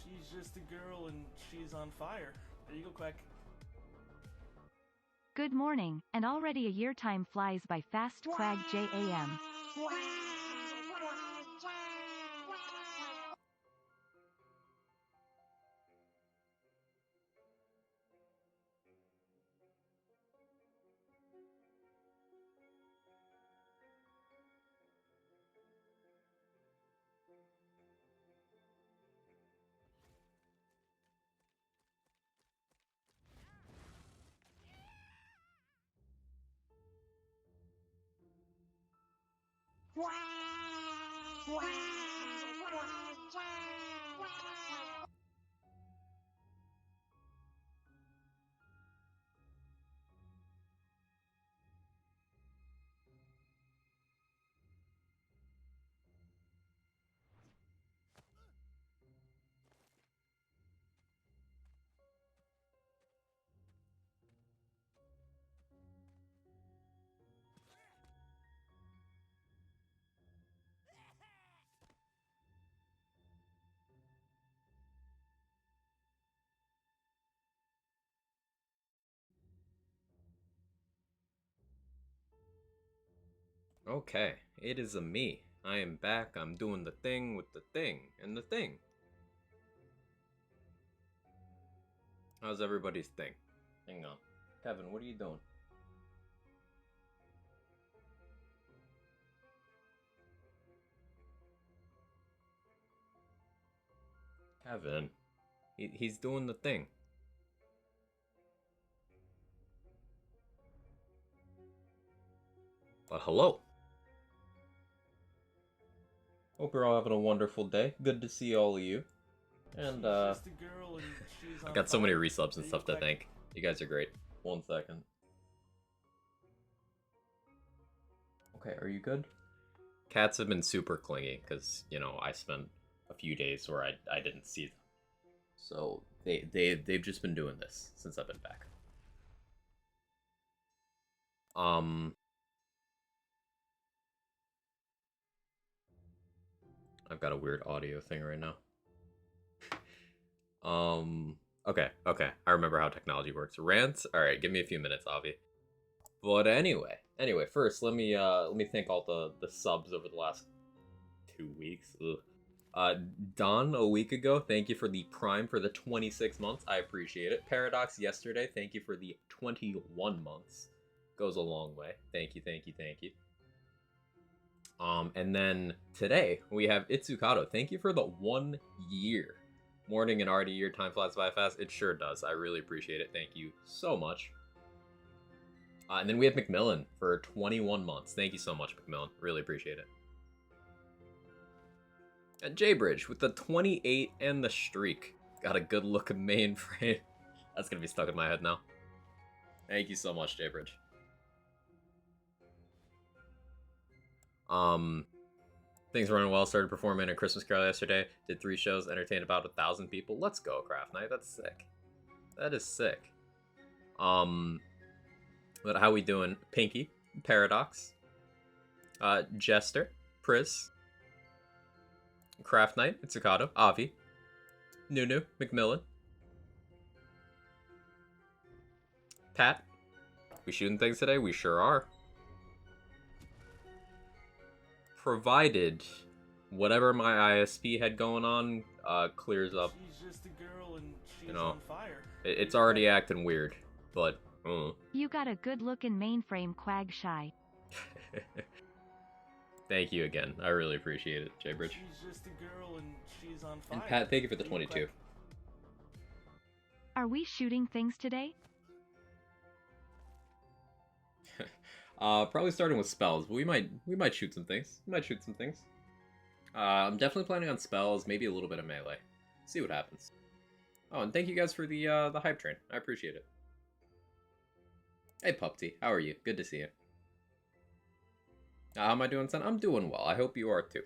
She's just a girl and she's on fire. There you go, Quack. Good morning, and already a year time flies by fast. Quag JAM. Okay, it is a me. I am back. I'm doing the thing with the thing and the thing. How's everybody's thing? Hang on. Kevin, what are you doing? Kevin. He's doing the thing. But hello. Hope you're all having a wonderful day. Good to see all of you. And I got so many resubs and stuff to thank. You guys are great. 1 second. Okay, are you good? Cats have been super clingy because, you know, I spent a few days where I didn't see them. So they've just been doing this since I've been back. I've got a weird audio thing right now. Okay. I remember how technology works. Rants? Alright, give me a few minutes, Avi. But anyway, first let me thank all the subs over the last 2 weeks. Don, a week ago, thank you for the Prime for the 26 months. I appreciate it. Paradox yesterday, thank you for the 21 months. Goes a long way. Thank you. And then today we have Itsukado. Thank you for the 1 year. Morning and already your time flies by fast. It sure does. I really appreciate it. Thank you so much. And then we have Macmillan for 21 months. Thank you so much, Macmillan. Really appreciate it. And Jaybridge with the 28 and the streak. Got a good looking mainframe. That's gonna be stuck in my head now. Thank you so much, Jaybridge. Things running well. Started performing at Christmas Carol yesterday. Did 3 shows. Entertained about 1,000 people. Let's go, Craft Night. That's sick. That is sick. But how we doing? Pinky, Paradox, Jester, Priz, Craft Knight, Itsukato, Avi, Nunu, Macmillan, Pat, We shooting things today? We sure are. Provided whatever my ISP had going on clears up. She's just a girl and she's You know, on fire. it's already acting weird, but You got a good-looking mainframe, Quag Shy. Thank you again. I really appreciate it, Jaybridge. She's just a girl and she's on fire. And Pat, thank you for the 22. Are we shooting things today? Probably starting with spells, but we might shoot some things. I'm definitely planning on spells, maybe a little bit of melee. See what happens. Oh, and thank you guys for the hype train. I appreciate it. Hey, Pupty, how are you? Good to see you. How am I doing, son? I'm doing well. I hope you are too.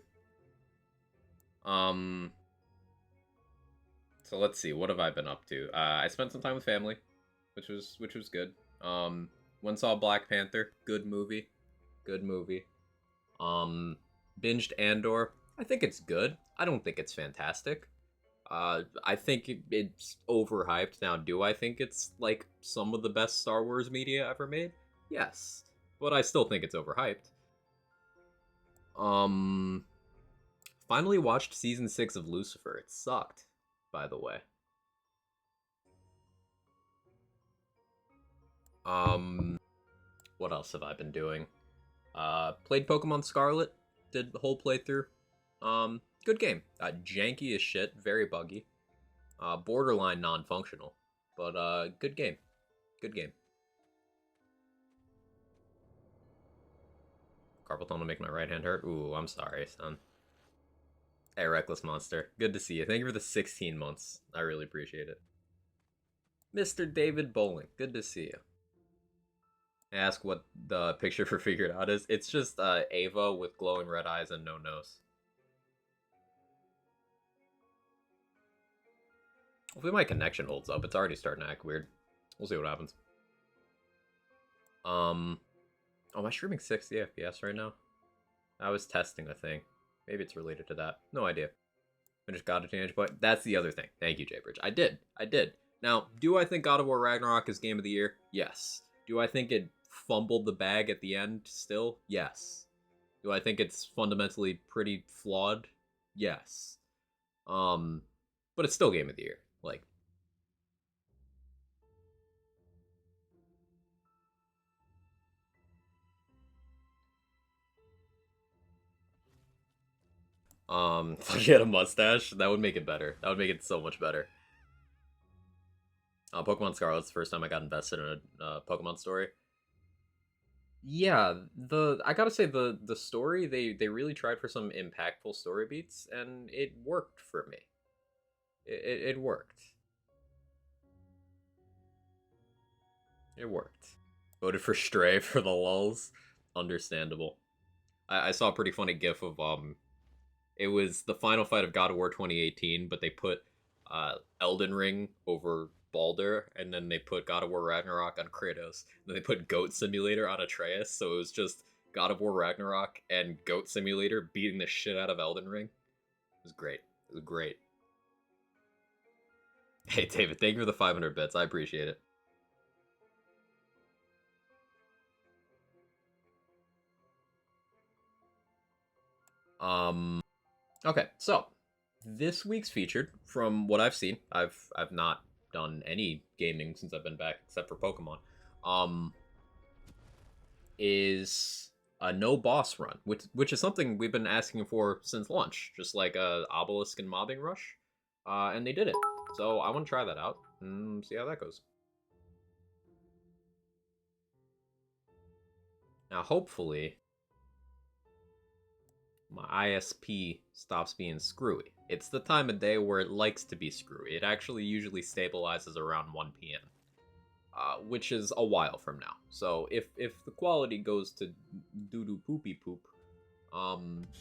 So let's see. What have I been up to? I spent some time with family, which was good. One saw Black Panther. Good movie. Binged Andor. I think it's good. I don't think it's fantastic. I think it's overhyped. Now, do I think it's like some of the best Star Wars media ever made? Yes. But I still think it's overhyped. Finally watched season 6 of Lucifer. It sucked, by the way. What else have I been doing? Played Pokemon Scarlet. Did the whole playthrough. Good game. Janky as shit. Very buggy. Borderline non-functional. But, good game. Carpal tunnel make my right hand hurt. Ooh, I'm sorry, son. Hey, Reckless Monster. Good to see you. Thank you for the 16 months. I really appreciate it. Mr. David Bowling. Good to see you. Ask what the picture for Figured Out is. It's just Ava with glowing red eyes and no nose. Hopefully my connection holds up. It's already starting to act weird. We'll see what happens. Oh, am I streaming 60 FPS right now? I was testing a thing. Maybe it's related to that. No idea. I just got a teenage boy. That's the other thing. Thank you, Jaybridge. I did. Now, do I think God of War Ragnarok is Game of the Year? Yes. Do I think it fumbled the bag at the end still? Yes. Do I think it's fundamentally pretty flawed? Yes. But it's still Game of the Year. Like, if I had a mustache, that would make it better. That would make it so much better. Pokemon Scarlet's the first time I got invested in a Pokemon story. Yeah, I gotta say the story, they really tried for some impactful story beats, and it worked for me. It worked. It worked. Voted for Stray for the lulz. Understandable. I saw a pretty funny gif of it was the final fight of God of War 2018, but they put Elden Ring over Baldur, and then they put God of War Ragnarok on Kratos. And then they put Goat Simulator on Atreus, so it was just God of War Ragnarok and Goat Simulator beating the shit out of Elden Ring. It was great. Hey, David, thank you for the 500 bits. I appreciate it. Okay, so this week's featured, from what I've seen, I've not done any gaming since I've been back except for Pokemon. Is a no boss run, which is something we've been asking for since launch, just like a Obelisk and Mobbing Rush, and they did it. So I want to try that out and see how that goes. Now, hopefully, my ISP stops being screwy. It's the time of day where it likes to be screwy. It actually usually stabilizes around 1 p.m., which is a while from now. So if the quality goes to doo-doo poopy poop,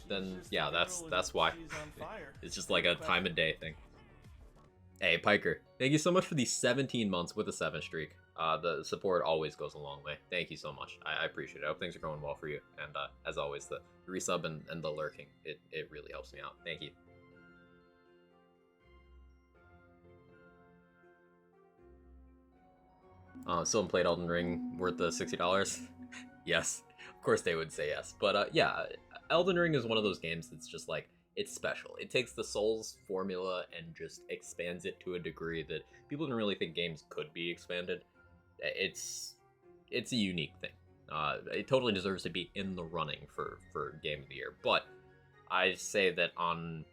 then yeah, that's why. It's just like a time of day thing. Hey, Piker, thank you so much for the 17 months with a 7 streak. The support always goes a long way. Thank you so much. I appreciate it. I hope things are going well for you. And as always, the resub and the lurking, it really helps me out. Thank you. Still haven't played Elden Ring, worth the $60? Yes, of course they would say yes. But yeah, Elden Ring is one of those games that's just like, it's special. It takes the Souls formula and just expands it to a degree that people didn't really think games could be expanded. It's a unique thing. It totally deserves to be in the running for Game of the Year. But I say that on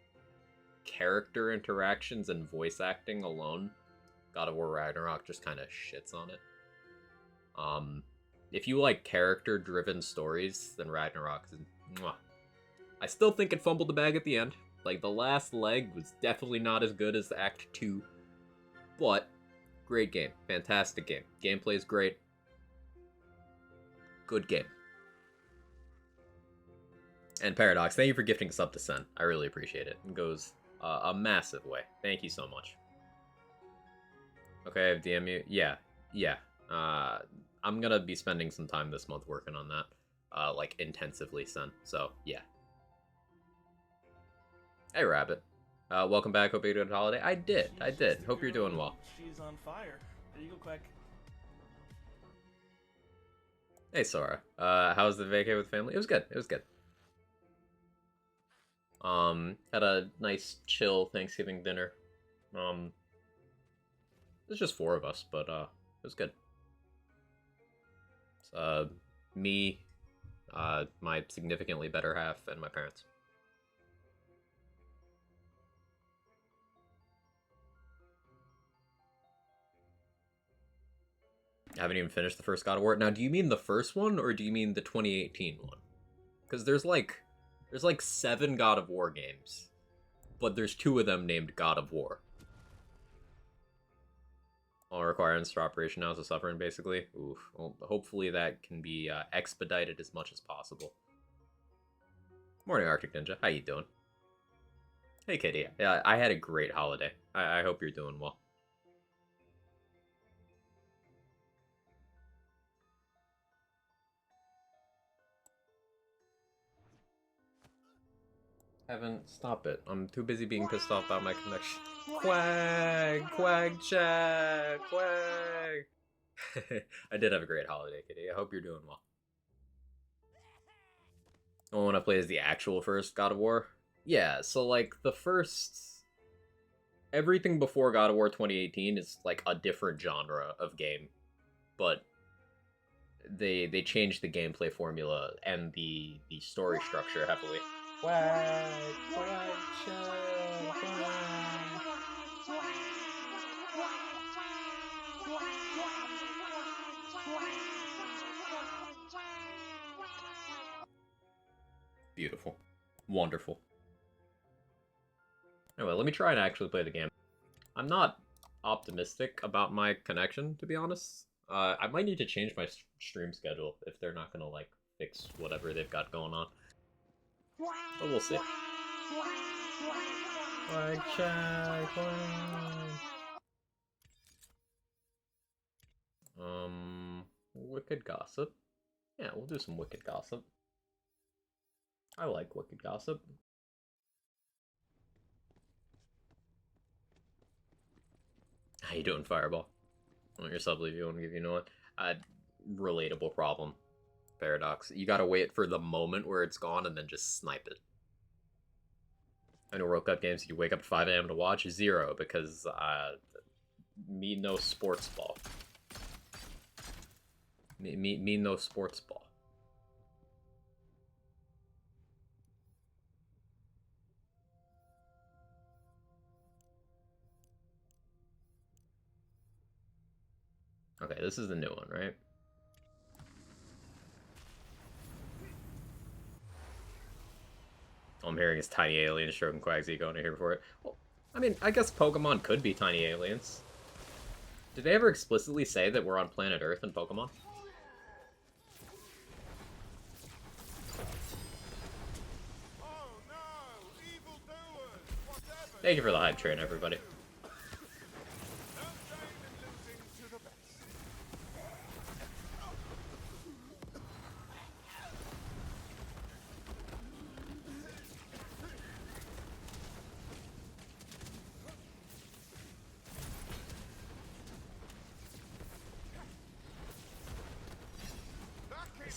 character interactions and voice acting alone, God of War Ragnarok just kind of shits on it. If you like character-driven stories, then Ragnarok is mwah. I still think it fumbled the bag at the end. Like, the last leg was definitely not as good as Act 2. But, great game. Fantastic game. Gameplay is great. Good game. And Paradox, thank you for gifting sub to Sen. I really appreciate it. It goes a massive way. Thank you so much. Okay, I've DM you. Yeah. I'm gonna be spending some time this month working on that. Like, intensively, Sen. So, yeah. Hey, Rabbit. Welcome back. Hope you had a good holiday. I did. Hope you're doing well. She's on fire. There you go, Quack. Hey, Sora. How was the vacay with family? It was good. Had a nice, chill Thanksgiving dinner. There's just 4 of us, but it was good. It's me, my significantly better half, and my parents. I haven't even finished the first God of War. Now, do you mean the first one, or do you mean the 2018 one? Because there's like 7 God of War games, but there's 2 of them named God of War. All requirements for operation now is a suffering, basically. Oof. Well, hopefully that can be expedited as much as possible. Morning, Arctic Ninja. How you doing? Hey, Kitty. Yeah, I had a great holiday. I hope you're doing well. Stop it. I'm too busy being pissed off about my connection. Quag, chat, quag. I did have a great holiday, Kitty. I hope you're doing well. I want to play as the actual first God of War. Yeah, so like the first, everything before God of War 2018 is like a different genre of game, but they changed the gameplay formula and the story structure heavily. Beautiful. Wonderful. Anyway, let me try and actually play the game. I'm not optimistic about my connection, to be honest. I might need to change my stream schedule if they're not gonna, like, fix whatever they've got going on. But we'll see. Wicked Gossip. Yeah, we'll do some Wicked Gossip. I like Wicked Gossip. How you doing, Fireball? I want your sub leave you want to give you know what? Relatable problem. Paradox. You gotta wait for the moment where it's gone and then just snipe it. I know World Cup games you wake up at 5 AM to watch. 0, because, me no sports ball. Me no sports ball. Okay, this is the new one, right? All I'm hearing is tiny aliens stroking Quag's ego and I'm here for it. Well, I mean, I guess Pokemon could be tiny aliens. Did they ever explicitly say that we're on planet Earth in Pokemon? Thank you for the hype train, everybody.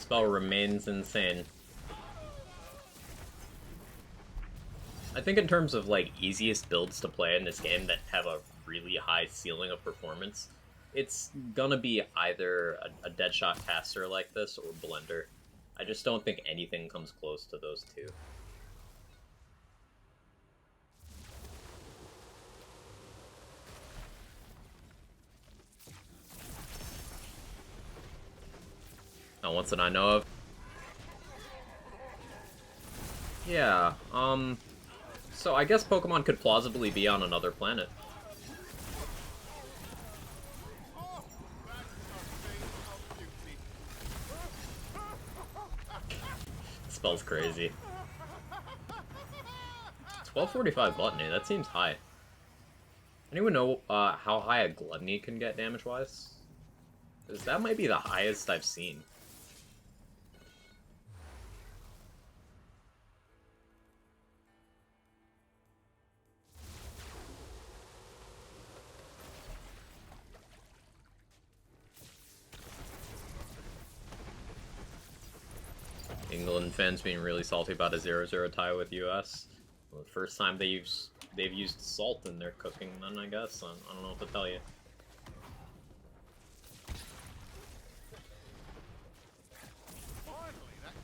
spell remains insane. I think in terms of, like, easiest builds to play in this game that have a really high ceiling of performance, it's gonna be either a Deadshot caster like this or Blender. I just don't think anything comes close to those two. Not once that I know of. Yeah, so I guess Pokemon could plausibly be on another planet. Spell's crazy. 1245 Gluttony, that seems high. Anyone know how high a Gluttony can get damage-wise? Because that might be the highest I've seen. England fans being really salty about a 0-0 tie with US. Well, the first time they've used salt in their cooking, then I guess. I don't know what to tell you.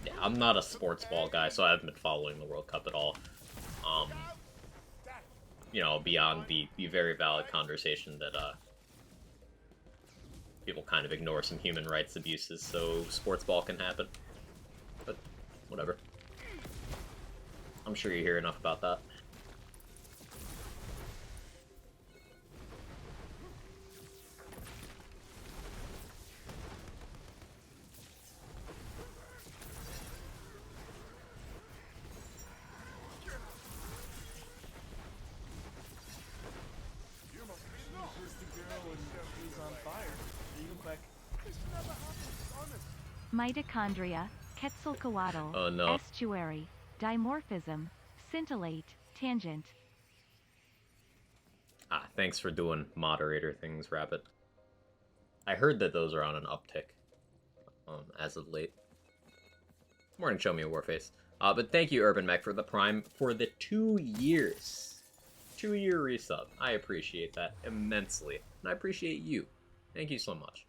Yeah, I'm not a sports ball guy, so I haven't been following the World Cup at all. You know, beyond the very valid conversation that people kind of ignore some human rights abuses, so sports ball can happen. But whatever. I'm sure you hear enough about that. Mitochondria, Quetzalcoatl, Oh no. estuary, dimorphism, scintillate, tangent. Ah, thanks for doing moderator things, Rabbit. I heard that those are on an uptick, as of late. Morning, show me a Warface. But thank you, Urban Mech, for the Prime for the 2 years. 2-year resub. I appreciate that immensely. And I appreciate you. Thank you so much.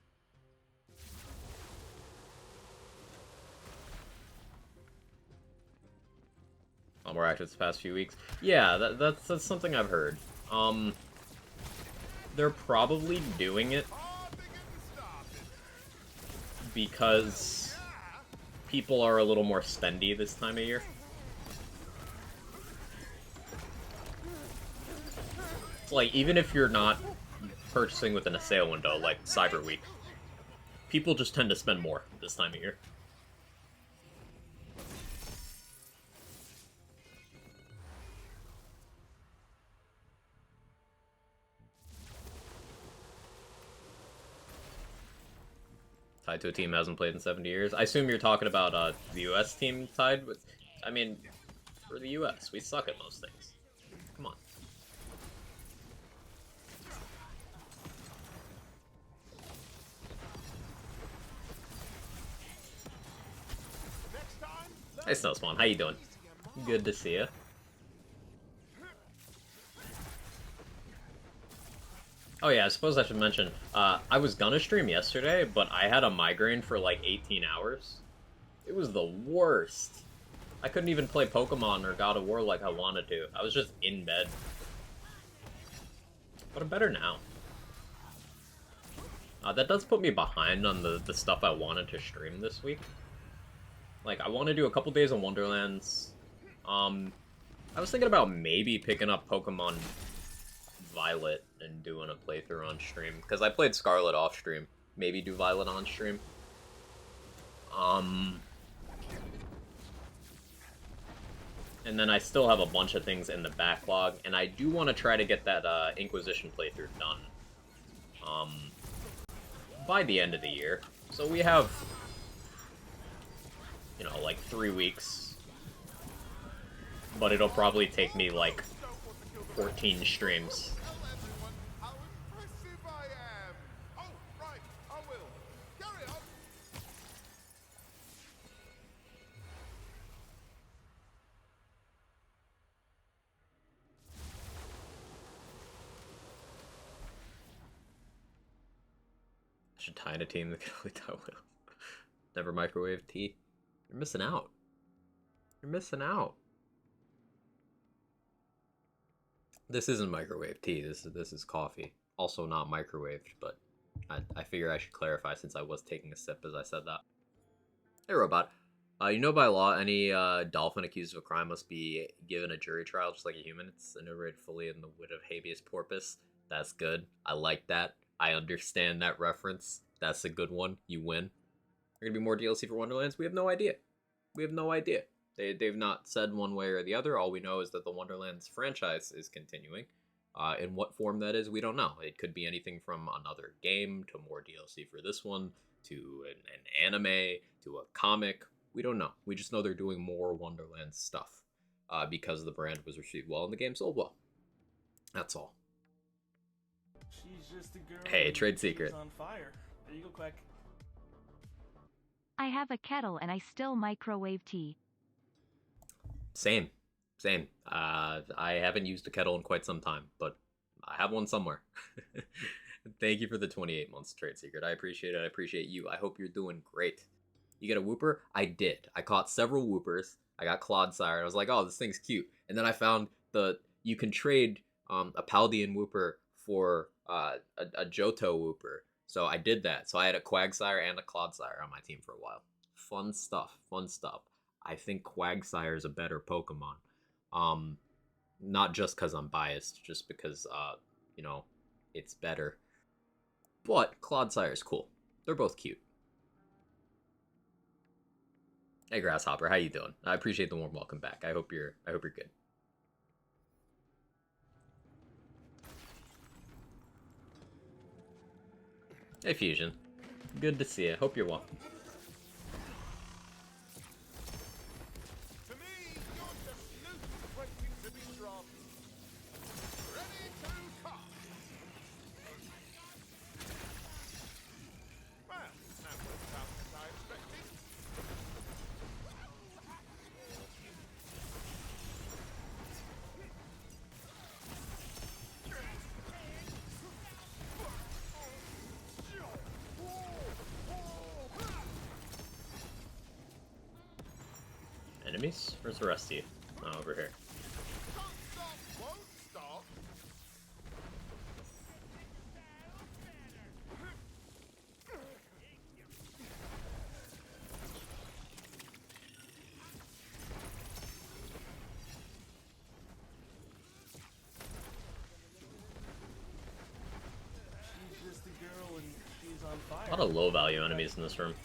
A lot more active this past few weeks. Yeah, that's something I've heard. They're probably doing it because people are a little more spendy this time of year. It's like, even if you're not purchasing within a sale window, like Cyber Week, people just tend to spend more this time of year. Tied to a team hasn't played in 70 years. I assume you're talking about the US team tied with... I mean, for the US, we suck at most things. Come on. Hey, Snowspawn, how you doing? Good to see you. Oh yeah, I suppose I should mention, I was gonna stream yesterday, but I had a migraine for like 18 hours. It was the worst. I couldn't even play Pokemon or God of War like I wanted to. I was just in bed. But I'm better now. That does put me behind on the stuff I wanted to stream this week. Like, I want to do a couple days of Wonderlands. I was thinking about maybe picking up Pokemon Violet and doing a playthrough on stream, because I played Scarlet off stream. Maybe do Violet on stream. And then I still have a bunch of things in the backlog, and I do want to try to get that Inquisition playthrough done by the end of the year. So we have, you know, like 3 weeks, but it'll probably take me like 14 streams. Should tie in a team that can only tie well. Never microwave tea. You're missing out. You're missing out. This isn't microwave tea. This is coffee. Also not microwaved, but I figure I should clarify since I was taking a sip as I said that. Hey, robot. You know by law, any dolphin accused of a crime must be given a jury trial just like a human. It's enumerated fully in the wit of habeas corpus. That's good. I like that. I understand that reference. That's a good one. You win. Are going to be more DLC for Wonderlands? We have no idea. We have no idea. They've not said one way or the other. All we know is that the Wonderlands franchise is continuing. In what form that is, we don't know. It could be anything from another game to more DLC for this one to an anime to a comic. We don't know. We just know they're doing more Wonderlands stuff because the brand was received well and the game sold well. That's all. She's just a girl. Hey, trade secret. She's on fire. There you go, Quack. I have a kettle and I still microwave tea. Same. I haven't used a kettle in quite some time, but I have one somewhere. Thank you for the 28 months trade secret. I appreciate it. I appreciate you. I hope you're doing great. You get a whooper? I did. I caught several whoopers. I got Clodsire. I was like, oh, this thing's cute. And then I found you can trade a Paldean whooper for a Johto whooper. So I did that. So I had a Quagsire and a Clodsire on my team for a while. Fun stuff. I think Quagsire is a better Pokemon. Not just because I'm biased, just because, it's better. But Clodsire is cool. They're both cute. Hey, Grasshopper, how you doing? I appreciate the warm welcome back. I hope you're good. Hey, Fusion. Good to see you. Hope you're well. To me, you're just loose waiting to be dropped. Ready to cut. Well, that worked out as I expected. Enemies? Where's the rest of you? Oh, over here. Don't stop, won't stop. She's just a girl and she's on fire. A lot of low value enemies in this room.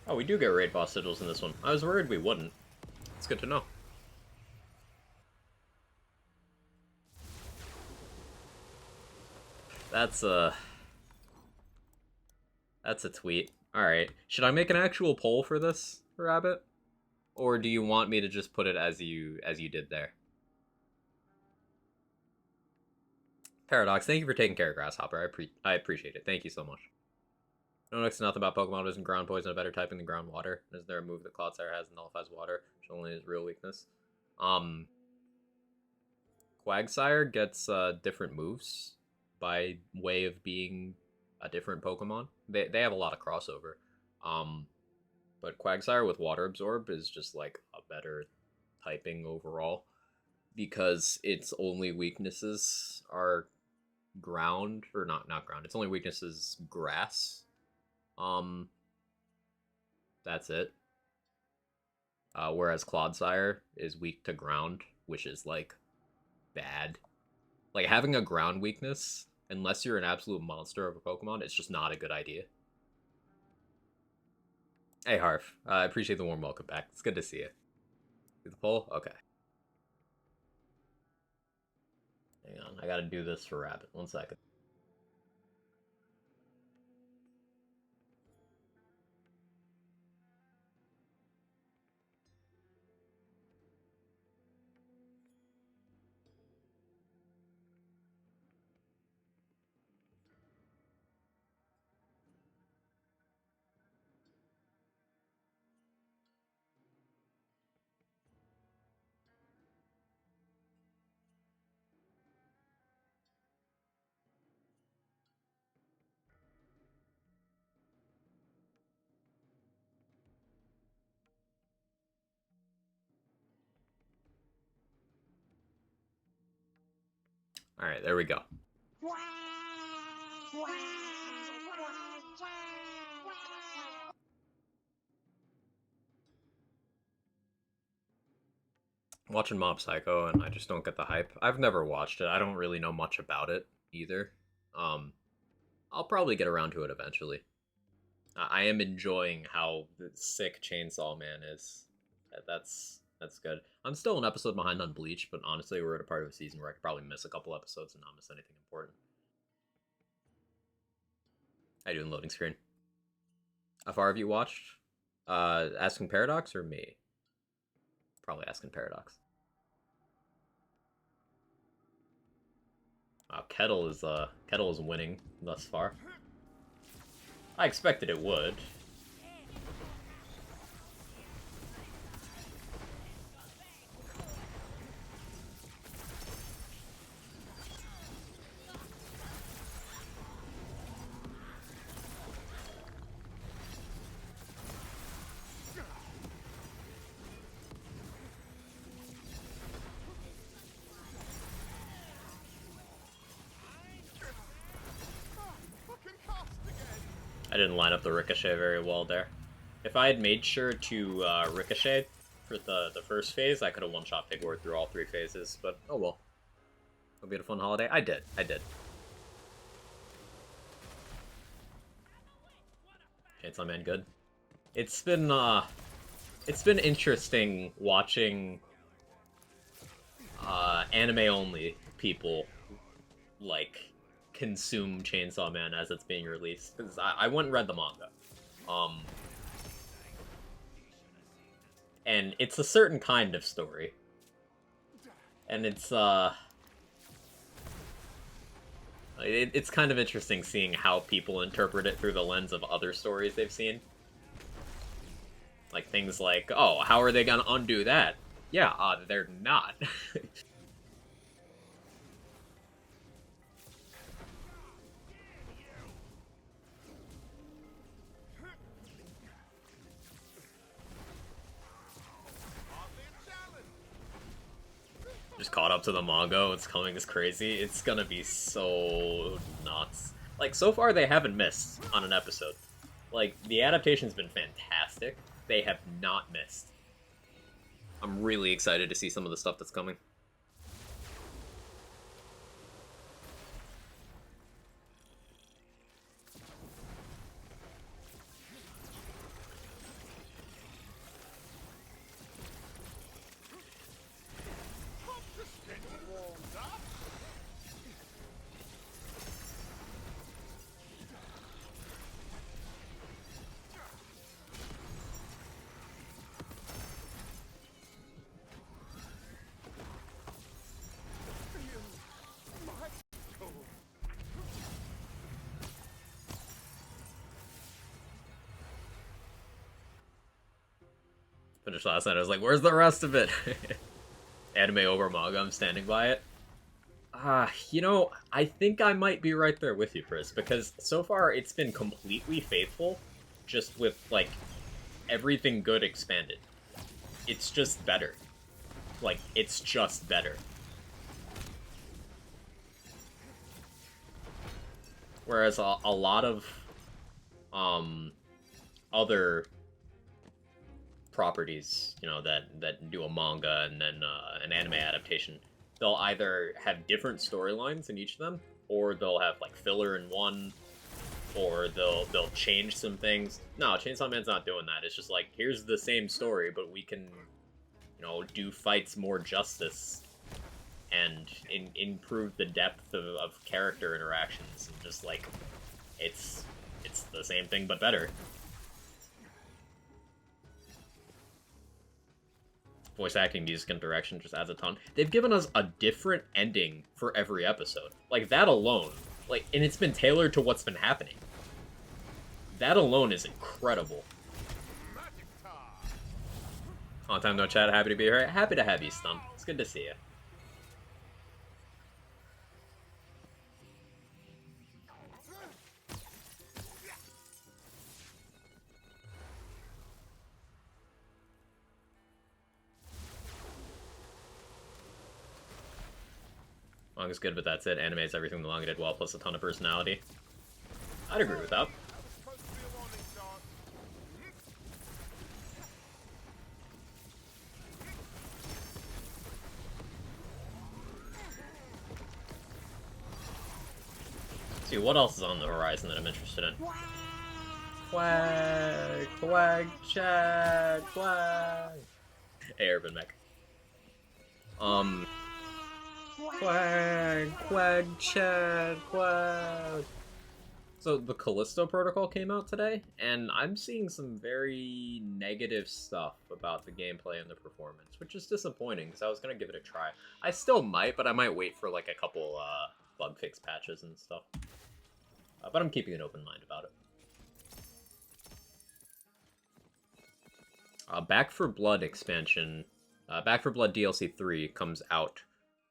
Oh, we do get raid boss sigils in this one. I was worried we wouldn't. It's good to know. That's a tweet. Alright. Should I make an actual poll for this, Rabbit? Or do you want me to just put it as you did there? Paradox, thank you for taking care of Grasshopper. I appreciate it. Thank you so much. No next to nothing about Pokemon isn't ground poison a better typing than ground water. Is there a move that Clodsire has that nullifies water, which only is real weakness? Quagsire gets different moves by way of being a different Pokemon. They have a lot of crossover. But Quagsire with Water Absorb is just like a better typing overall because its only weaknesses are ground, or not ground. Its only weakness is grass. That's it. Whereas Clodsire is weak to ground, which is like bad. Like having a ground weakness, unless you're an absolute monster of a Pokemon, it's just not a good idea. Hey Harf, I appreciate the warm welcome back. It's good to see you. Do the poll? Okay. Hang on, I gotta do this for Rabbit. 1 second. Alright, there we go. Watching Mob Psycho and I just don't get the hype. I've never watched it. I don't really know much about it either. I'll probably get around to it eventually. I am enjoying how sick Chainsaw Man is. That's good. I'm still an episode behind on Bleach, but honestly, we're at a part of a season where I could probably miss a couple episodes and not miss anything important. How you doing, loading screen? How far have you watched? Asking Paradox or me? Probably Asking Paradox. Kettle is winning thus far. I expected it would. I didn't line up the ricochet very well there. If I had made sure to ricochet for the first phase, I could have one-shot Pigward through all 3 phases, but oh well. It'll be a fun holiday. I did. Chainsaw Man good. It's been interesting watching anime-only people, like, consume Chainsaw Man as it's being released, because I went and read the manga. And it's a certain kind of story. And it's kind of interesting seeing how people interpret it through the lens of other stories they've seen. Like things like, oh, how are they gonna undo that? Yeah, they're not. Just caught up to the manga, it's coming as crazy. It's gonna be so nuts. Like, so far they haven't missed on an episode. Like, the adaptation's been fantastic. They have not missed. I'm really excited to see some of the stuff that's coming. Finished last night, I was like, where's the rest of it? Anime over manga, I'm standing by it. You know, I think I might be right there with you, Chris, because so far it's been completely faithful, just with, like, everything good expanded. It's just better. Like, it's just better. Whereas a lot of, other properties, you know, that do a manga and then an anime adaptation, they'll either have different storylines in each of them, or they'll have like filler in one, or they'll change some things. No, Chainsaw Man's not doing that. It's just like, here's the same story, but we can, you know, do fights more justice and improve the depth of character interactions, and just like, it's the same thing but better. Voice acting, music, and direction just adds a ton. They've given us a different ending for every episode. Like, that alone. Like, and it's been tailored to what's been happening. That alone is incredible. Long time no chat, happy to be here. Happy to have you, Stump. It's good to see you. Manga's good, but that's it. Anime's everything the manga did well, plus a ton of personality. I'd agree with that. That was supposed to be a warning shot. See, what else is on the horizon that I'm interested in? Quag! Quag! Chad! Quag! Hey, Urban Mech. Quag! Quag! Chad! Quag! So, the Callisto Protocol came out today, and I'm seeing some very negative stuff about the gameplay and the performance, which is disappointing, because I was going to give it a try. I still might, but I might wait for, like, a couple, bug fix patches and stuff. But I'm keeping an open mind about it. Back 4 Blood expansion, Back 4 Blood DLC 3 comes out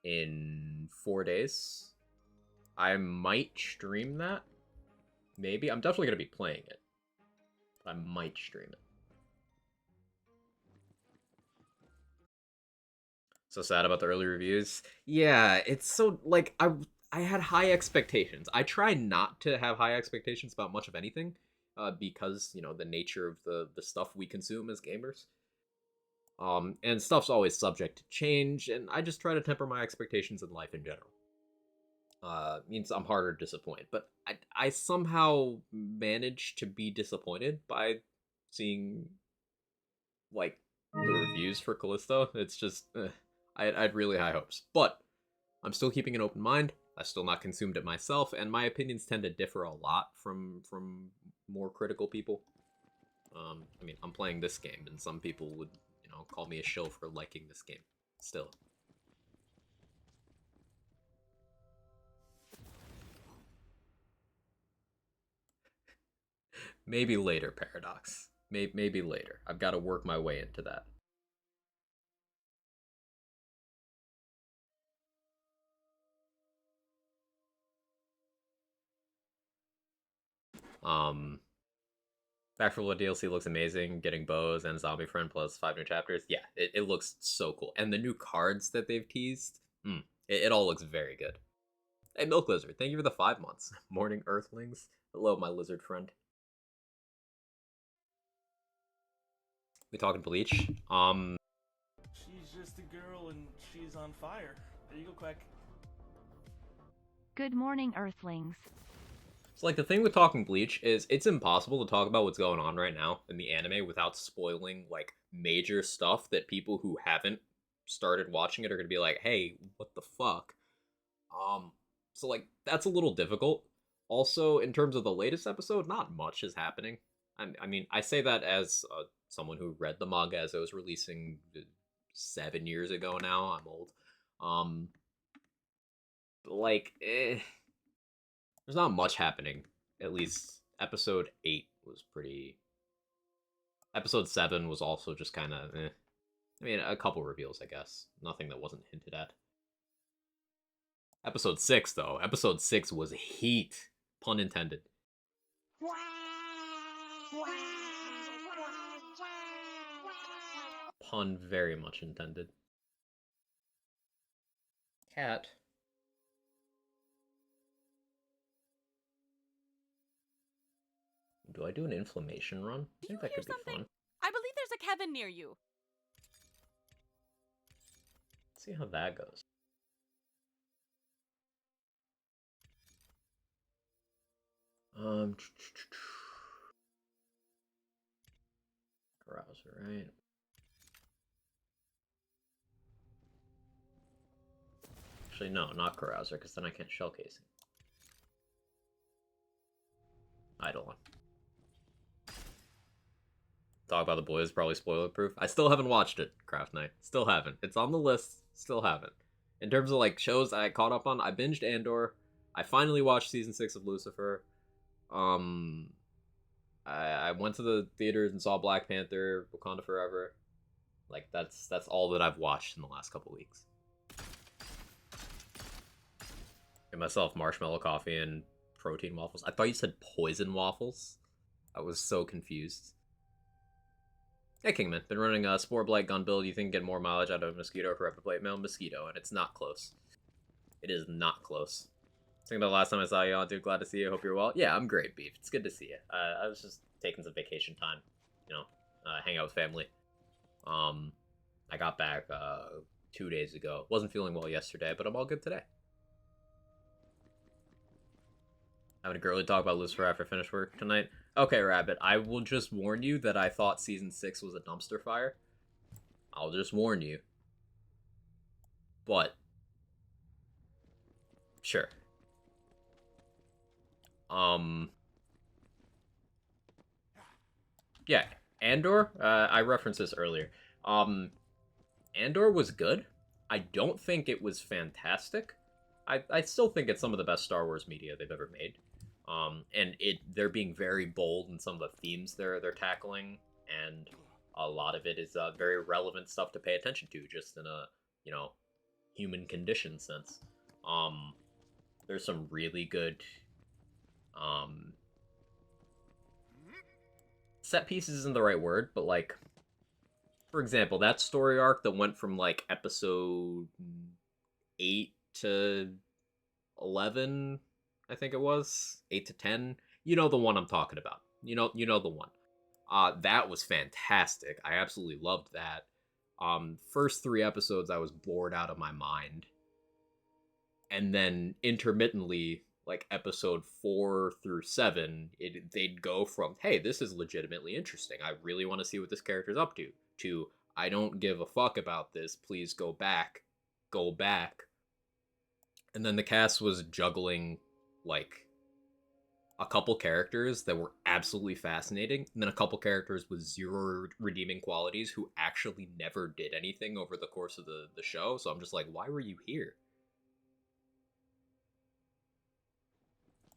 in 4 days. I might stream that. Maybe. I'm definitely going to be playing it. I might stream it. So sad about the early reviews. Yeah, it's so, like, I had high expectations. I try not to have high expectations about much of anything, because, you know, the nature of the stuff we consume as gamers. And stuff's always subject to change, and I just try to temper my expectations in life in general. Means I'm harder to disappoint, but I somehow managed to be disappointed by seeing, like, the reviews for Callisto. It's just, I had really high hopes, but I'm still keeping an open mind. I've still not consumed it myself, and my opinions tend to differ a lot from more critical people. I mean, I'm playing this game, and some people would, you know, call me a shill for liking this game. Still. Maybe later, Paradox. Maybe later. I've got to work my way into that. Back 4 Blood DLC looks amazing. Getting bows and zombie friend plus 5 new chapters. Yeah, it looks so cool. And the new cards that they've teased, it all looks very good. Hey, Milk Lizard, thank you for the 5 months. Morning Earthlings. Hello, my lizard friend. We talking Bleach? She's just a girl and she's on fire. There you go, Quack. Good morning, Earthlings. So, like, the thing with talking Bleach is it's impossible to talk about what's going on right now in the anime without spoiling, like, major stuff that people who haven't started watching it are going to be like, hey, what the fuck? So, like, that's a little difficult. Also, in terms of the latest episode, not much is happening. I mean, I say that as someone who read the manga as it was releasing 7 years ago now. I'm old. There's not much happening. At least episode 8 was pretty... Episode 7 was also just kind of I mean, a couple reveals, I guess. Nothing that wasn't hinted at. Episode 6, though. Episode 6 was heat. Pun intended. Pun very much intended. Cat. Do I do an inflammation run? I think that could be fun. I believe there's a Kevin near you. Let's see how that goes. Carouser, right? Actually, no, not Carouser, because then I can't shell casing. Eidolon. Talk about the boys, probably spoiler proof. I still haven't watched it, Craft Knight. Still haven't. It's on the list, still haven't. In terms of, like, shows I caught up on, I binged Andor. I finally watched season 6 of Lucifer. I went to the theaters and saw Black Panther, Wakanda Forever. Like, that's all that I've watched in the last couple weeks. Get myself marshmallow coffee and protein waffles. I thought you said poison waffles. I was so confused. Hey Kingman, been running a Spore Blight gun build. You think get more mileage out of Mosquito or Rapid Plate Mail? Mosquito, and it's not close. It is not close. Thinking about the last time I saw you on, dude. Glad to see you. Hope you're well. Yeah, I'm great, Beef. It's good to see you. I was just taking some vacation time, you know, hang out with family. I got back 2 days ago. Wasn't feeling well yesterday, but I'm all good today. Having a girly talk about Lucifer after I finish work tonight. Okay, Rabbit. I will just warn you that I thought season 6 was a dumpster fire. I'll just warn you. But sure. Yeah, Andor, I referenced this earlier. Andor was good. I don't think it was fantastic. I still think it's some of the best Star Wars media they've ever made. And they're being very bold in some of the themes they're tackling, and a lot of it is very relevant stuff to pay attention to, just in a, you know, human condition sense. There's some really good set pieces isn't the right word, but like, for example, that story arc that went from like episode 8 to 11, I think it was 8 to 10. You know the one I'm talking about. You know the one. That was fantastic. I absolutely loved that. First 3 episodes, I was bored out of my mind, and then intermittently, like episode 4 through 7, they'd go from, hey, this is legitimately interesting, I really want to see what this character's up to I don't give a fuck about this, please go back. And then the cast was juggling like a couple characters that were absolutely fascinating, and then a couple characters with 0 redeeming qualities who actually never did anything over the course of the show. So I'm just like, why were you here?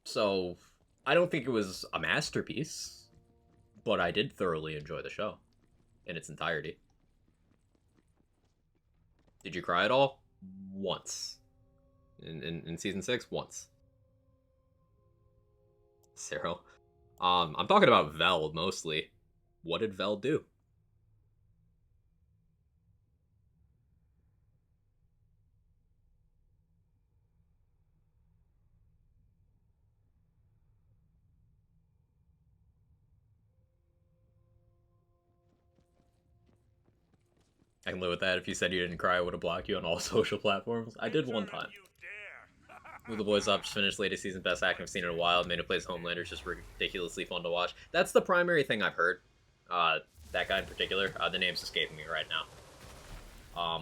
So I don't think it was a masterpiece, but I did thoroughly enjoy the show in its entirety. Did you cry at all? Once. In season 6, once. Cyril. I'm talking about Vel mostly. What did Vel do? I can live with that. If you said you didn't cry, I would have blocked you on all social platforms. I did one time. Move the Boys Up just finished latest season, best acting I've seen in a while. Man Who Plays Homelander is just ridiculously fun to watch. That's the primary thing I've heard. That guy in particular. The name's escaping me right now.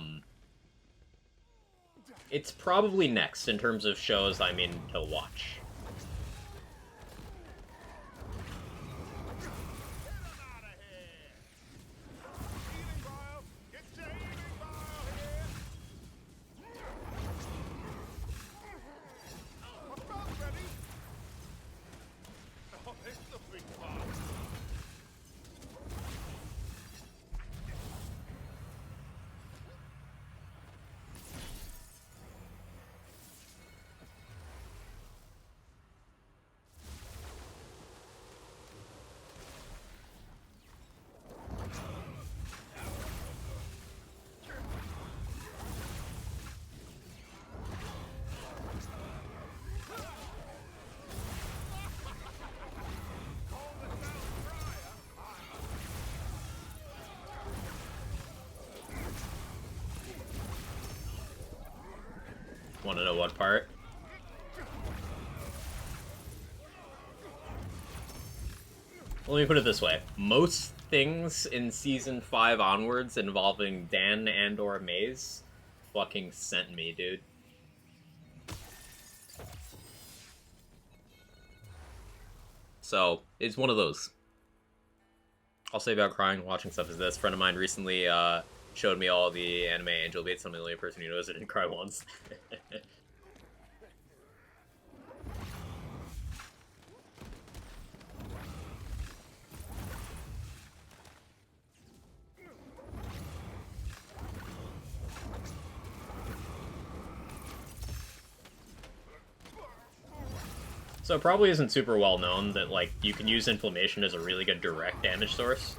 It's probably next in terms of shows I'm in to watch. Want to know what part? Let me put it this way. Most things in Season 5 onwards involving Dan and/or Maze fucking sent me, dude. So, it's one of those. I'll say about crying watching stuff is this. A friend of mine recently showed me all the anime Angel Beats. I'm the only person who knows I didn't cry once. So it probably isn't super well known that, like, you can use inflammation as a really good direct damage source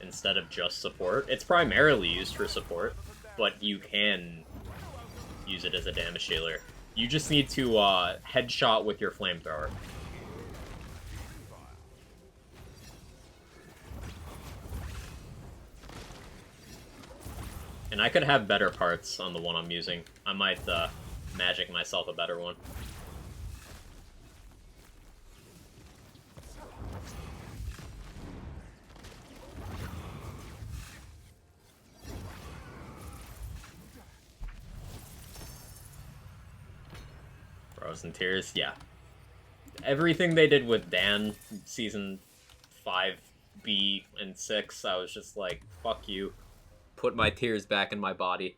instead of just support. It's primarily used for support, but you can use it as a damage dealer. You just need to headshot with your flamethrower. And I could have better parts on the one I'm using. I might magic myself a better one. Frozen Tears, yeah. Everything they did with Dan, Season 5B and 6, I was just like, fuck you. Put my tears back in my body.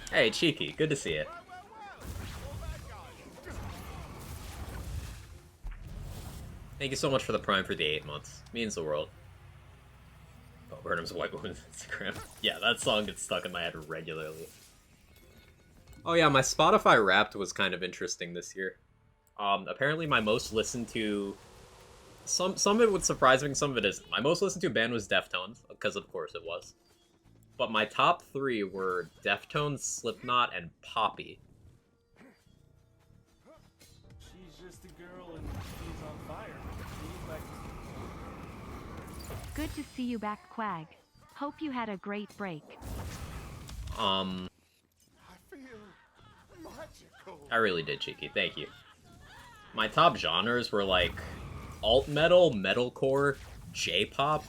Hey, Cheeky, good to see you. Thank you so much for the Prime for the 8 months. Means the world. Oh, Burnham's White Woman's Instagram. Yeah, that song gets stuck in my head regularly. Oh yeah, my Spotify Wrapped was kind of interesting this year. Apparently my most listened to... Some of it was surprising, some of it isn't. My most listened to band was Deftones, because of course it was. But my top 3 were Deftones, Slipknot, and Poppy. She's just a girl and she's on fire. She's like... Good to see you back, Quag. Hope you had a great break. I feel magical. I really did, Cheeky. Thank you. My top genres were like alt metal, metalcore, J-pop,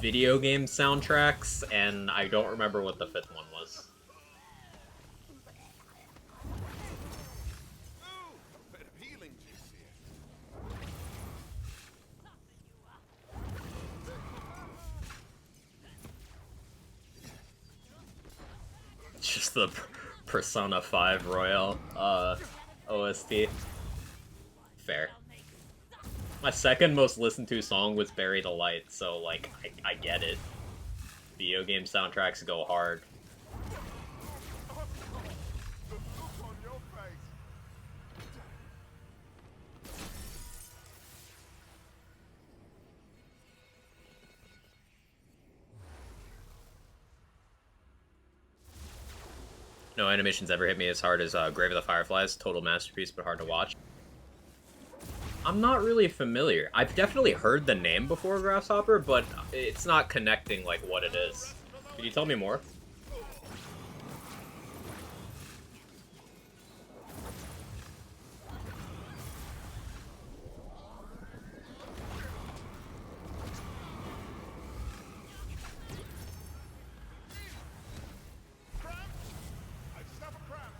video game soundtracks, and I don't remember what the 5th one was. Ooh, a bit of healing juice here. Just the Persona 5 Royale OST. Fair. My second most listened to song was Bury the Light, so like I get it. Video game soundtracks go hard. The look on your face. No animations ever hit me as hard as Grave of the Fireflies. Total masterpiece, but hard to watch. I'm not really familiar. I've definitely heard the name before, Grasshopper, but it's not connecting like what it is. Can you tell me more? Cramp? I just have a cramp.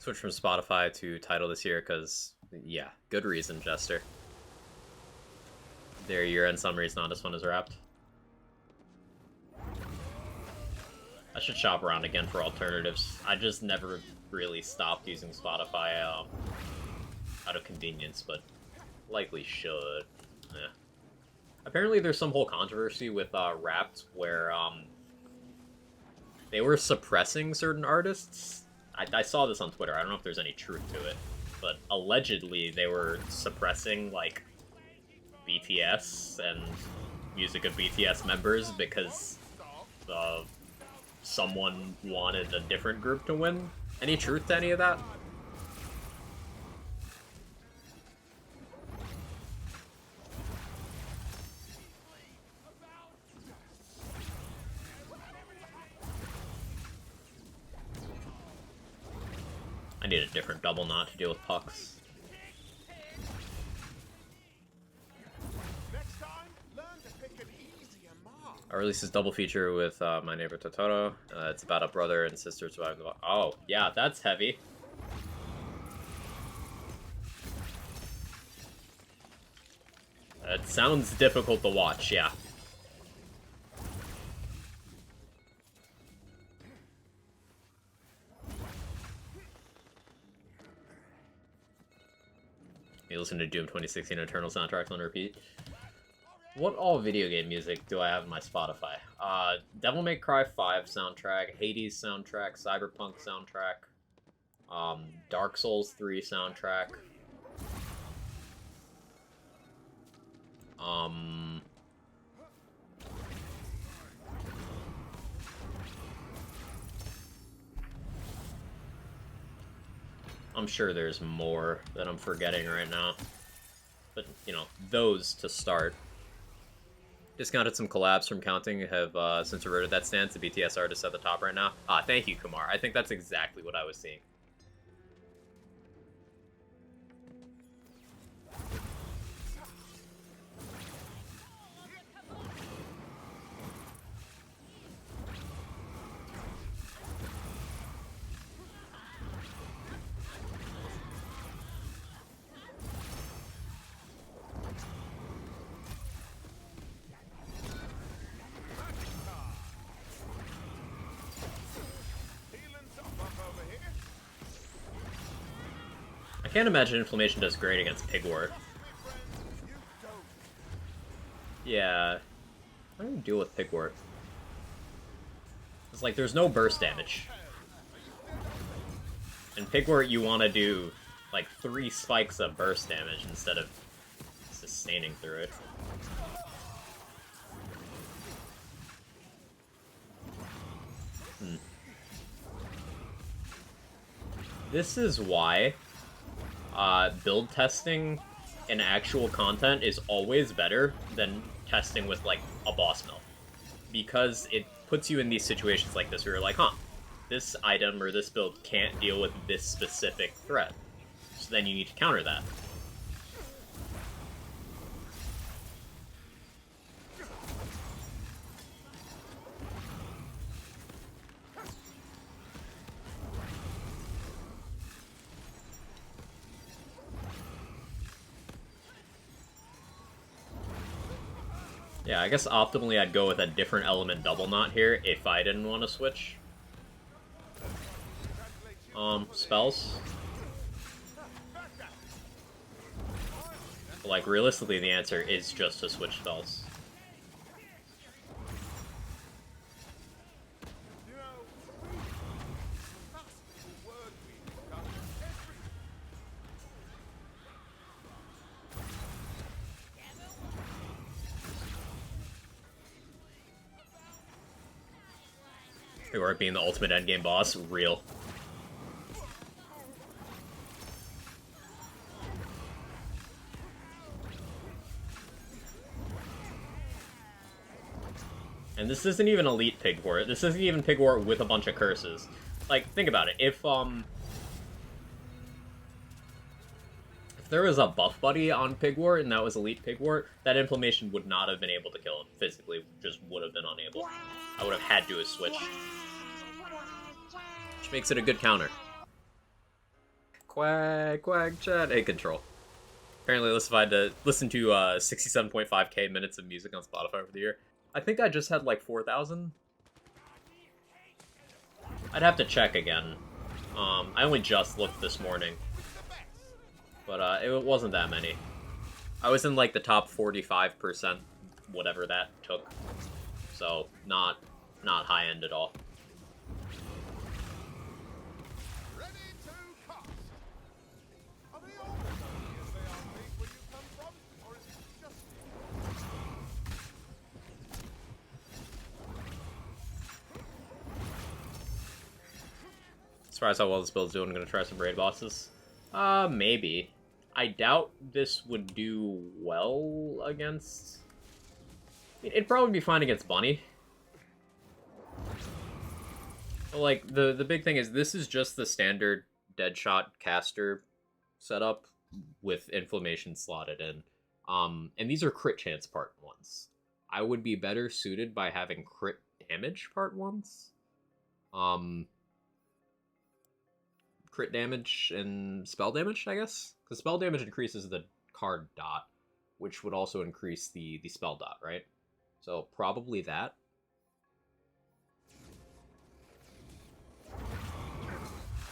Switch from Spotify to Tidal this year because, yeah, good reason, Jester. Their year-end summary is not as fun as Wrapped. I should shop around again for alternatives. I just never really stopped using Spotify out of convenience, but likely should. Yeah. Apparently there's some whole controversy with Wrapped where they were suppressing certain artists. I saw this on Twitter. I don't know if there's any truth to it, but allegedly they were suppressing like BTS and music of BTS members because someone wanted a different group to win. Any truth to any of that? I need a different double knot to deal with pucks. Next time, learn to pick an easier mark. I released this double feature with My Neighbor Totoro. It's about a brother and sister surviving the... Oh, yeah, that's heavy. It sounds difficult to watch, yeah. listen to Doom 2016 Eternal soundtracks on repeat. What all video game music do I have in my Spotify? Devil May Cry 5 soundtrack, Hades soundtrack, Cyberpunk soundtrack, Dark Souls 3 soundtrack. I'm sure there's more that I'm forgetting right now. But, you know, those to start. Discounted some collabs from Counting have since reverted that stance. The BTS artist at the top right now. Thank you, Kumar. I think that's exactly what I was seeing. I can't imagine Inflammation does great against Pigwort. Yeah. How do you deal with Pigwort? It's like, there's no burst damage. In Pigwort, you want to do, like, 3 spikes of burst damage instead of sustaining through it. This is why build testing in actual content is always better than testing with, like, a boss mill. Because it puts you in these situations like this where you're like, huh, this item or this build can't deal with this specific threat. So then you need to counter that. Yeah, I guess optimally I'd go with a different element double knot here if I didn't want to switch. Spells. But, like, realistically the answer is just to switch spells. Or being the ultimate endgame boss, real. And this isn't even Elite Pigwort. This isn't even Pigwort with a bunch of curses. Like, think about it. If there was a buff buddy on Pigwort and that was Elite Pigwort, that Inflammation would not have been able to kill him physically. Just would have been unable. I would have had to have switched. Which makes it a good counter. Quack, quack, chat. Hey, control. Apparently listened to 67.5k minutes of music on Spotify over the year. I think I just had like 4,000. I'd have to check again. I only just looked this morning. But it wasn't that many. I was in like the top 45%, whatever that took. So, not high-end at all. As far as how well this build's doing, I'm gonna try some raid bosses. Maybe. I doubt this would do well against... It'd probably be fine against Bunny. But, like, the big thing is this is just the standard Deadshot caster setup with Inflammation slotted in. And these are crit chance part 1s. I would be better suited by having crit damage part 1s. Crit damage and spell damage, I guess? Because spell damage increases the card dot, which would also increase the spell dot, right? So probably that.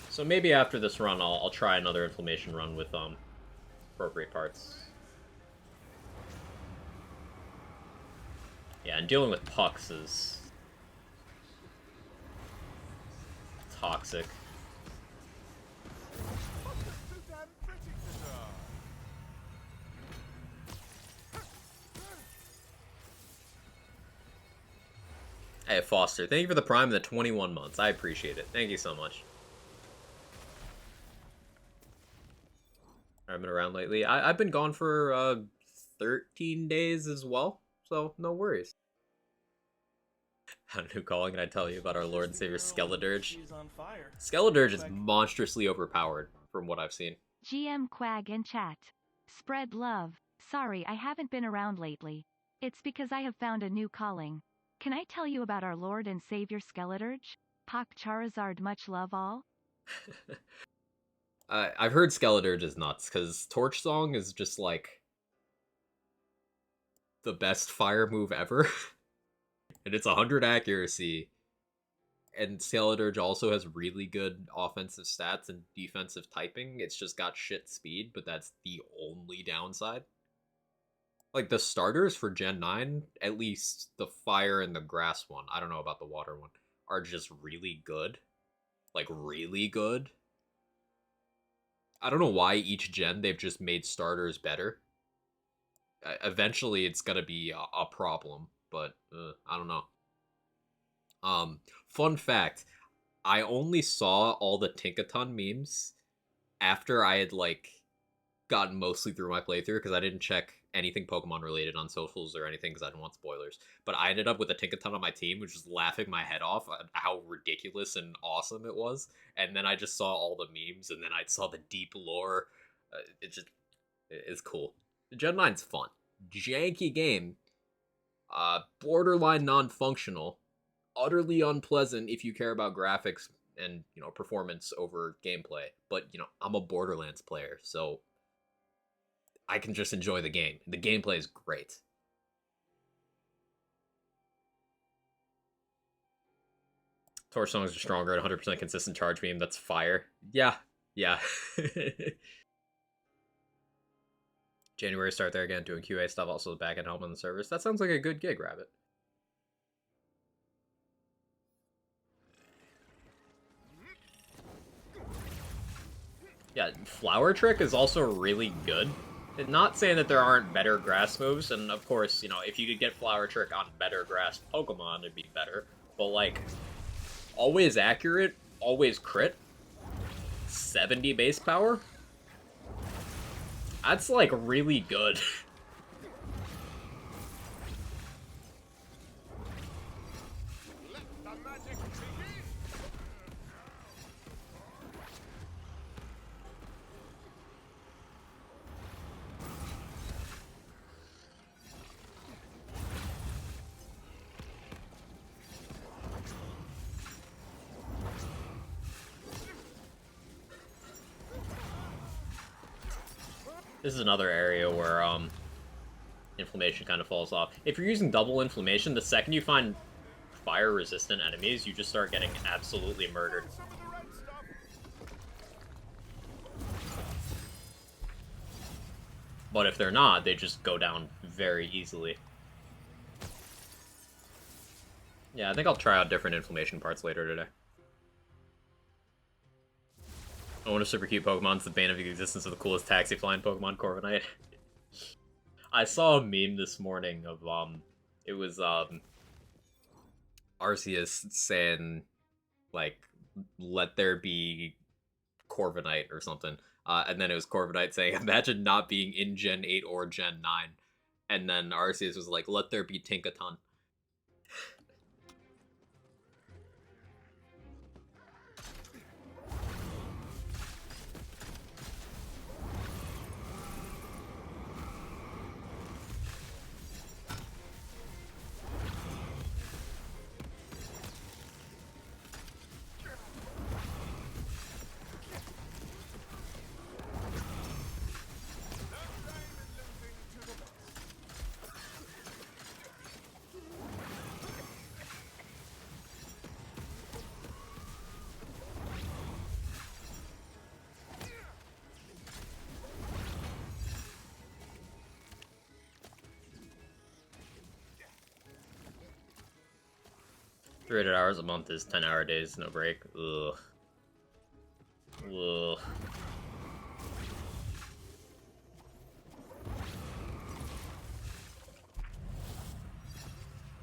So maybe after this run, I'll try another Inflammation run with appropriate parts. Yeah, and dealing with pucks is toxic. Too damn pretty to die. Hey, Foster, thank you for the Prime and the 21 months. I appreciate it. Thank you so much. I've been around lately. I've been gone for 13 days as well, so no worries. How new calling can I tell you about our Lord and Savior Skeledirge? She's on fire. Skeledirge is monstrously overpowered from what I've seen. GM Quag in chat. Spread love. Sorry I haven't been around lately. It's because I have found a new calling. Can I tell you about our Lord and Savior Skeledirge? Pak Charizard much love all? I've heard Skeledirge is nuts, because Torch Song is just like the best fire move ever. And it's 100 accuracy. And Skeledirge also has really good offensive stats and defensive typing. It's just got shit speed, but that's the only downside. Like, the starters for Gen 9, at least the fire and the grass one, I don't know about the water one, are just really good. Like, really good. I don't know why each gen they've just made starters better. Eventually it's gonna be a problem, but I don't know. Fun fact, I only saw all the Tinkaton memes after I had, like, gotten mostly through my playthrough, because I didn't check anything Pokemon related on socials or anything because I didn't want spoilers. But I ended up with a Tinkaton on my team, which was laughing my head off at how ridiculous and awesome it was. And then I just saw all the memes, and then I saw the deep lore. It's cool. Gen 9's fun. Janky game. Borderline non-functional. Utterly unpleasant if you care about graphics and, you know, performance over gameplay. But, you know, I'm a Borderlands player, so I can just enjoy the game. The gameplay is great. Torch songs are stronger at 100% consistent charge beam. That's fire. Yeah. January start there again, doing QA stuff, also the back-end help on the servers. That sounds like a good gig, Rabbit. Yeah, Flower Trick is also really good. Not saying that there aren't better grass moves, and of course, you know, if you could get Flower Trick on better grass Pokemon, it'd be better. But, like, always accurate, always crit, 70 base power? That's, like, really good. Let the magic begin. This is another area where, inflammation kind of falls off. If you're using double inflammation, the second you find fire-resistant enemies, you just start getting absolutely murdered. Some of the red stuff. But if they're not, they just go down very easily. Yeah, I think I'll try out different inflammation parts later today. I want a super cute Pokemon. It's the bane of the existence of the coolest taxi flying Pokemon, Corviknight. I saw a meme this morning of, it was, Arceus saying, like, let there be Corviknight or something. And then it was Corviknight saying, imagine not being in Gen 8 or Gen 9. And then Arceus was like, let there be Tinkaton. 300 hours a month is 10-hour days, no break. Ugh. Ugh.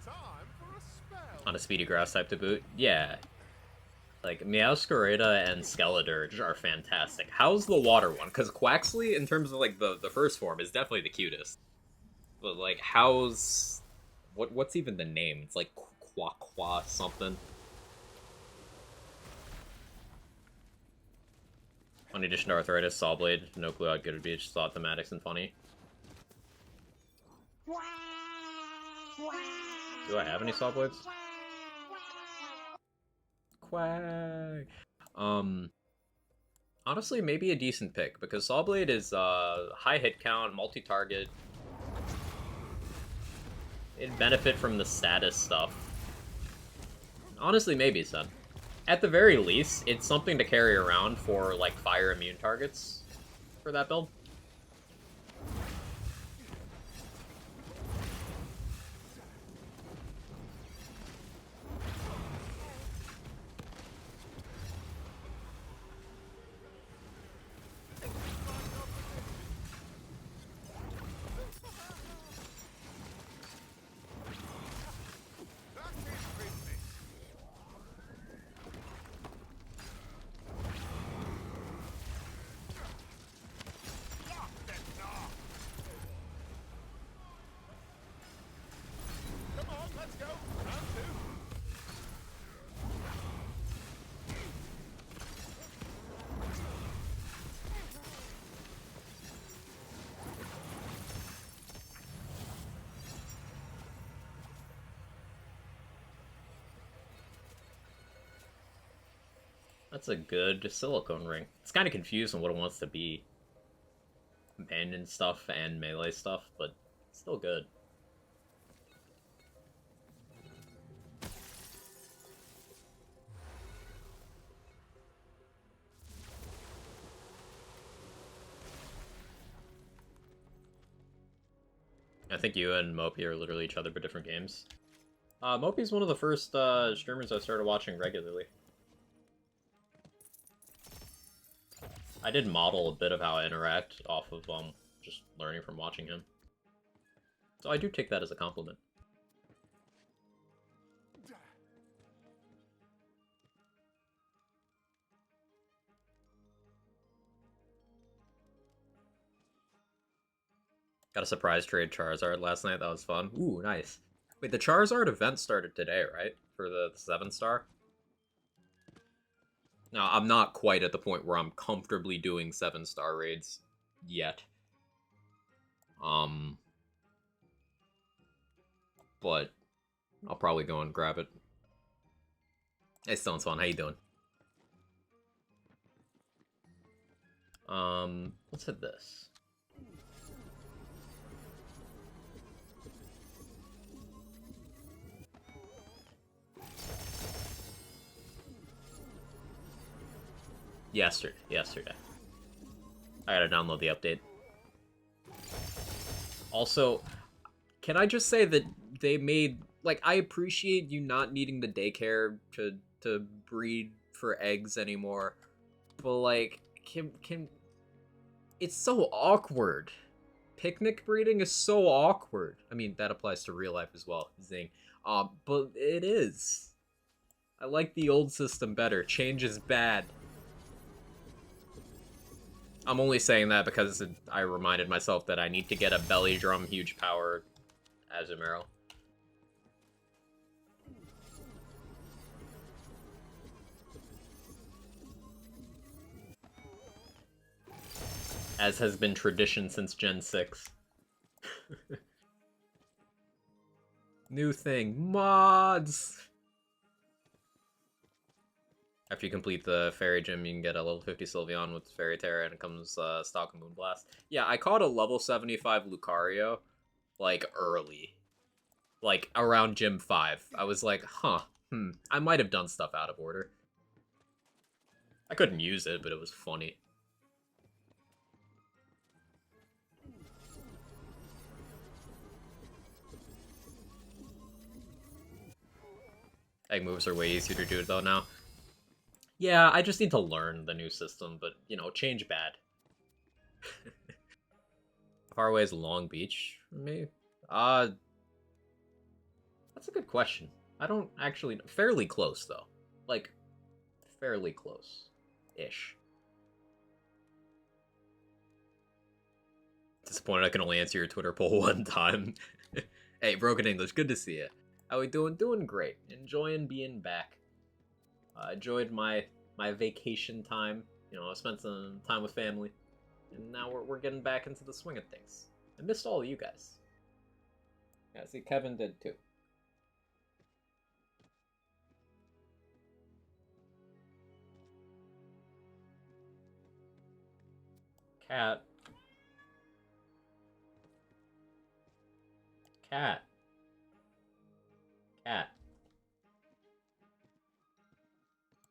Time for a spell. On a speedy grass type to boot? Yeah. Like, Meowscarada and Skeledirge are fantastic. How's the water one? Because Quaxley, in terms of, like, the first form, is definitely the cutest. But, like, how's... What's even the name? It's like Qua something. On addition to Arthritis, Sawblade, no clue how good it would be, just thought thematics and funny. Do I have any Sawblades? Quack! Honestly, maybe a decent pick, because Sawblade is, high hit count, multi-target. It'd benefit from the status stuff. Honestly, maybe, son. At the very least, it's something to carry around for, like, fire immune targets for that build. Come on, let's go. Round two. That's a good silicone ring. It's kind of confused on what it wants to be. Companion stuff and melee stuff, but still good. I think you and Mopi are literally each other but different games. Mopi's one of the first streamers I started watching regularly. I did model a bit of how I interact off of just learning from watching him. So I do take that as a compliment. Got a surprise trade Charizard last night, that was fun. Ooh, nice. Wait, the Charizard event started today, right? For the 7-star? Now, I'm not quite at the point where I'm comfortably doing 7-star raids yet. But I'll probably go and grab it. Hey, Stone's Fun, how you doing? Let's hit this. Yesterday. I gotta download the update. Also, can I just say that they made, like, I appreciate you not needing the daycare to breed for eggs anymore, but, like, can it's so awkward. Picnic breeding is so awkward. I mean, that applies to real life as well, zing. But it is. I like the old system better. Change is bad. I'm only saying that because I reminded myself that I need to get a belly drum huge power Azumarill. As has been tradition since Gen 6. New thing. Mods! After you complete the Fairy Gym, you can get a level 50 Sylveon with Fairy Terra, and it comes stock and Moonblast. Yeah, I caught a level 75 Lucario, like, early. Like, around Gym 5. I was like, I might have done stuff out of order. I couldn't use it, but it was funny. Egg moves are way easier to do though now. Yeah, I just need to learn the new system, but, you know, change bad. How far away is Long Beach from me? That's a good question. I don't actually... Fairly close, though. Like, fairly close-ish. Disappointed I can only answer your Twitter poll one time. Hey, Broken English, good to see you. How we doing? Doing great. Enjoying being back. Enjoyed my vacation time. You know, I spent some time with family. And now we're getting back into the swing of things. I missed all of you guys. Yeah, see, Kevin did too. Cat. Cat. Cat.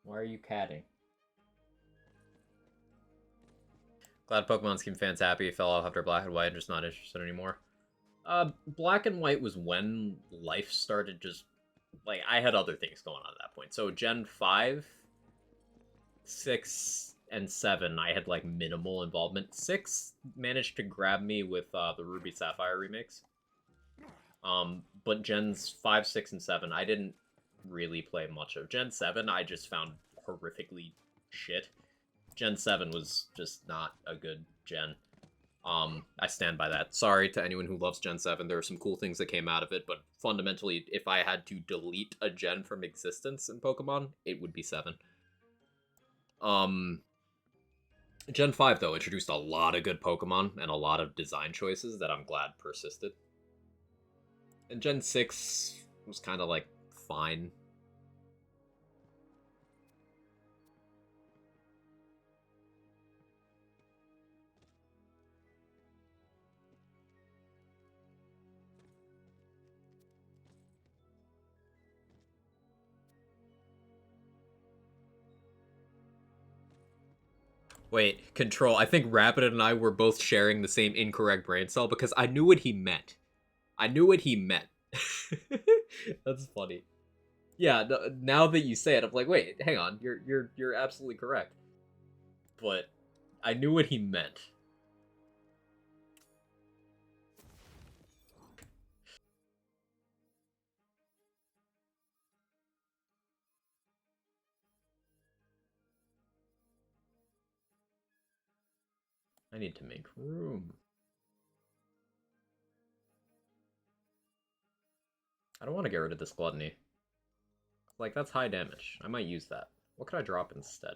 Why are you catting? Glad Pokemon Scheme fans happy. Fell off after Black and White and just not interested anymore. Black and White was when life started just... Like, I had other things going on at that point. So Gen 5, 6, and 7, I had, like, minimal involvement. 6 managed to grab me with the Ruby Sapphire remakes. But Gens 5, 6, and 7, I didn't really play much of. Gen 7, I just found horrifically shit. Gen 7 was just not a good gen. I stand by that. Sorry to anyone who loves Gen 7. There are some cool things that came out of it, but fundamentally, if I had to delete a gen from existence in Pokemon, it would be 7. Gen 5, though, introduced a lot of good Pokemon and a lot of design choices that I'm glad persisted. And Gen 6 was kind of, like, fine. Wait, Control, I think Rapid and I were both sharing the same incorrect brain cell because I knew what he meant. I knew what he meant. That's funny. Yeah, now that you say it, I'm like, wait, hang on, you're absolutely correct. But I knew what he meant. I need to make room. I don't want to get rid of this Gluttony. Like, that's high damage. I might use that. What could I drop instead?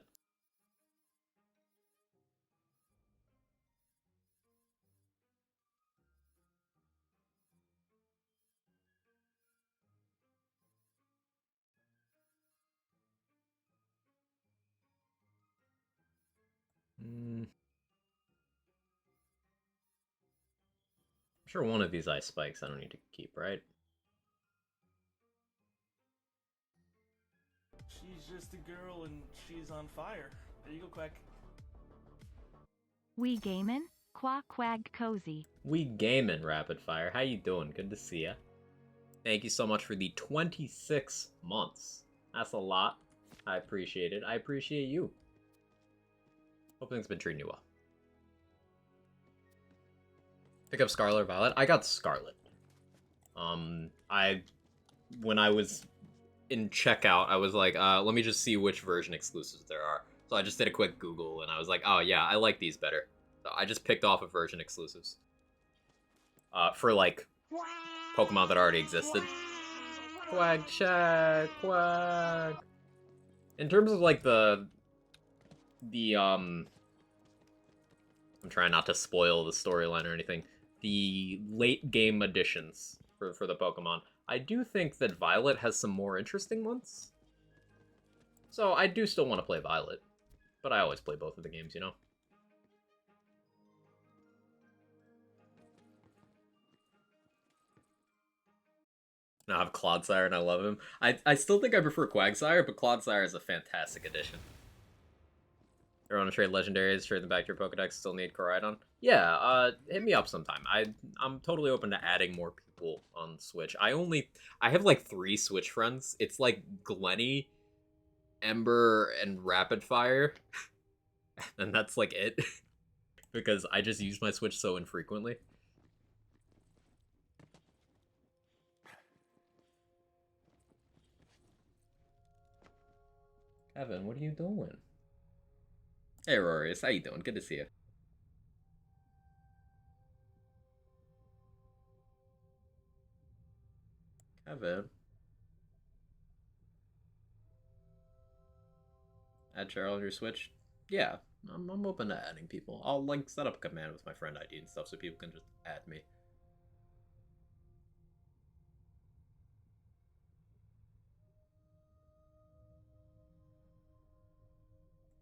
I'm sure one of these ice spikes I don't need to keep, right? She's just a girl and she's on fire. There you go, Quack. We gamin'? Qua quag cozy. We gamin' Rapid Fire. How you doing? Good to see ya. Thank you so much for the 26 months. That's a lot. I appreciate it. I appreciate you. Hope things been treating you well. Pick up Scarlet or Violet? I got Scarlet. When I was in checkout, I was like, let me just see which version exclusives there are. So I just did a quick Google, and I was like, oh yeah, I like these better. So I just picked off of version exclusives. For, like, Pokemon that already existed. Quack, check, quack. In terms of, like, I'm trying not to spoil the storyline or anything. The late game additions for the Pokemon. I do think that Violet has some more interesting ones. So I do still want to play Violet. But I always play both of the games, you know? Now I have Clodsire and I love him. I still think I prefer Quagsire, but Clodsire is a fantastic addition. You want to trade legendaries, trade them back to your Pokedex, still need Koraidon? Yeah, hit me up sometime. I'm totally open to adding more people on Switch. I have like 3 Switch friends. It's like Glenny, Ember, and Rapid Fire. And that's like it. Because I just use my Switch so infrequently. Kevin, what are you doing? Hey, Rorius, how you doing? Good to see you. Kevin. Add Cheryl on your Switch? Yeah, I'm open to adding people. I'll, like, set up a command with my friend ID and stuff so people can just add me.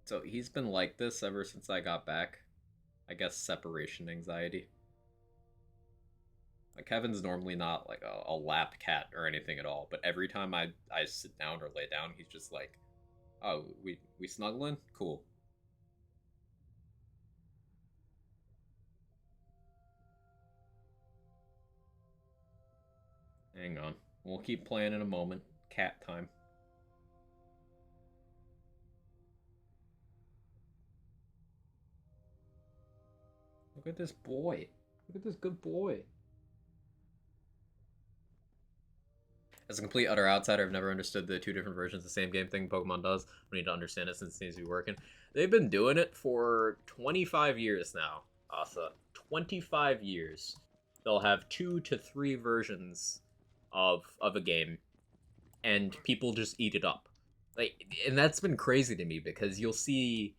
So he's been like this ever since I got back. I guess separation anxiety. Like Kevin's normally not like a lap cat or anything at all, but every time I sit down or lay down, he's just like, "Oh, we snuggling? Cool." Hang on. We'll keep playing in a moment. Cat time. Look at this boy. Look at this good boy. As a complete utter outsider, I've never understood the 2 different versions of the same game thing Pokemon does. We need to understand it since it seems to be working. They've been doing it for 25 years now, Asa. 25 years. They'll have 2 to 3 versions of a game, and people just eat it up. Like, and that's been crazy to me because you'll see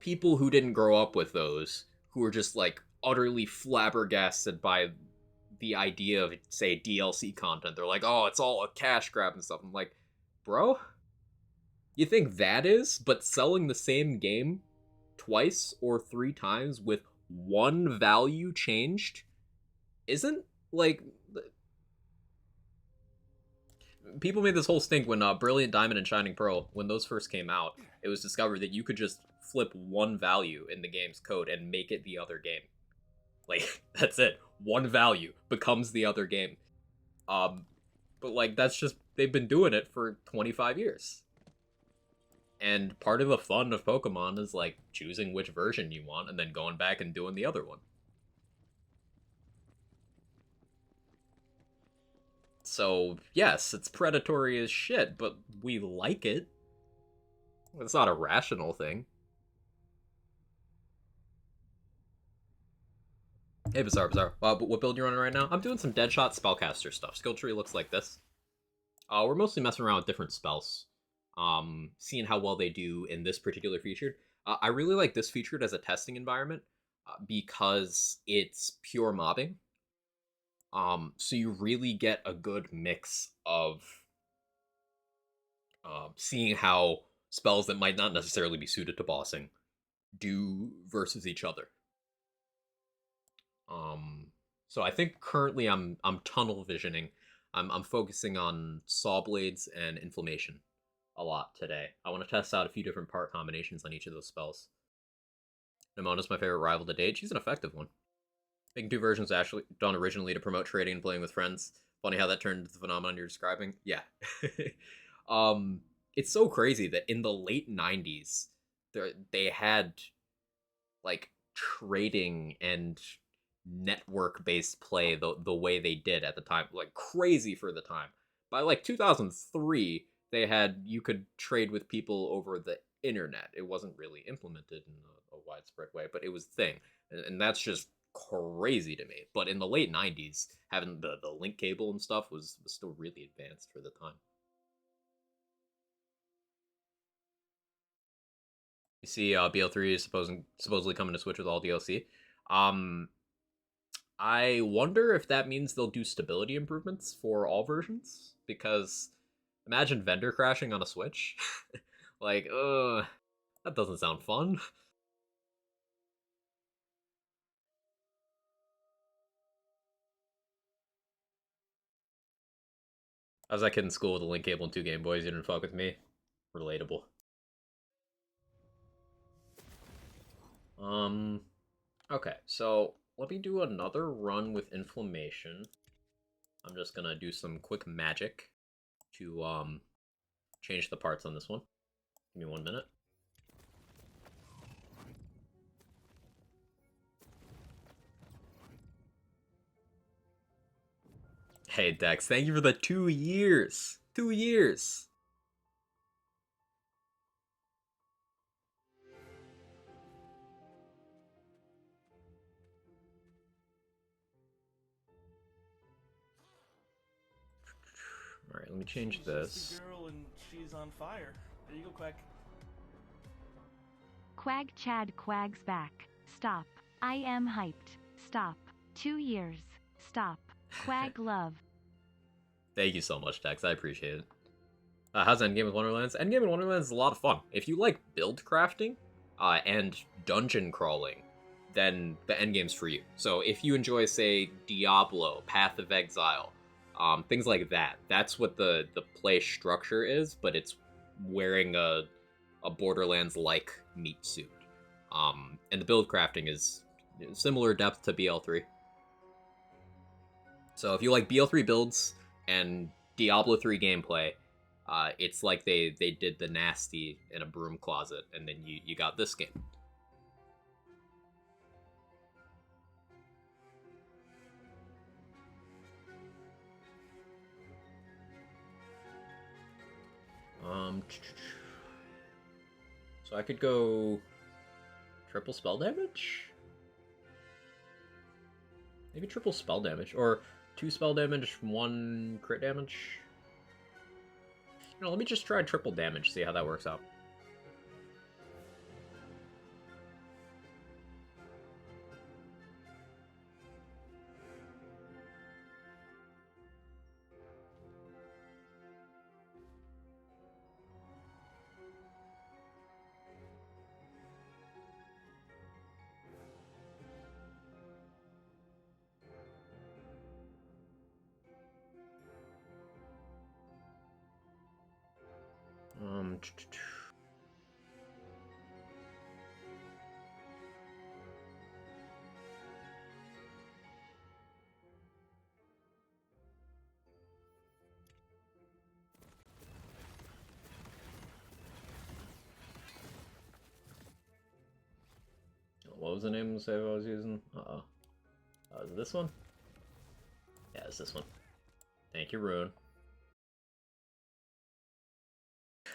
people who didn't grow up with those who are just like utterly flabbergasted by the idea of, say, DLC content. They're like, oh, it's all a cash grab and stuff. I'm like, bro, you think that is? But selling the same game twice or 3 times with one value changed isn't? Like, people made this whole stink when Brilliant Diamond and Shining Pearl, when those first came out, it was discovered that you could just flip one value in the game's code and make it the other game. Like, that's it. One value becomes the other game. Um, but like that's just they've been doing it for 25 years. And part of the fun of Pokemon is like choosing which version you want and then going back and doing the other one. So, yes, it's predatory as shit, but we like it. It's not a rational thing. Hey, Bizarre. What build you running right now? I'm doing some Deadshot Spellcaster stuff. Skill tree looks like this. We're mostly messing around with different spells. Seeing how well they do in this particular featured. I really like this featured as a testing environment because it's pure mobbing. So you really get a good mix of seeing how spells that might not necessarily be suited to bossing do versus each other. Um, so I think currently I'm tunnel visioning. I'm focusing on saw blades and inflammation a lot today. I want to test out a few different part combinations on each of those spells. Nemona's my favorite rival to date. She's an effective one. Making 2 versions actually done originally to promote trading and playing with friends. Funny how that turned into the phenomenon you're describing. Yeah. um, it's so crazy that in the late 90s, they had like trading and network based play the way they did at the time, like crazy for the time. By like 2003, they had you could trade with people over the internet. It wasn't really implemented in a widespread way, but it was a thing, and that's just crazy to me. But in the late 90s, having the link cable and stuff was still really advanced for the time. You see, BL3 is supposedly coming to Switch with all DLC. Um, I wonder if that means they'll do stability improvements for all versions, because imagine vendor crashing on a Switch. Like, that doesn't sound fun. I was that kid in school with a link cable and 2 Game Boys. You didn't fuck with me. Relatable. Okay, so let me do another run with inflammation. I'm just gonna do some quick magic to change the parts on this one. Give me 1 minute. Hey Dex, thank you for the 2 years. 2 years. All right, let me change She's this. just a girl and she's on fire. There you go, Quack. Quag Chad Quag's back. Stop. I am hyped. Stop. 2 years. Stop. Quag love. Thank you so much, Dex. I appreciate it. How's Endgame with Wonderlands? Endgame with Wonderlands is a lot of fun. If you like build crafting and dungeon crawling, then the endgame's for you. So if you enjoy, say, Diablo, Path of Exile, things like that, that's what the play structure is, but it's wearing a Borderlands-like meat suit. And the build crafting is similar depth to BL3. So if you like BL3 builds and Diablo 3 gameplay, it's like they did the nasty in a broom closet, and then you got this game. So I could go triple spell damage? Maybe triple spell damage, or 2 spell damage, 1 crit damage? You know, let me just try triple damage, see how that works out. What was the name of the save I was using? Is it this one? Yeah, it's this one. Thank you, Rune.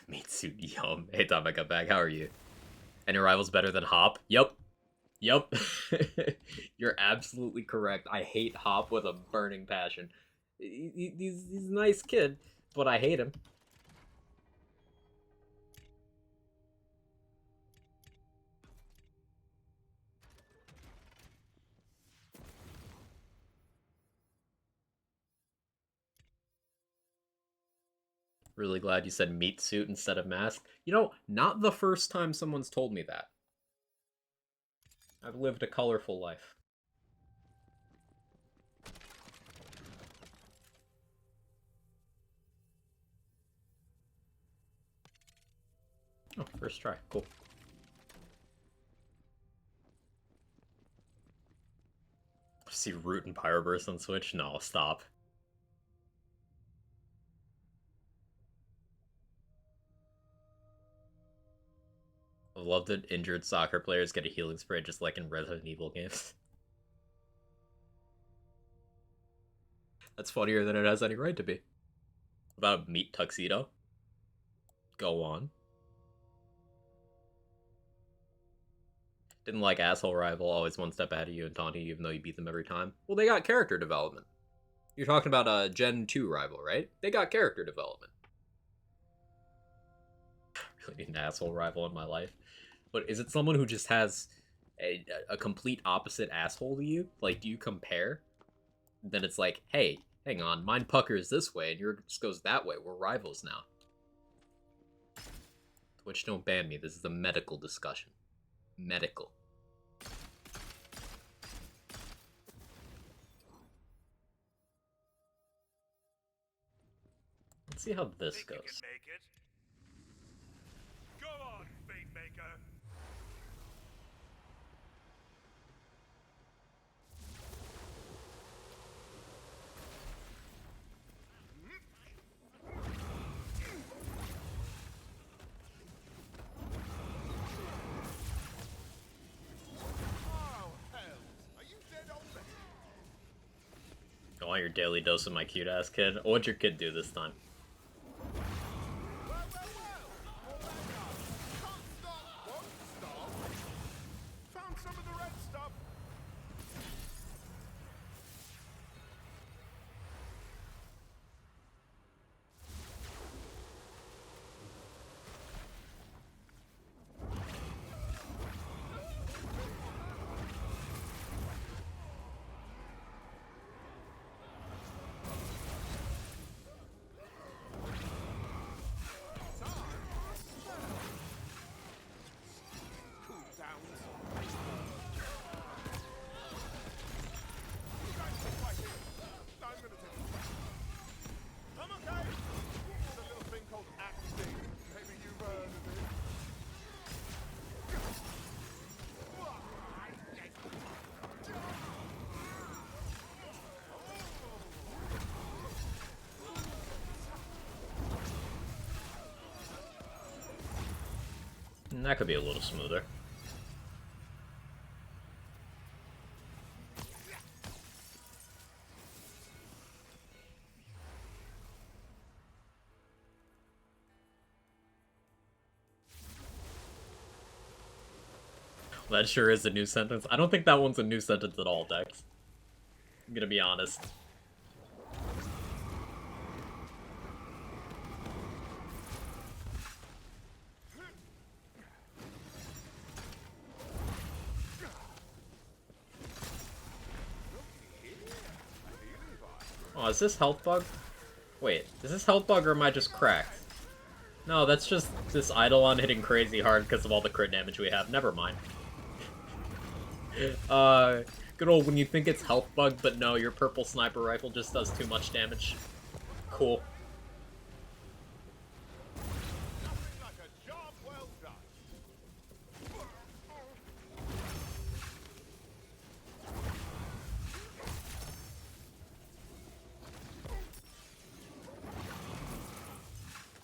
Meat suit, yum. Hey, Tom, I got back. How are you? Any rivals better than Hop? Yup. Yup. You're absolutely correct. I hate Hop with a burning passion. He's a nice kid, but I hate him. Really glad you said meat suit instead of mask. You know, not the first time someone's told me that. I've lived a colorful life. Oh, first try. Cool. See Root and Pyroburst on Switch? No, stop. I love that injured soccer players get a healing spray just like in Resident Evil games. That's funnier than it has any right to be. About Meat Tuxedo? Go on. Didn't like Asshole Rival, always one step ahead of you and taunting you even though you beat them every time. Well, they got character development. You're talking about Gen 2 Rival, right? They got character development. Really need an Asshole Rival in my life. But is it someone who just has a complete opposite asshole to you? Like, do you compare? Then it's like, hey, hang on, mine puckers this way and yours just goes that way. We're rivals now. Twitch, don't ban me. This is a medical discussion. Medical. Let's see how this goes. Oh, hell. Are you dead already? I want your daily dose of my cute ass kid. What'd your kid do this time? Well, well, well. Can't stop, won't stop. Found some of the red stuff. Cool downs. You guys sit right here. I'm gonna take it. I'm okay. There's a little thing called acting. Maybe you've heard of it. That could be a little smoother. That sure is a new sentence. I don't think that one's a new sentence at all, Dex. I'm gonna be honest. Oh, is this health bug? Wait, is this health bug or am I just cracked? No, that's just this Eidolon hitting crazy hard because of all the crit damage we have. Never mind. Good old when you think it's health bug, but no, your purple sniper rifle just does too much damage. Cool. Nothing like a job well done.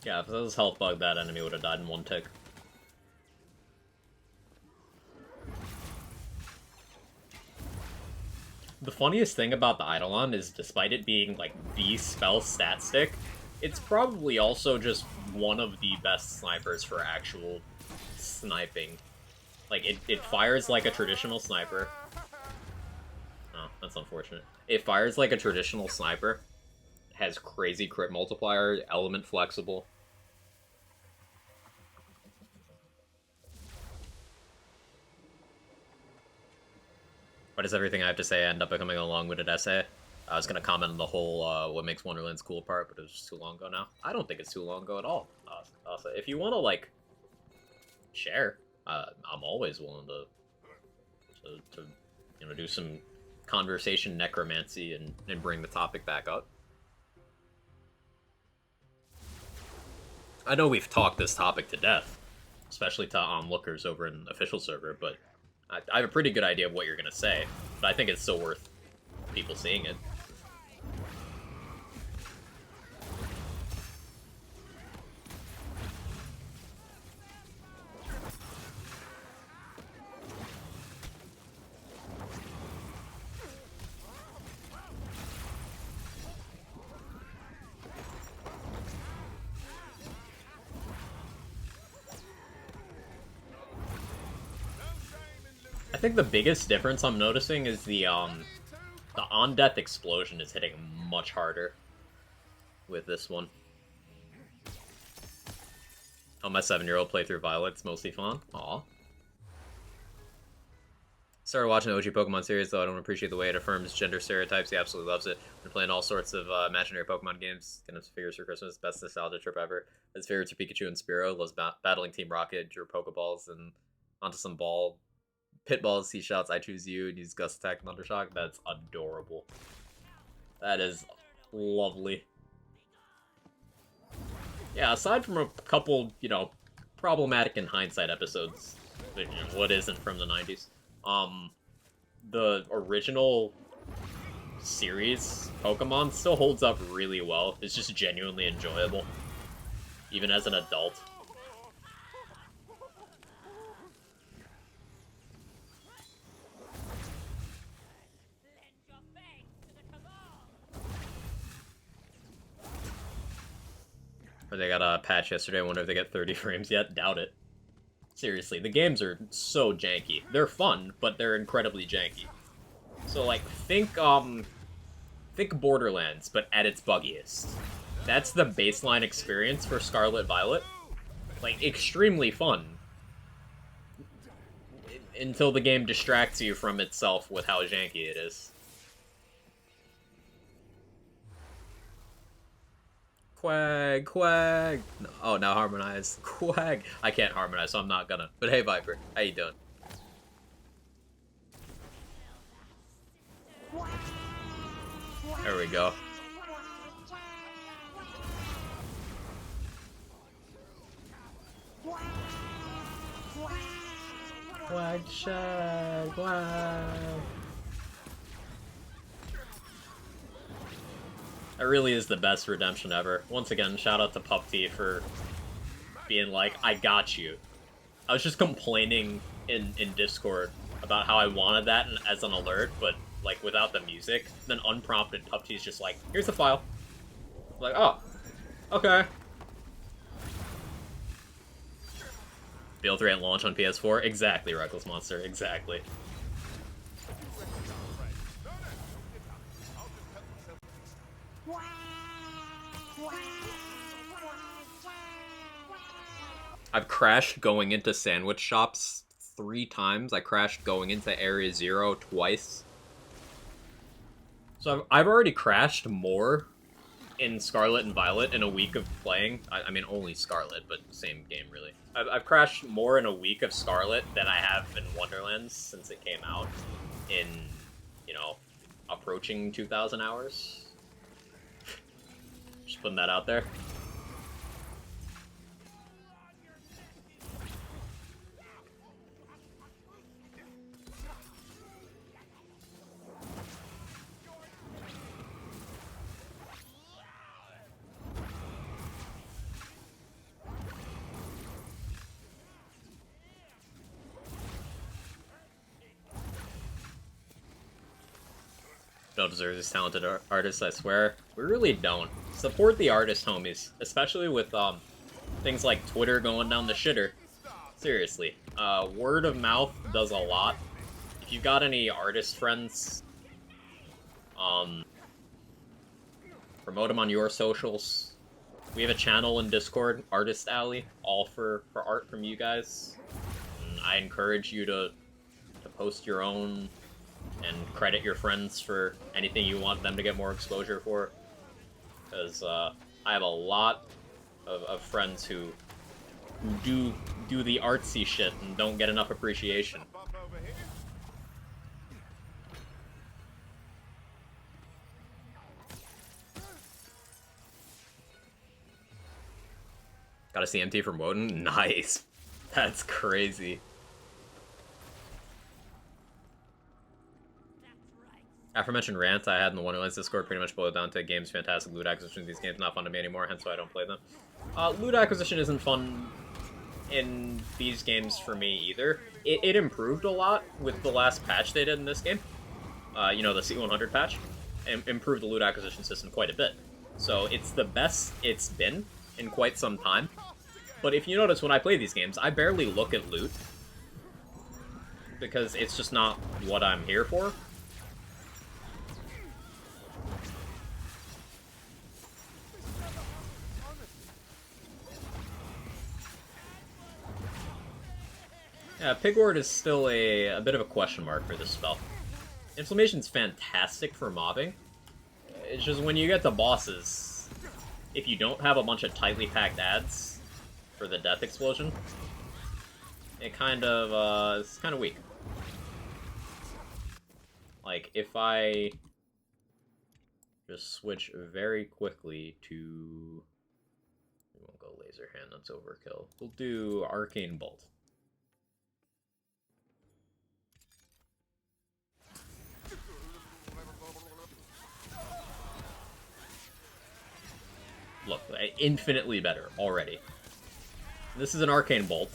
Yeah, if it was health bug, that enemy would have died in one tick. The funniest thing about the Eidolon is, despite it being, like, the spell stat stick, it's probably also just one of the best snipers for actual sniping. Like, it fires like a traditional sniper. Oh, that's unfortunate. It fires like a traditional sniper. Has crazy crit multiplier, element flexible. Why does everything I have to say end up becoming a long-winded essay? I was going to comment on the whole what makes Wonderland's cool part, but it was just too long ago now. I don't think it's too long ago at all. If you want to, like, share, I'm always willing to you know, do some conversation necromancy and bring the topic back up. I know we've talked this topic to death, especially to onlookers over in the official server, but I have a pretty good idea of what you're going to say, but I think it's still worth people seeing it. I think the biggest difference I'm noticing is the on-death explosion is hitting much harder with this one. Oh, my 7-year-old playthrough Violet's mostly fun. Aw. Started watching the OG Pokemon series, though I don't appreciate the way it affirms gender stereotypes. He absolutely loves it. Been playing all sorts of imaginary Pokemon games. Getting his figures for Christmas. Best nostalgia trip ever. His favorites are Pikachu and Spearow. Loves battling Team Rocket, drew Pokeballs, and onto some ball. Pitballs, he shouts, I choose you, and use Gust Attack and Thundershock. That's adorable. That is lovely. Yeah, aside from a couple, you know, problematic in hindsight episodes. You know, what isn't from the 90s? The original series Pokemon still holds up really well. It's just genuinely enjoyable, even as an adult. Or they got a patch yesterday. I wonder if they get 30 frames yet. Doubt it. Seriously, the games are so janky. They're fun, but they're incredibly janky. So, like, think Borderlands, but at its buggiest. That's the baseline experience for Scarlet Violet. Like, extremely fun. Until the game distracts you from itself with how janky it is. Quag, quag. Oh, now harmonize. Quag. I can't harmonize, so I'm not gonna. But hey, Viper, how you doing? There we go. Quag shag, quag. That really is the best redemption ever. Once again, shout out to PupT for being like, I got you. I was just complaining in Discord about how I wanted that as an alert, but like without the music. Then unprompted, PupT's just like, here's the file. I'm like, oh, okay. Build rate launch on PS4? Exactly, Reckless Monster, exactly. I've crashed going into sandwich shops 3 times. I crashed going into Area Zero twice. So I've already crashed more in Scarlet and Violet in a week of playing. I mean, only Scarlet, but same game, really. I've crashed more in a week of Scarlet than I have in Wonderlands since it came out in, you know, approaching 2,000 hours. Just putting that out there. Don't deserve these talented artists, I swear. We really don't. Support the artist, homies. Especially with things like Twitter going down the shitter. Seriously. Word of mouth does a lot. If you've got any artist friends, promote them on your socials. We have a channel in Discord, Artist Alley, all for art from you guys. And I encourage you to post your own and credit your friends for anything you want them to get more exposure for. Because I have a lot of friends who do the artsy shit and don't get enough appreciation. Got a CMT from Woden? Nice. That's crazy. Aforementioned rant I had in the Wonderlands Discord pretty much boiled down to games fantastic, loot acquisition. These games not fun to me anymore, hence why I don't play them. Loot acquisition isn't fun in these games for me either. It improved a lot with the last patch they did in this game. You know, the C100 patch. Improved the loot acquisition system quite a bit. So it's the best it's been in quite some time. But if you notice, when I play these games, I barely look at loot. Because it's just not what I'm here for. Yeah, Pigward is still a bit of a question mark for this spell. Inflammation's fantastic for mobbing. It's just when you get to bosses, if you don't have a bunch of tightly packed ads for the death explosion, it kind of, it's kind of weak. Like, if I just switch very quickly to... We won't go laser hand, that's overkill. We'll do arcane bolt. Look, infinitely better already. This is an arcane bolt.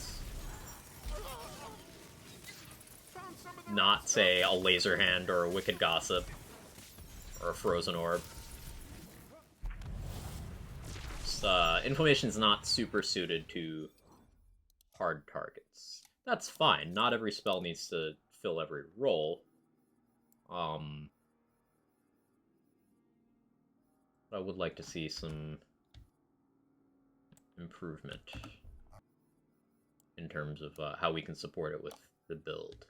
Not, say, a laser hand or a wicked gossip or a frozen orb. Inflammation's not super suited to hard targets. That's fine. Not every spell needs to fill every role. I would like to see some improvement in terms of how we can support it with the build.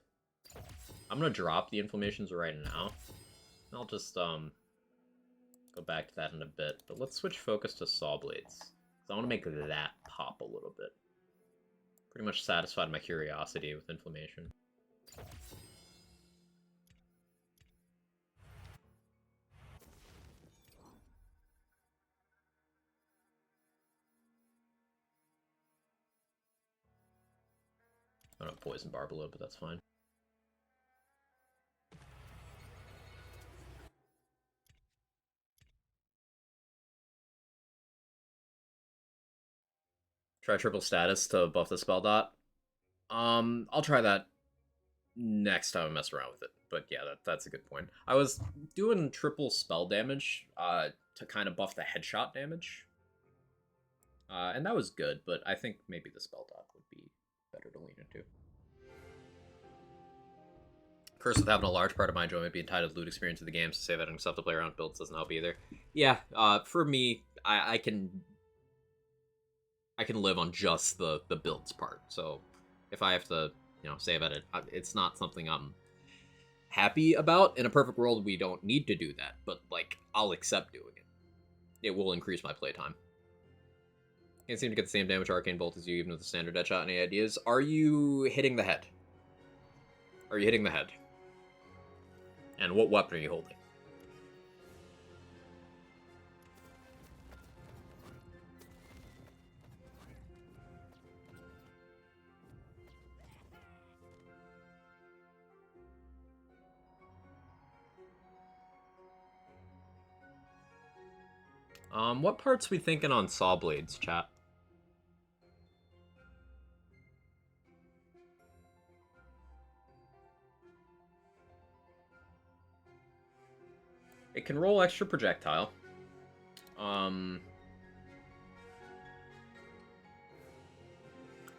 I'm gonna drop the inflammations right now. I'll just go back to that in a bit, but let's switch focus to saw blades. So I want to make that pop a little bit. Pretty much satisfied my curiosity with inflammation. I don't have poison bar below, but that's fine. Try triple status to buff the spell dot. I'll try that next time I mess around with it. But yeah, that's a good point. I was doing triple spell damage to kind of buff the headshot damage. And that was good, but I think maybe the spell dot would be better to lean into. Cursed with having a large part of my enjoyment being tied to the loot experience of the game, so say that and stuff to play around builds doesn't help either. Yeah, for me, I can live on just the builds part. So if I have to, say about it, it's not something I'm happy about. In a perfect world, we don't need to do that, but like I'll accept doing it. It will increase my playtime. Can't seem to get the same damage arcane bolt as you, even with the standard deadshot. Any ideas? Are you hitting the head? Are you hitting the head? And what weapon are you holding? What parts we thinking on saw blades, chat? It can roll extra projectile.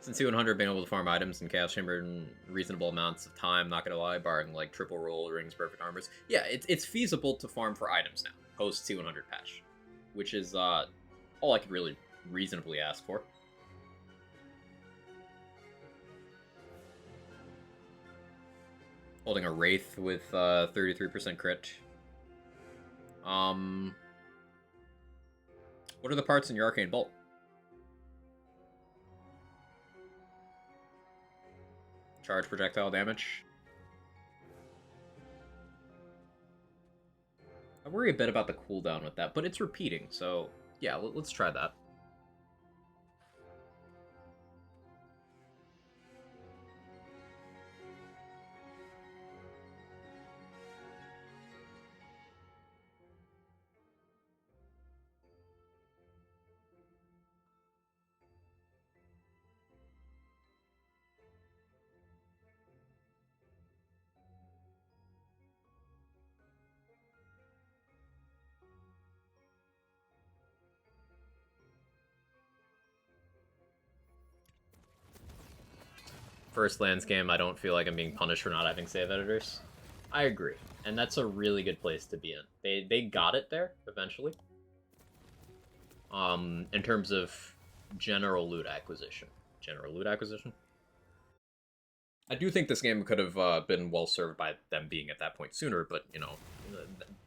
Since C100 being able to farm items in Chaos Chamber in reasonable amounts of time, not gonna lie, barring like triple roll rings, perfect armors. Yeah, it's feasible to farm for items now, post C100 patch, which is all I could really reasonably ask for. Holding a Wraith with 33% crit. What are the parts in your Arcane Bolt? Charge projectile damage. I worry a bit about the cooldown with that, but it's repeating, so yeah, let's try that. First lands game, I don't feel like I'm being punished for not having save editors. I agree, and that's a really good place to be in. They got it there eventually. In terms of general loot acquisition. I do think this game could have been well served by them being at that point sooner, but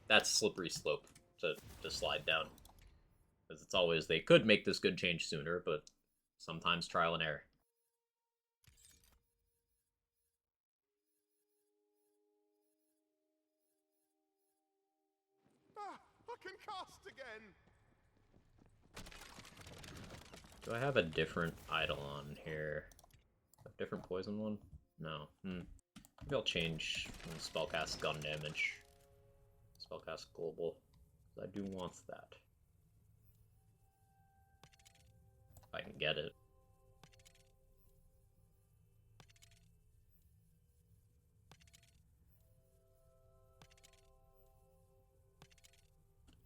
that's slippery slope to slide down. Because it's always, they could make this good change sooner, but sometimes trial and error. I can cast again! Do I have a different idol on here? A different poison one? No. Maybe I'll change spellcast gun damage. Spellcast global. I do want that. If I can get it.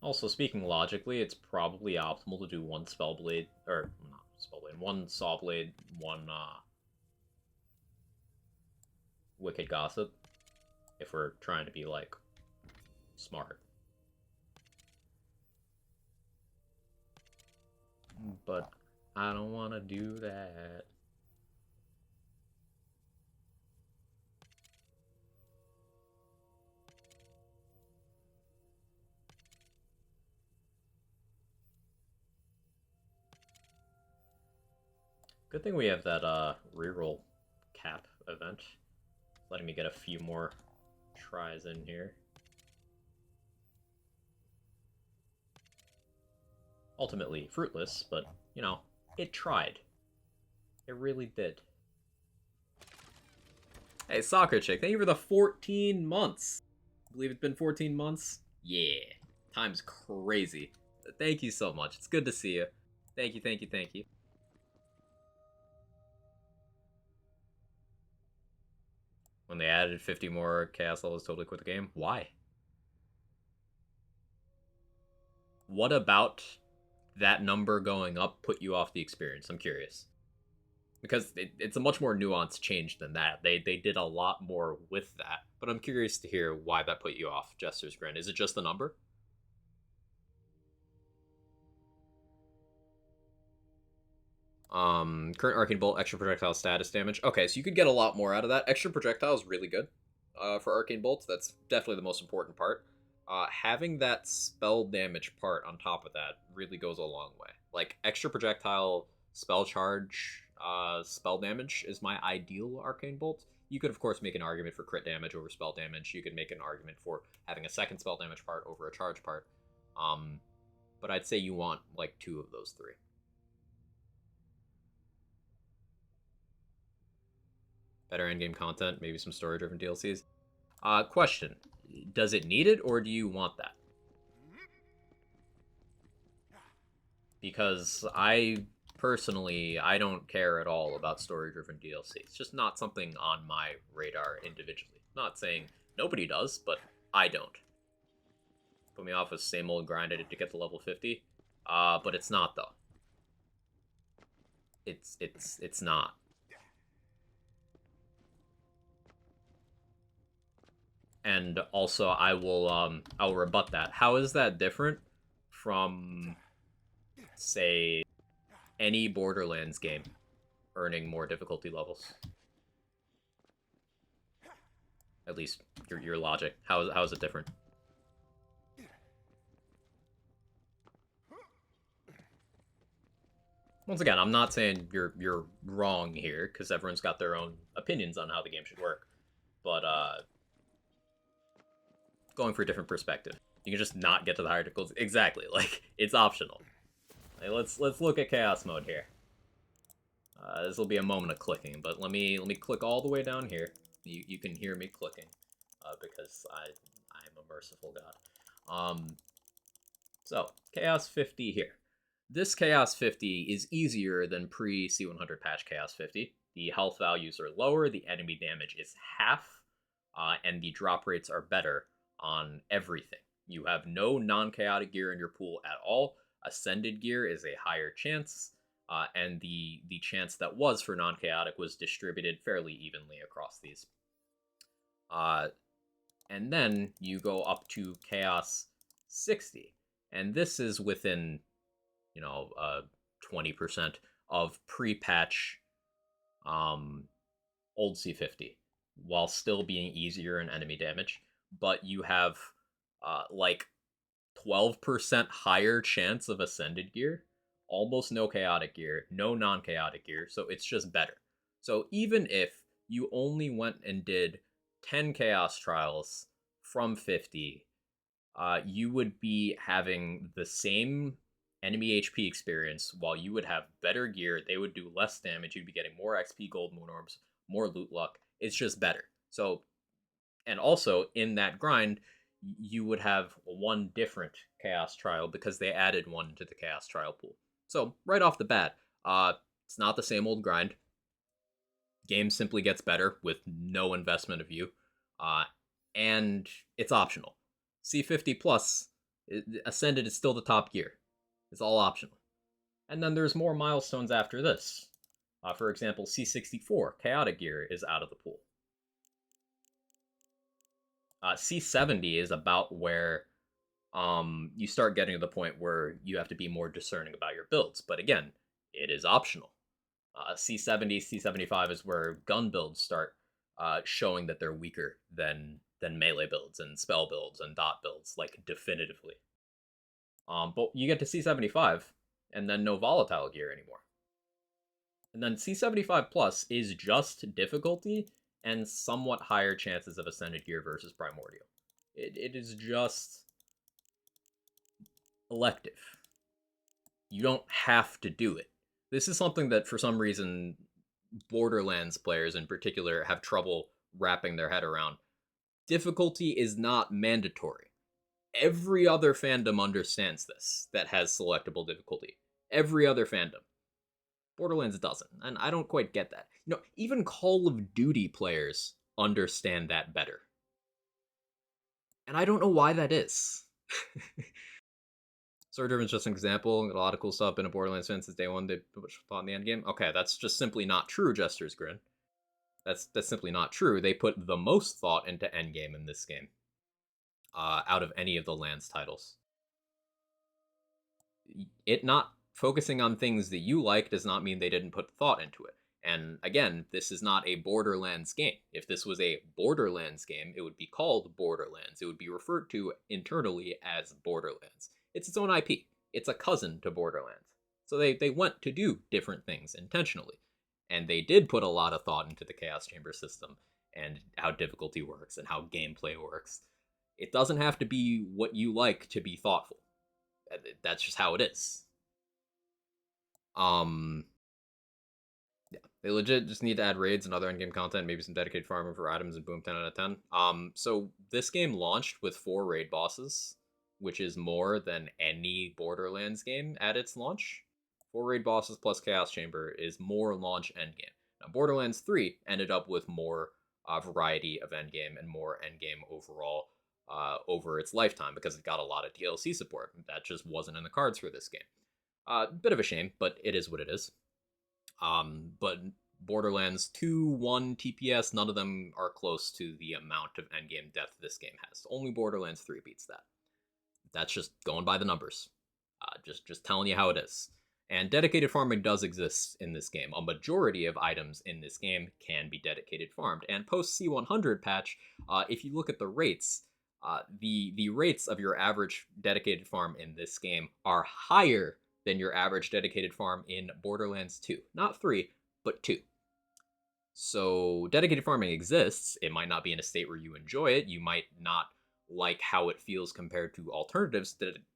Also, speaking logically, it's probably optimal to do one Spellblade, or not Spellblade, one Sawblade, one Wicked Gossip, if we're trying to be, like, smart. But I don't want to do that. Good thing we have that reroll cap event, letting me get a few more tries in here. Ultimately fruitless, but, you know, it tried. It really did. Hey, Soccer Chick, thank you for the 14 months. I believe it's been 14 months? Yeah. Time's crazy. Thank you so much. It's good to see you. Thank you, thank you, thank you. When they added 50 more chaos levels, totally quit the game. Why? What about that number going up put you off the experience? I'm curious. Because it's a much more nuanced change than that. They did a lot more with that. But I'm curious to hear why that put you off, Jester's Grin. Is it just the number? Current Arcane Bolt, extra projectile status damage. Okay, so you could get a lot more out of that. Extra projectile is really good for Arcane Bolts. That's definitely the most important part. Having that spell damage part on top of that really goes a long way. Like, extra projectile, spell charge, spell damage is my ideal Arcane Bolt. You could, of course, make an argument for crit damage over spell damage. You could make an argument for having a second spell damage part over a charge part. But I'd say you want, like, 2 of those 3. Better endgame content, maybe some story-driven DLCs. Question. Does it need it, or do you want that? Because I don't care at all about story-driven DLC. It's just not something on my radar individually. Not saying nobody does, but I don't. Put me off with same old grind I did to get to level 50. But it's not, though. It's not. And also, I'll rebut that. How is that different from, say, any Borderlands game earning more difficulty levels? At least your logic. How is it different? Once again, I'm not saying you're wrong here, because everyone's got their own opinions on how the game should work. But going for a different perspective. You can just not get to the higher difficulties. Exactly, like, it's optional. Like, let's look at chaos mode here. This will be a moment of clicking, but let me click all the way down here. You can hear me clicking, because I'm a merciful god. So chaos 50 here. This chaos 50 is easier than pre C100 patch chaos 50. The health values are lower, the enemy damage is half, and the drop rates are better on everything. You have no non-chaotic gear in your pool at all. Ascended gear is a higher chance, and the chance that was for non-chaotic was distributed fairly evenly across these. And then you go up to Chaos 60, and this is within, 20% of pre-patch old C50, while still being easier in enemy damage. But you have, like, 12% higher chance of Ascended gear, almost no chaotic gear, no non-chaotic gear, so it's just better. So even if you only went and did 10 chaos trials from 50, you would be having the same enemy HP experience, while you would have better gear, they would do less damage, you'd be getting more XP gold moon orbs, more loot luck. It's just better. So, and also in that grind, you would have one different Chaos Trial because they added one to the Chaos Trial pool. So, right off the bat, it's not the same old grind. Game simply gets better with no investment of you. And it's optional. C50 Plus, Ascended is still the top gear. It's all optional. And then there's more milestones after this. For example, C64, Chaotic Gear, is out of the pool. C70 is about where you start getting to the point where you have to be more discerning about your builds. But again, it is optional. C70, C75 is where gun builds start showing that they're weaker than melee builds and spell builds and dot builds, like definitively. But you get to C75, and then no volatile gear anymore. And then C75 Plus is just difficulty and somewhat higher chances of Ascended gear versus Primordial. It is just elective. You don't have to do it. This is something that, for some reason, Borderlands players in particular have trouble wrapping their head around. Difficulty is not mandatory. Every other fandom understands this that has selectable difficulty. Every other fandom. Borderlands doesn't, and I don't quite get that. You know, even Call of Duty players understand that better. And I don't know why that is. Sword Driven's just an example. A lot of cool stuff been a Borderlands fan since day one. They put much thought in the end game. Okay, that's just simply not true, Jester's Grin. That's simply not true. They put the most thought into endgame in this game. Out of any of the Lands titles. It not focusing on things that you like does not mean they didn't put thought into it. And again, this is not a Borderlands game. If this was a Borderlands game, it would be called Borderlands. It would be referred to internally as Borderlands. It's its own IP. It's a cousin to Borderlands. So they went to do different things intentionally. And they did put a lot of thought into the Chaos Chamber system and how difficulty works and how gameplay works. It doesn't have to be what you like to be thoughtful. That's just how it is. Yeah, they legit just need to add raids and other endgame content, maybe some dedicated farming for items, and boom, 10 out of 10. So this game launched with 4 raid bosses, which is more than any Borderlands game at its launch. 4 raid bosses plus Chaos Chamber is more launch endgame. Now, Borderlands 3 ended up with more variety of endgame and more endgame overall over its lifetime because it got a lot of DLC support. That just wasn't in the cards for this game. Bit of a shame, but it is what it is. But Borderlands 2, 1, TPS, none of them are close to the amount of endgame depth this game has. Only Borderlands 3 beats that. That's just going by the numbers. Just telling you how it is. And dedicated farming does exist in this game. A majority of items in this game can be dedicated farmed. And post C100 patch, if you look at the rates, the rates of your average dedicated farm in this game are higher than your average dedicated farm in Borderlands 2. Not 3, but 2. So dedicated farming exists. It might not be in a state where you enjoy it. You might not like how it feels compared to alternatives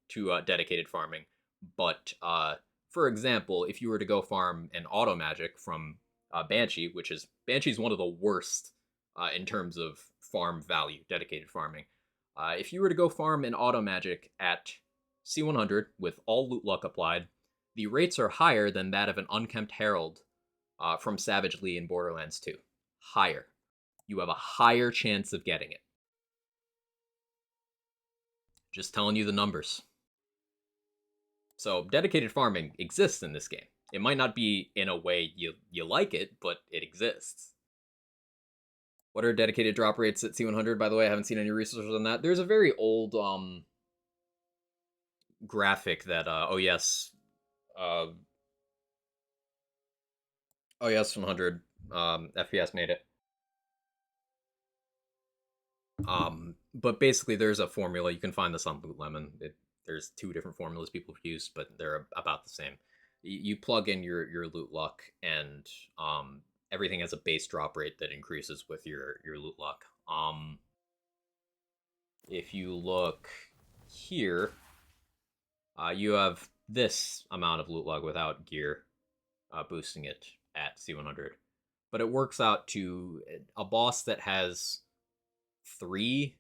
to dedicated farming. But for example, if you were to go farm an auto magic from Banshee, Banshee's one of the worst in terms of farm value, dedicated farming. If you were to go farm an auto magic at C100 with all loot luck applied, the rates are higher than that of an Unkempt Herald from Savage Lee in Borderlands 2. Higher. You have a higher chance of getting it. Just telling you the numbers. So dedicated farming exists in this game. It might not be in a way you like it, but it exists. What are dedicated drop rates at C100, by the way? I haven't seen any research on that. There's a very old graphic that, OES 100 FPS made it. But basically there's a formula. You can find this on Boot Lemon. There's 2 different formulas people have used, but they're about the same. You plug in your loot luck, and everything has a base drop rate that increases with your loot luck. If you look here, you have this amount of loot log without gear boosting it at C100. But it works out to a boss that has 3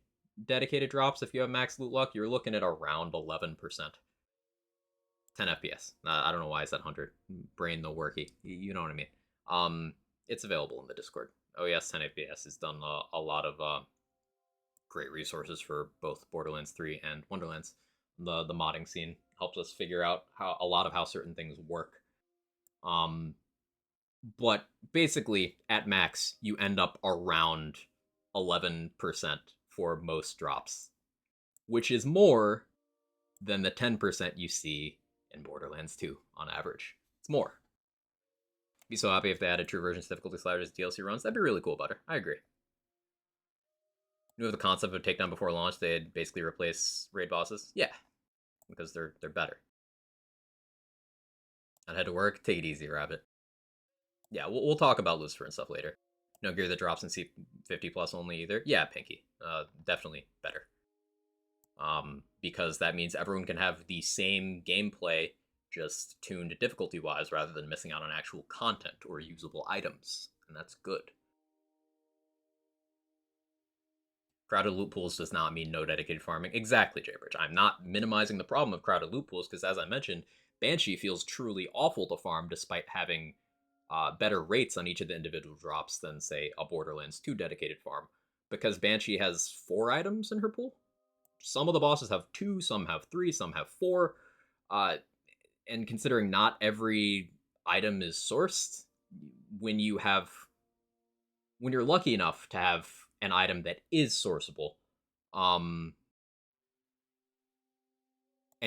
dedicated drops. If you have max loot luck, you're looking at around 11%. 10 FPS. I don't know why I said 100. Brain no worky. You know what I mean. It's available in the Discord. Oh yes, 10 FPS has done a lot of great resources for both Borderlands 3 and Wonderlands. The modding scene helps us figure out a lot of how certain things work. But basically, at max, you end up around 11% for most drops, which is more than the 10% you see in Borderlands 2 on average. It's more. Be so happy if they added true versions difficulty sliders as DLC runs. That'd be really cool, Butter. I agree. You know the concept of takedown before launch, they'd basically replace raid bosses? Yeah, because they're better. I'd head to work. Take it easy, Rabbit. Yeah, we'll talk about Lucifer and stuff later. No gear that drops in C50 plus only either. Yeah, Pinky. Definitely better. Because that means everyone can have the same gameplay, just tuned difficulty-wise, rather than missing out on actual content or usable items. And that's good. Crowded loot pools does not mean no dedicated farming. Exactly, Jaybridge. I'm not minimizing the problem of crowded loot pools, because as I mentioned, Banshee feels truly awful to farm despite having better rates on each of the individual drops than, say, a Borderlands 2 dedicated farm. Because Banshee has 4 items in her pool. Some of the bosses have 2, some have 3, some have 4. And considering not every item is sourced, when you're lucky enough to have an item that is sourceable, and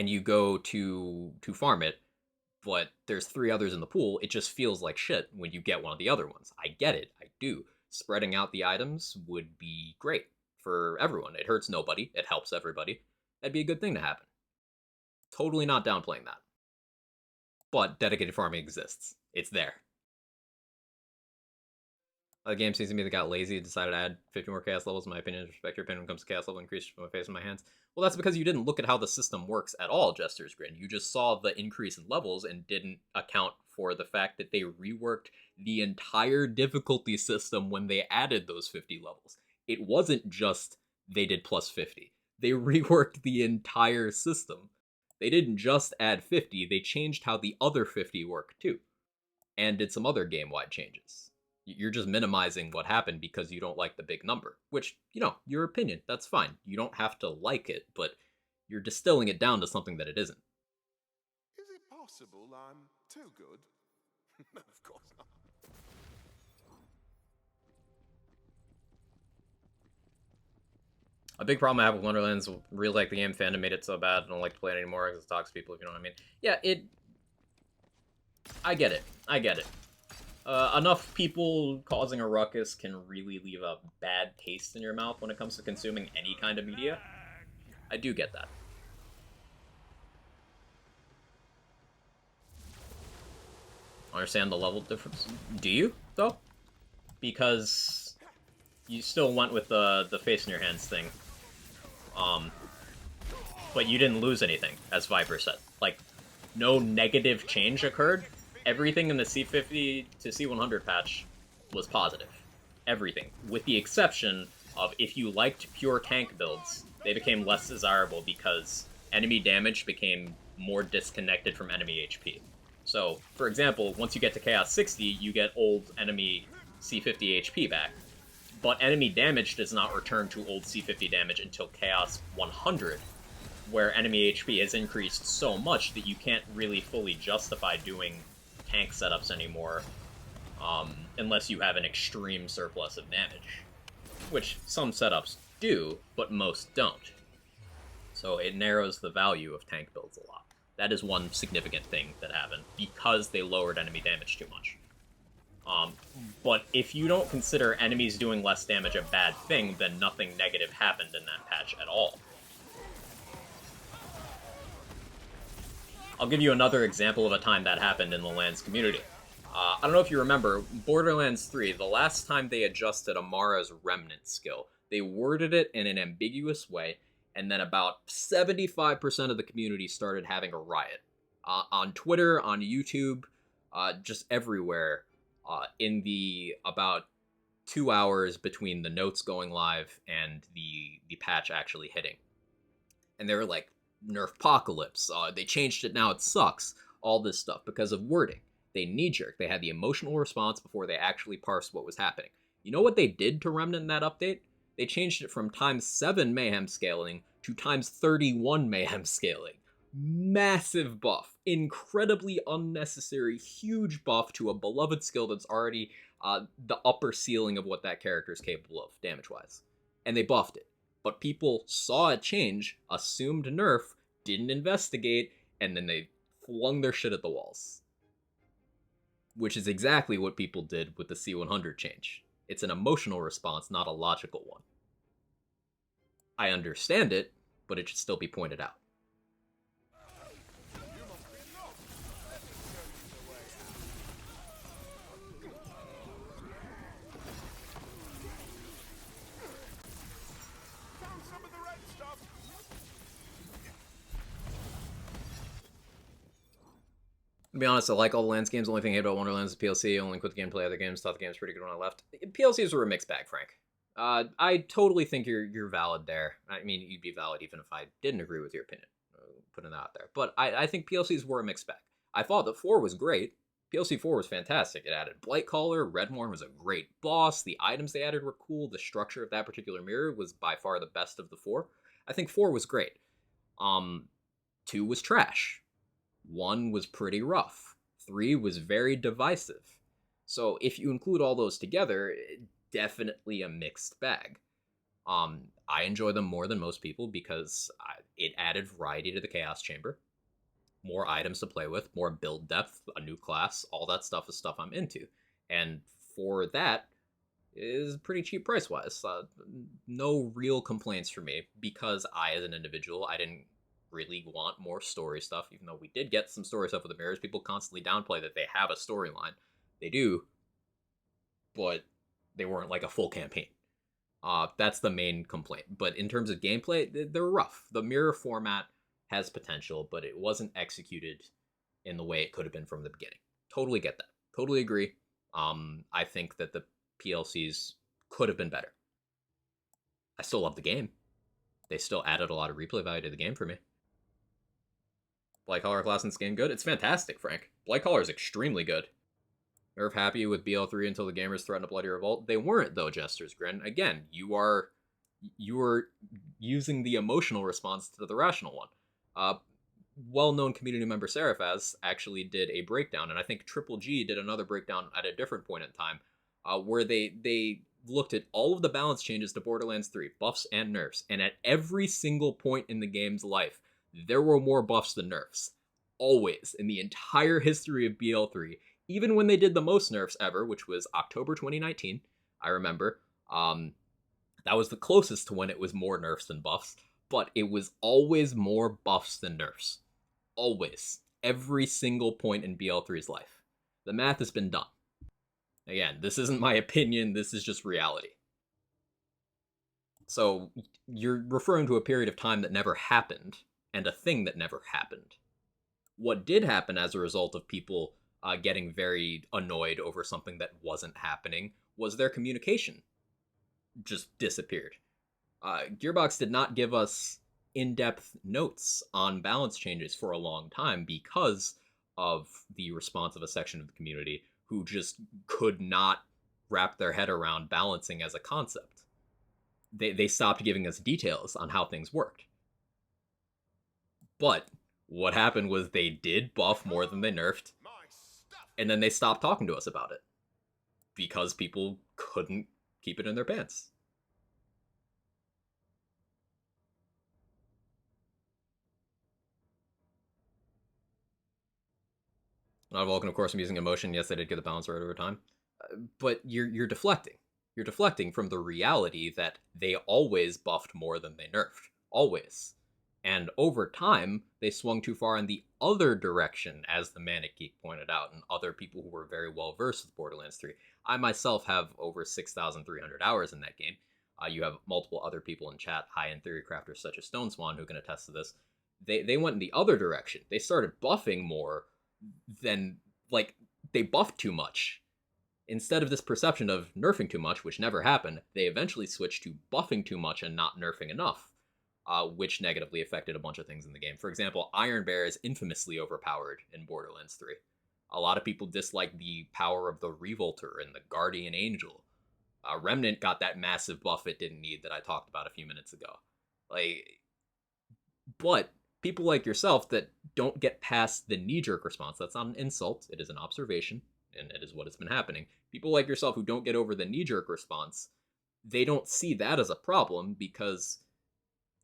you go to farm it, but there's 3 others in the pool, it just feels like shit when you get one of the other ones. I get it, I do. Spreading out the items would be great for everyone. It hurts nobody, it helps everybody. That'd be a good thing to happen. Totally not downplaying that. But dedicated farming exists. It's there. The game seems to me that got lazy and decided to add 50 more chaos levels. In my opinion, respect your opinion when it comes to chaos level increase from my face and my hands. Well, that's because you didn't look at how the system works at all, Jester's Grin. You just saw the increase in levels and didn't account for the fact that they reworked the entire difficulty system when they added those 50 levels. It wasn't just they did plus 50. They reworked the entire system. They didn't just add 50, they changed how the other 50 work too. And did some other game-wide changes. You're just minimizing what happened because you don't like the big number. Which, your opinion, that's fine. You don't have to like it, but you're distilling it down to something that it isn't. Is it possible I'm too good? No, of course not. A big problem I have with Wonderlands, really like the game, fandom made it so bad, I don't like to play it anymore because it talks to people, if you know what I mean. Yeah, I get it. Enough people causing a ruckus can really leave a bad taste in your mouth when it comes to consuming any kind of media. I do get that. Understand the level difference. Do you, though? Because you still went with the face in your hands thing. But you didn't lose anything, as Viper said. Like, no negative change occurred. Everything in the C50 to C100 patch was positive. Everything. With the exception of if you liked pure tank builds, they became less desirable because enemy damage became more disconnected from enemy HP. So, for example, once you get to Chaos 60, you get old enemy C50 HP back. But enemy damage does not return to old C50 damage until Chaos 100, where enemy HP has increased so much that you can't really fully justify doing tank setups anymore, unless you have an extreme surplus of damage. Which some setups do, but most don't. So it narrows the value of tank builds a lot. That is one significant thing that happened, because they lowered enemy damage too much. But if you don't consider enemies doing less damage a bad thing, then nothing negative happened in that patch at all. I'll give you another example of a time that happened in the LAN's community. I don't know if you remember, Borderlands 3, the last time they adjusted Amara's Remnant skill, they worded it in an ambiguous way, and then about 75% of the community started having a riot. on Twitter, on YouTube, just everywhere, in the about 2 hours between the notes going live and the patch actually hitting. And they were like, nerf apocalypse, they changed it, now it sucks, all this stuff because of wording. They knee-jerk. They had the emotional response before they actually parsed what was happening. You know what they did to Remnant in that update? They changed it from ×7 mayhem scaling to ×31 mayhem scaling. Massive buff. Incredibly unnecessary, huge buff to a beloved skill that's already the upper ceiling of what that character is capable of, damage-wise. And they buffed it. But people saw a change, assumed nerf, didn't investigate, and then they flung their shit at the walls. Which is exactly what people did with the C100 change. It's an emotional response, not a logical one. I understand it, but it should still be pointed out. Found some of the red stuff. To be honest, I like all the Lands games. The only thing I hate about Wonderlands is PLC. Only quit the game, play other games. Thought the game was pretty good when I left. PLCs were a mixed bag, Frank. I totally think you're valid there. I mean, you'd be valid even if I didn't agree with your opinion. Putting that out there. But I think PLCs were a mixed bag. I thought that 4 was great. PLC 4 was fantastic. It added Blightcaller. Redmorn was a great boss. The items they added were cool. The structure of that particular mirror was by far the best of the 4. I think 4 was great. 2 was trash. 1 was pretty rough. 3 was very divisive. So if you include all those together, definitely a mixed bag. I enjoy them more than most people because it added variety to the Chaos Chamber. More items to play with, more build depth, a new class, all that stuff is stuff I'm into. And for that, is pretty cheap price-wise. No real complaints for me because I, as an individual, I didn't really want more story stuff, even though we did get some story stuff with the mirrors. People constantly downplay that they have a storyline. They do, but they weren't like a full campaign. That's the main complaint. But in terms of gameplay, they're rough. The mirror format has potential, but it wasn't executed in the way it could have been from the beginning. Totally get that. Totally agree. I think that the PLCs could have been better. I still love the game. They still added a lot of replay value to the game for me. Blightcaller class in this game good? It's fantastic, Frank. Blightcaller is extremely good. Nerf happy with BL3 until the gamers threatened a bloody revolt. They weren't, though, Jester's Grin. Again, you are using the emotional response to the rational one. Well-known community member Seraphaz actually did a breakdown, and I think Triple G did another breakdown at a different point in time, where they looked at all of the balance changes to Borderlands 3, buffs and nerfs, and at every single point in the game's life, there were more buffs than nerfs. Always, in the entire history of BL3, even when they did the most nerfs ever, which was October 2019, I remember, that was the closest to when it was more nerfs than buffs, but it was always more buffs than nerfs. Always. Every single point in BL3's life. The math has been done. Again, this isn't my opinion, this is just reality. So, you're referring to a period of time that never happened, and a thing that never happened. What did happen as a result of people getting very annoyed over something that wasn't happening was their communication just disappeared. Gearbox did not give us in-depth notes on balance changes for a long time because of the response of a section of the community who just could not wrap their head around balancing as a concept. They stopped giving us details on how things worked. But what happened was they did buff more than they nerfed, and then they stopped talking to us about it because people couldn't keep it in their pants. Not Vulcan, of course, I'm using emotion. Yes, they did get the balance right over time. But you're deflecting. You're deflecting from the reality that they always buffed more than they nerfed. Always. And over time, they swung too far in the other direction, as the Manic Geek pointed out, and other people who were very well versed with Borderlands 3. I myself have over 6,300 hours in that game. You have multiple other people in chat, high-end theory crafters such as Stone Swan, who can attest to this. They went in the other direction. They started buffing more than, like, they buffed too much. Instead of this perception of nerfing too much, which never happened, they eventually switched to buffing too much and not nerfing enough, which negatively affected a bunch of things in the game. For example, Iron Bear is infamously overpowered in Borderlands 3. A lot of people dislike the power of the Revolter and the Guardian Angel. Remnant got that massive buff it didn't need that I talked about a few minutes ago. But people like yourself that don't get past the knee-jerk response, that's not an insult, it is an observation, and it is what has been happening. People like yourself who don't get over the knee-jerk response, they don't see that as a problem because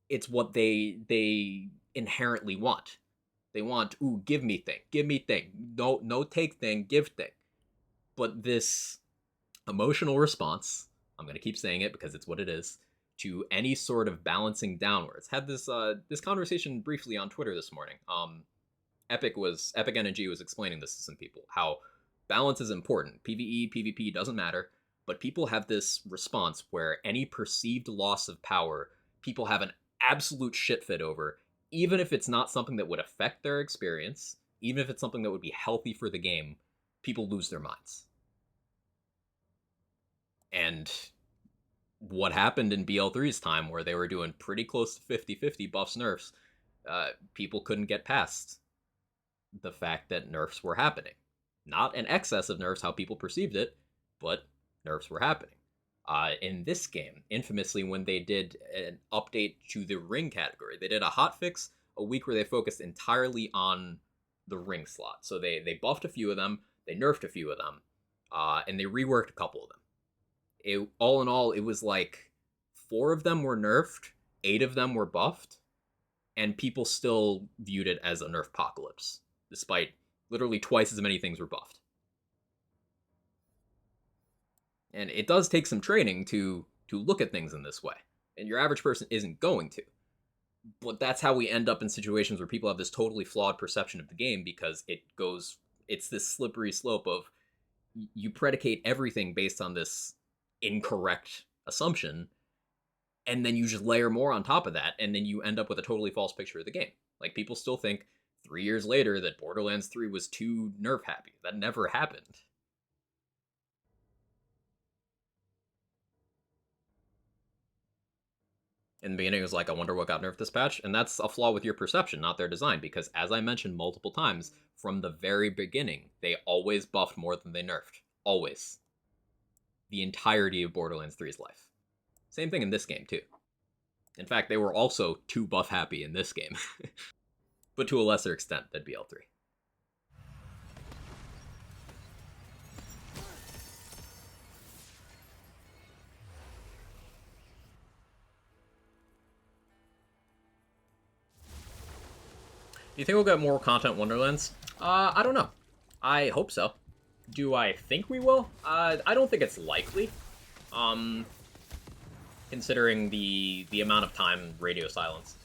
it's what they inherently want. They want, ooh, give me thing. No take thing, give thing. But this emotional response, I'm going to keep saying it because it's what it is, to any sort of balancing downwards. Had this conversation briefly on Twitter this morning. Epic Energy was explaining this to some people, how balance is important. PvE, PvP doesn't matter, but people have this response where any perceived loss of power, people have an absolute shit fit over, even if it's not something that would affect their experience, even if it's something that would be healthy for the game, people lose their minds. And what happened in BL3's time, where they were doing pretty close to 50-50 buffs nerfs, people couldn't get past the fact that nerfs were happening. Not an excess of nerfs, how people perceived it, but nerfs were happening. In this game, infamously, when they did an update to the ring category, they did a hotfix a week where they focused entirely on the ring slot. So they buffed a few of them, they nerfed a few of them, and they reworked a couple of them. All in all, it was like 4 of them were nerfed, 8 of them were buffed, and people still viewed it as a nerf apocalypse, despite literally twice as many things were buffed. And it does take some training to look at things in this way, and your average person isn't going to. But that's how we end up in situations where people have this totally flawed perception of the game, because it's this slippery slope of you predicate everything based on this incorrect assumption, and then you just layer more on top of that, and then you end up with a totally false picture of the game. Like, people still think 3 years later that Borderlands 3 was too nerf happy. That never happened. In the beginning, it was like, I wonder what got nerfed this patch, and that's a flaw with your perception, not their design, because as I mentioned multiple times, from the very beginning, they always buffed more than they nerfed. Always. The entirety of Borderlands 3's life. Same thing in this game, too. In fact, they were also too buff happy in this game. But to a lesser extent than BL3. Do you think we'll get more content Wonderlands? I don't know. I hope so. Do I think we will? I don't think it's likely. Considering the amount of time radio silence.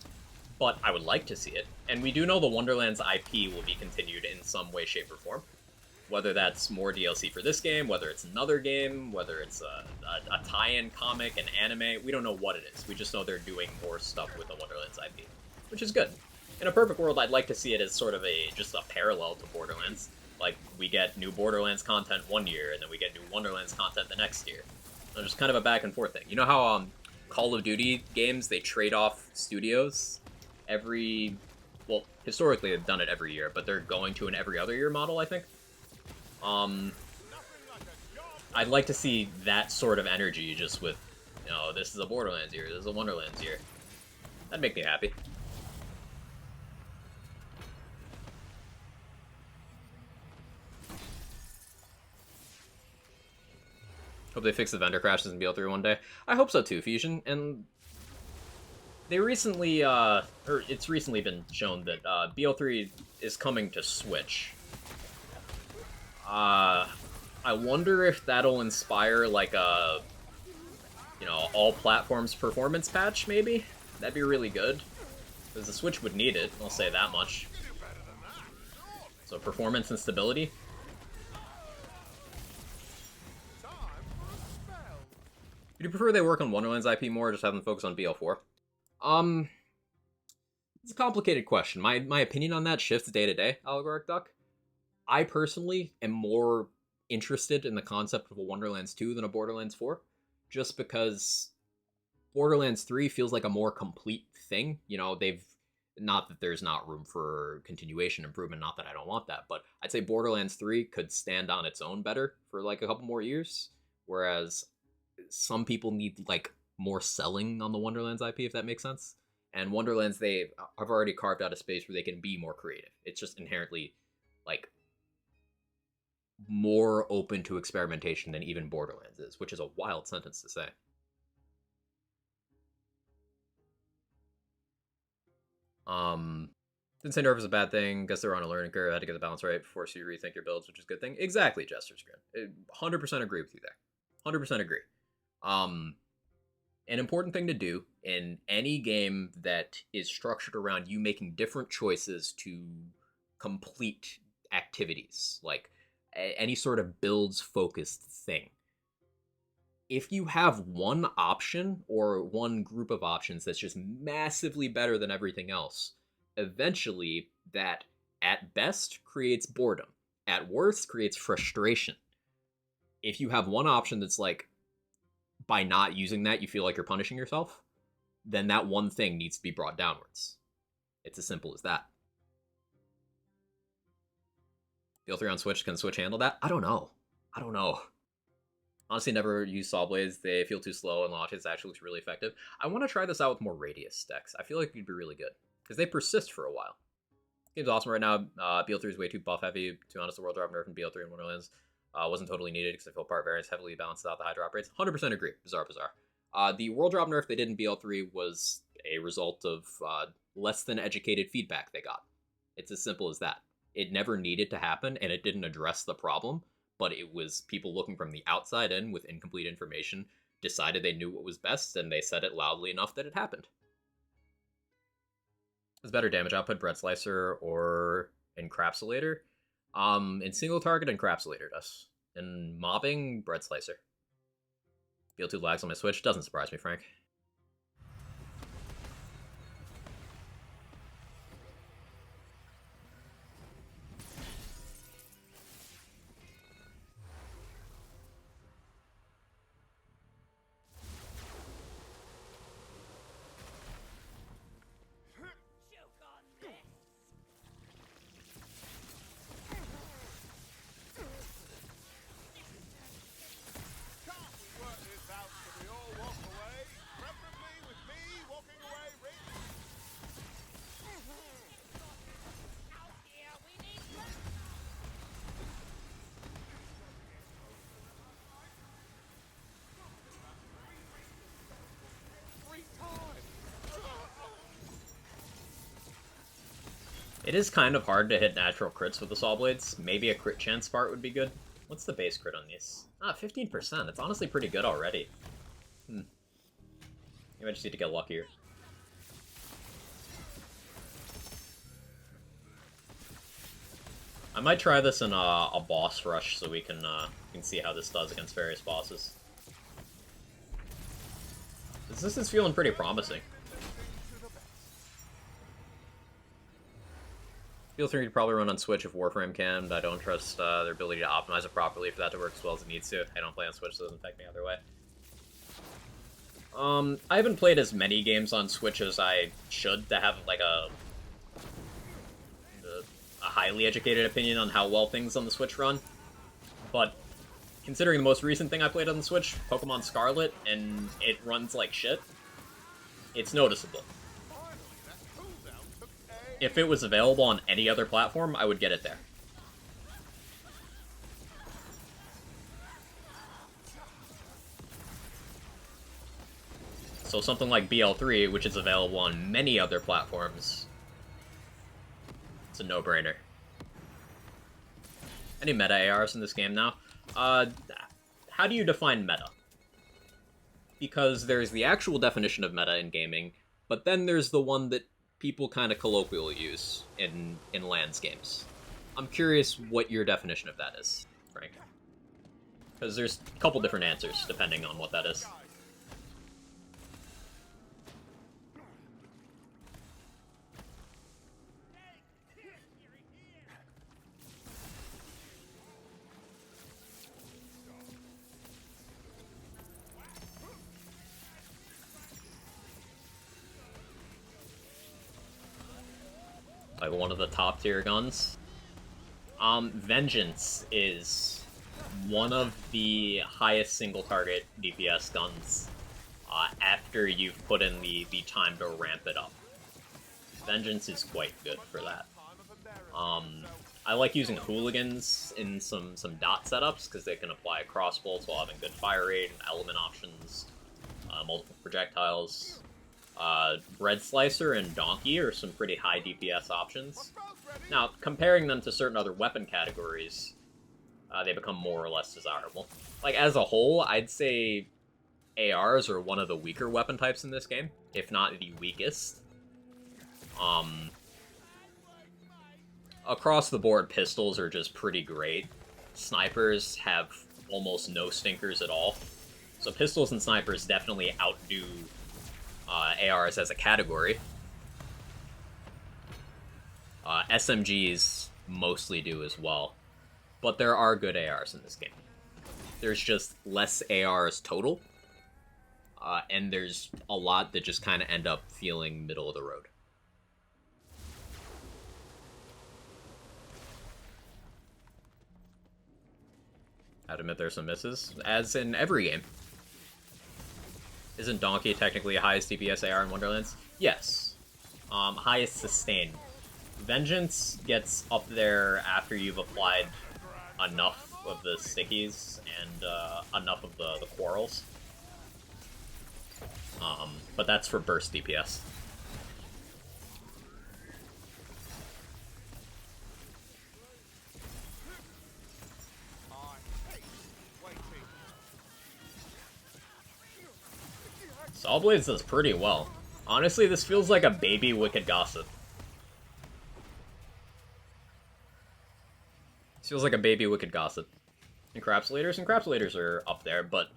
But I would like to see it. And we do know the Wonderlands IP will be continued in some way, shape, or form. Whether that's more DLC for this game, whether it's another game, whether it's a tie-in comic, an anime, we don't know what it is. We just know they're doing more stuff with the Wonderlands IP, which is good. In a perfect world, I'd like to see it as sort of just a parallel to Borderlands. Like, we get new Borderlands content one year, and then we get new Wonderlands content the next year. So just kind of a back and forth thing. You know how Call of Duty games, they trade off studios well, historically they've done it every year, but they're going to an every other year model, I think. I'd like to see that sort of energy just with, this is a Borderlands year, this is a Wonderlands year. That'd make me happy. Hope they fix the vendor crashes in BL3 one day. I hope so too, Fusion. And they recently, it's recently been shown that BL3 is coming to Switch. I wonder if that'll inspire like a, all platforms performance patch, maybe? That'd be really good. Because the Switch would need it, I'll say that much. So performance and stability. Would you prefer they work on Wonderlands IP more, or just have them focus on BL4? It's a complicated question. My opinion on that shifts day to day, Allegoric Duck. I personally am more interested in the concept of a Wonderlands 2 than a Borderlands 4, just because Borderlands 3 feels like a more complete thing. You know, they've not that there's not room for continuation improvement, not that I don't want that, but I'd say Borderlands 3 could stand on its own better for like a couple more years, whereas some people need like more selling on the Wonderlands IP, if that makes sense. And Wonderlands, they have already carved out a space where they can be more creative. It's just inherently like more open to experimentation than even Borderlands is, which is a wild sentence to say. Didn't say nerve is a bad thing. Guess they're on a learning curve. Had to get the balance right before you rethink your builds, which is a good thing. Exactly, Jester's Grin. 100% agree with you there. 100% agree. An important thing to do in any game that is structured around you making different choices to complete activities, like any sort of builds focused thing. If you have one option or one group of options that's just massively better than everything else, eventually that at best creates boredom, at worst creates frustration. If you have one option that's like, by not using that you feel like you're punishing yourself, then that one thing needs to be brought downwards. It's as simple as that. BL3 on Switch, can Switch handle that? I don't know. Honestly, never used Saw Blades. They feel too slow, and launches actually looks really effective. I want to try this out with more radius decks. I feel like it'd be really good, because they persist for a while. Game's awesome right now. BL3 is way too buff heavy. To be honest, the World Drop nerf in BL3 and Wonderlands wasn't totally needed, because I feel part variance heavily balances out the high drop rates. 100% agree. Bizarre. The World Drop nerf they did in BL3 was a result of less than educated feedback they got. It's as simple as that. It never needed to happen, and it didn't address the problem, but it was people looking from the outside in with incomplete information, decided they knew what was best, and they said it loudly enough that it happened. Is better damage output, Bread Slicer or Encapsulator? In single target, Encapsulator does. In mobbing, Bread Slicer. BL2 lags on my Switch, doesn't surprise me, Frank. It is kind of hard to hit natural crits with the Saw Blades. Maybe a crit chance part would be good. What's the base crit on these? 15%. It's honestly pretty good already. Maybe I just need to get luckier. I might try this in a boss rush so we can see how this does against various bosses. This is feeling pretty promising. BL3 could probably run on Switch if Warframe can, but I don't trust their ability to optimize it properly for that to work as well as it needs to. I don't play on Switch, so it doesn't affect me either way. I haven't played as many games on Switch as I should to have like a highly educated opinion on how well things on the Switch run. But considering the most recent thing I played on the Switch, Pokemon Scarlet, and it runs like shit, it's noticeable. If it was available on any other platform, I would get it there. So something like BL3, which is available on many other platforms, it's a no-brainer. Any meta ARs in this game now? How do you define meta? Because there's the actual definition of meta in gaming, but then there's the one that people kind of colloquially use in LANs games. I'm curious what your definition of that is, Frank. Because there's a couple different answers depending on what that is. like one of the top tier guns. Vengeance is one of the highest single target DPS guns after you've put in the time to ramp it up. Vengeance is quite good for that. I like using hooligans in some dot setups because they can apply cross bolts while having good fire rate and element options, multiple projectiles. Bread Slicer and Donkey are some pretty high DPS options. Now, comparing them to certain other weapon categories, they become more or less desirable. Like, as a whole, I'd say ARs are one of the weaker weapon types in this game, if not the weakest. Across the board, pistols are just pretty great. Snipers have almost no stinkers at all. So pistols and snipers definitely outdo ARs as a category. SMGs mostly do as well. But there are good ARs in this game. There's just less ARs total. And there's a lot that just kind of end up feeling middle of the road. I'd admit there's some misses, as in every game. Isn't Donkey technically the highest DPS AR in Wonderlands? Yes. Highest sustained. Vengeance gets up there after you've applied enough of the stickies and enough of the quarrels. But that's for burst DPS. Sawblades does pretty well. Honestly, this feels like a baby Wicked Gossip. This feels like a baby Wicked Gossip. Encapsulators are up there, but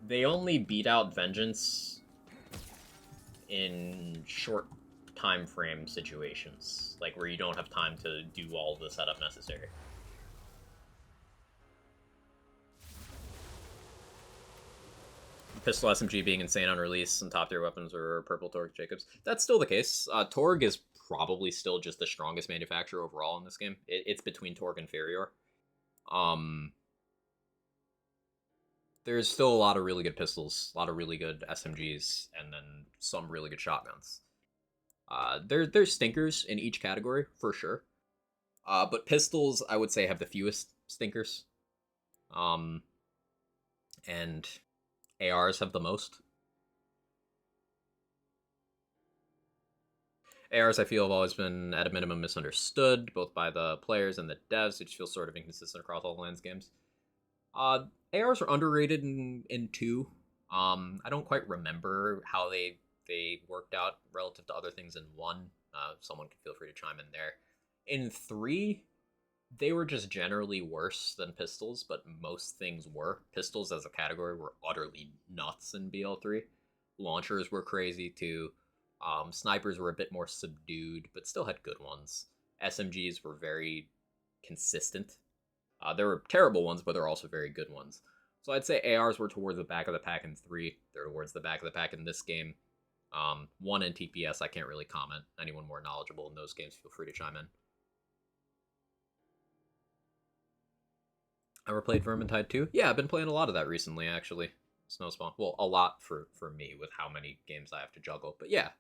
they only beat out Vengeance in short time frame situations, like where you don't have time to do all the setup necessary. Pistol SMG being insane on release and top tier weapons are Purple Torg Jacobs. That's still the case. Torg is probably still just the strongest manufacturer overall in this game. It's between Torg and Inferior. There's still a lot of really good pistols, a lot of really good SMGs, and then some really good shotguns. There's stinkers in each category, for sure. But pistols, I would say, have the fewest stinkers. And ARs have the most. ARs, I feel, have always been, at a minimum, misunderstood, both by the players and the devs. They just feel sort of inconsistent across all the Lands games. ARs are underrated in 2. I don't quite remember how they worked out relative to other things in 1. Someone can feel free to chime in there. In 3, they were just generally worse than pistols, but most things were. Pistols as a category were utterly nuts in BL3. Launchers were crazy too. Snipers were a bit more subdued, but still had good ones. SMGs were very consistent. There were terrible ones, but there were also very good ones. So I'd say ARs were towards the back of the pack in 3. They're towards the back of the pack in this game. 1 and TPS, I can't really comment. Anyone more knowledgeable in those games, feel free to chime in. Ever played Vermintide 2? Yeah, I've been playing a lot of that recently, actually. Snowspawn. Well, a lot for me with how many games I have to juggle. But yeah,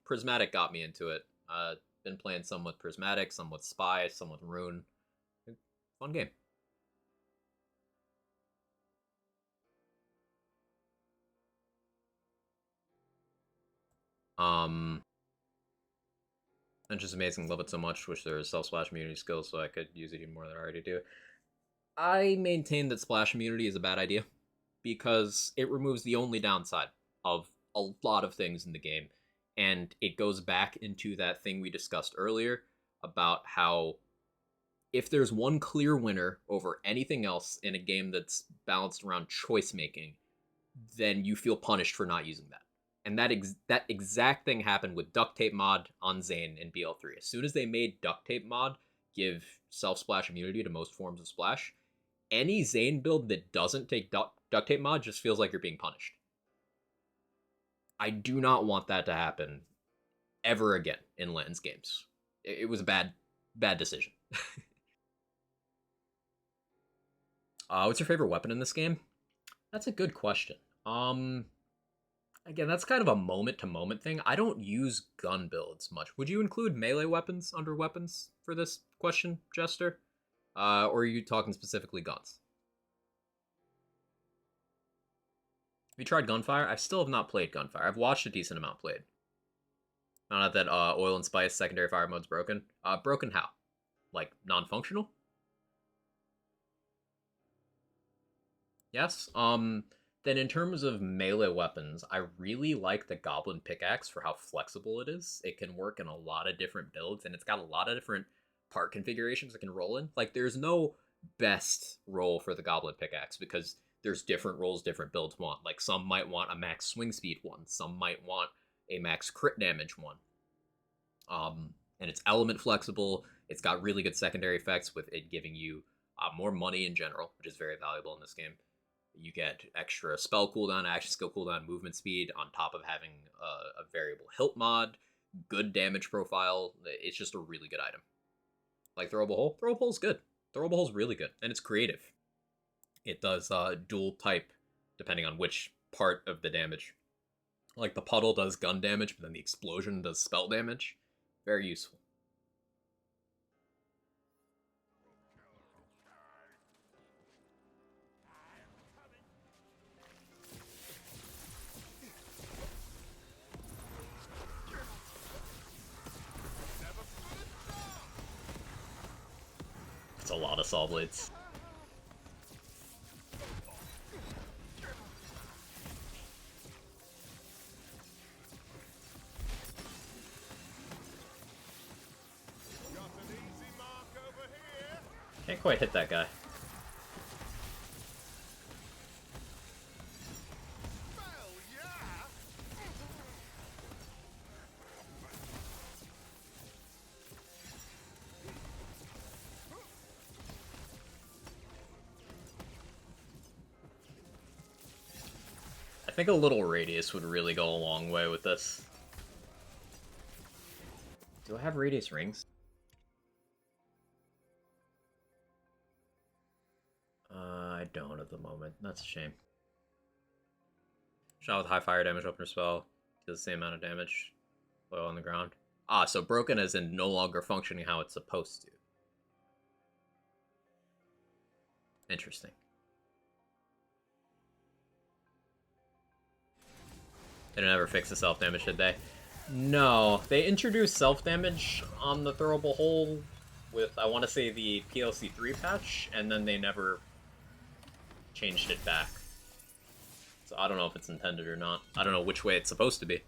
Prismatic got me into it. Been playing some with Prismatic, some with Spy, some with Rune. Fun game. And just amazing, love it so much. Wish there was self-splash immunity skills so I could use it even more than I already do. I maintain that splash immunity is a bad idea because it removes the only downside of a lot of things in the game. And it goes back into that thing we discussed earlier about how if there's one clear winner over anything else in a game that's balanced around choice making, then you feel punished for not using that. And that exact thing happened with Duct Tape mod on Zane in BL3. As soon as they made Duct Tape mod give self-splash immunity to most forms of splash, any Zane build that doesn't take Duct Tape mod just feels like you're being punished. I do not want that to happen ever again in Lands games. It was a bad decision. What's your favorite weapon in this game? That's a good question. Again, that's kind of a moment-to-moment thing. I don't use gun builds much. Would you include melee weapons under weapons for this question, Jester? Or are you talking specifically guns? Have you tried Gunfire? I still have not played Gunfire. I've watched a decent amount played. Found out that Oil and Spice secondary fire mode's broken. Broken how? Like, non-functional? Yes. Then in terms of melee weapons, I really like the Goblin Pickaxe for how flexible it is. It can work in a lot of different builds, and it's got a lot of different part configurations it can roll in. Like, there's no best roll for the Goblin Pickaxe, because there's different rolls different builds want. Like, some might want a max swing speed one, some might want a max crit damage one. And it's element flexible. It's got really good secondary effects with it giving you more money in general, which is very valuable in this game. You get extra spell cooldown, action skill cooldown, movement speed on top of having a variable hilt mod, good damage profile. It's just a really good item. Like Throwable Hole? Throwable Hole's good. Throwable Hole's really good, and it's creative. It does dual type depending on which part of the damage. Like the puddle does gun damage, but then the explosion does spell damage. Very useful. It's a lot of saw blades. Can't quite hit that guy. I think a little radius would really go a long way with this. Do I have radius rings? I don't at the moment. That's a shame. Shot with high fire damage opener spell. Does the same amount of damage. Oil on the ground. Ah, so broken as in no longer functioning how it's supposed to. Interesting. They didn't ever fix the self-damage, did they? No. They introduced self-damage on the Throwable Hole with, I want to say, the PLC 3 patch, and then they never changed it back. So I don't know if it's intended or not. I don't know which way it's supposed to be.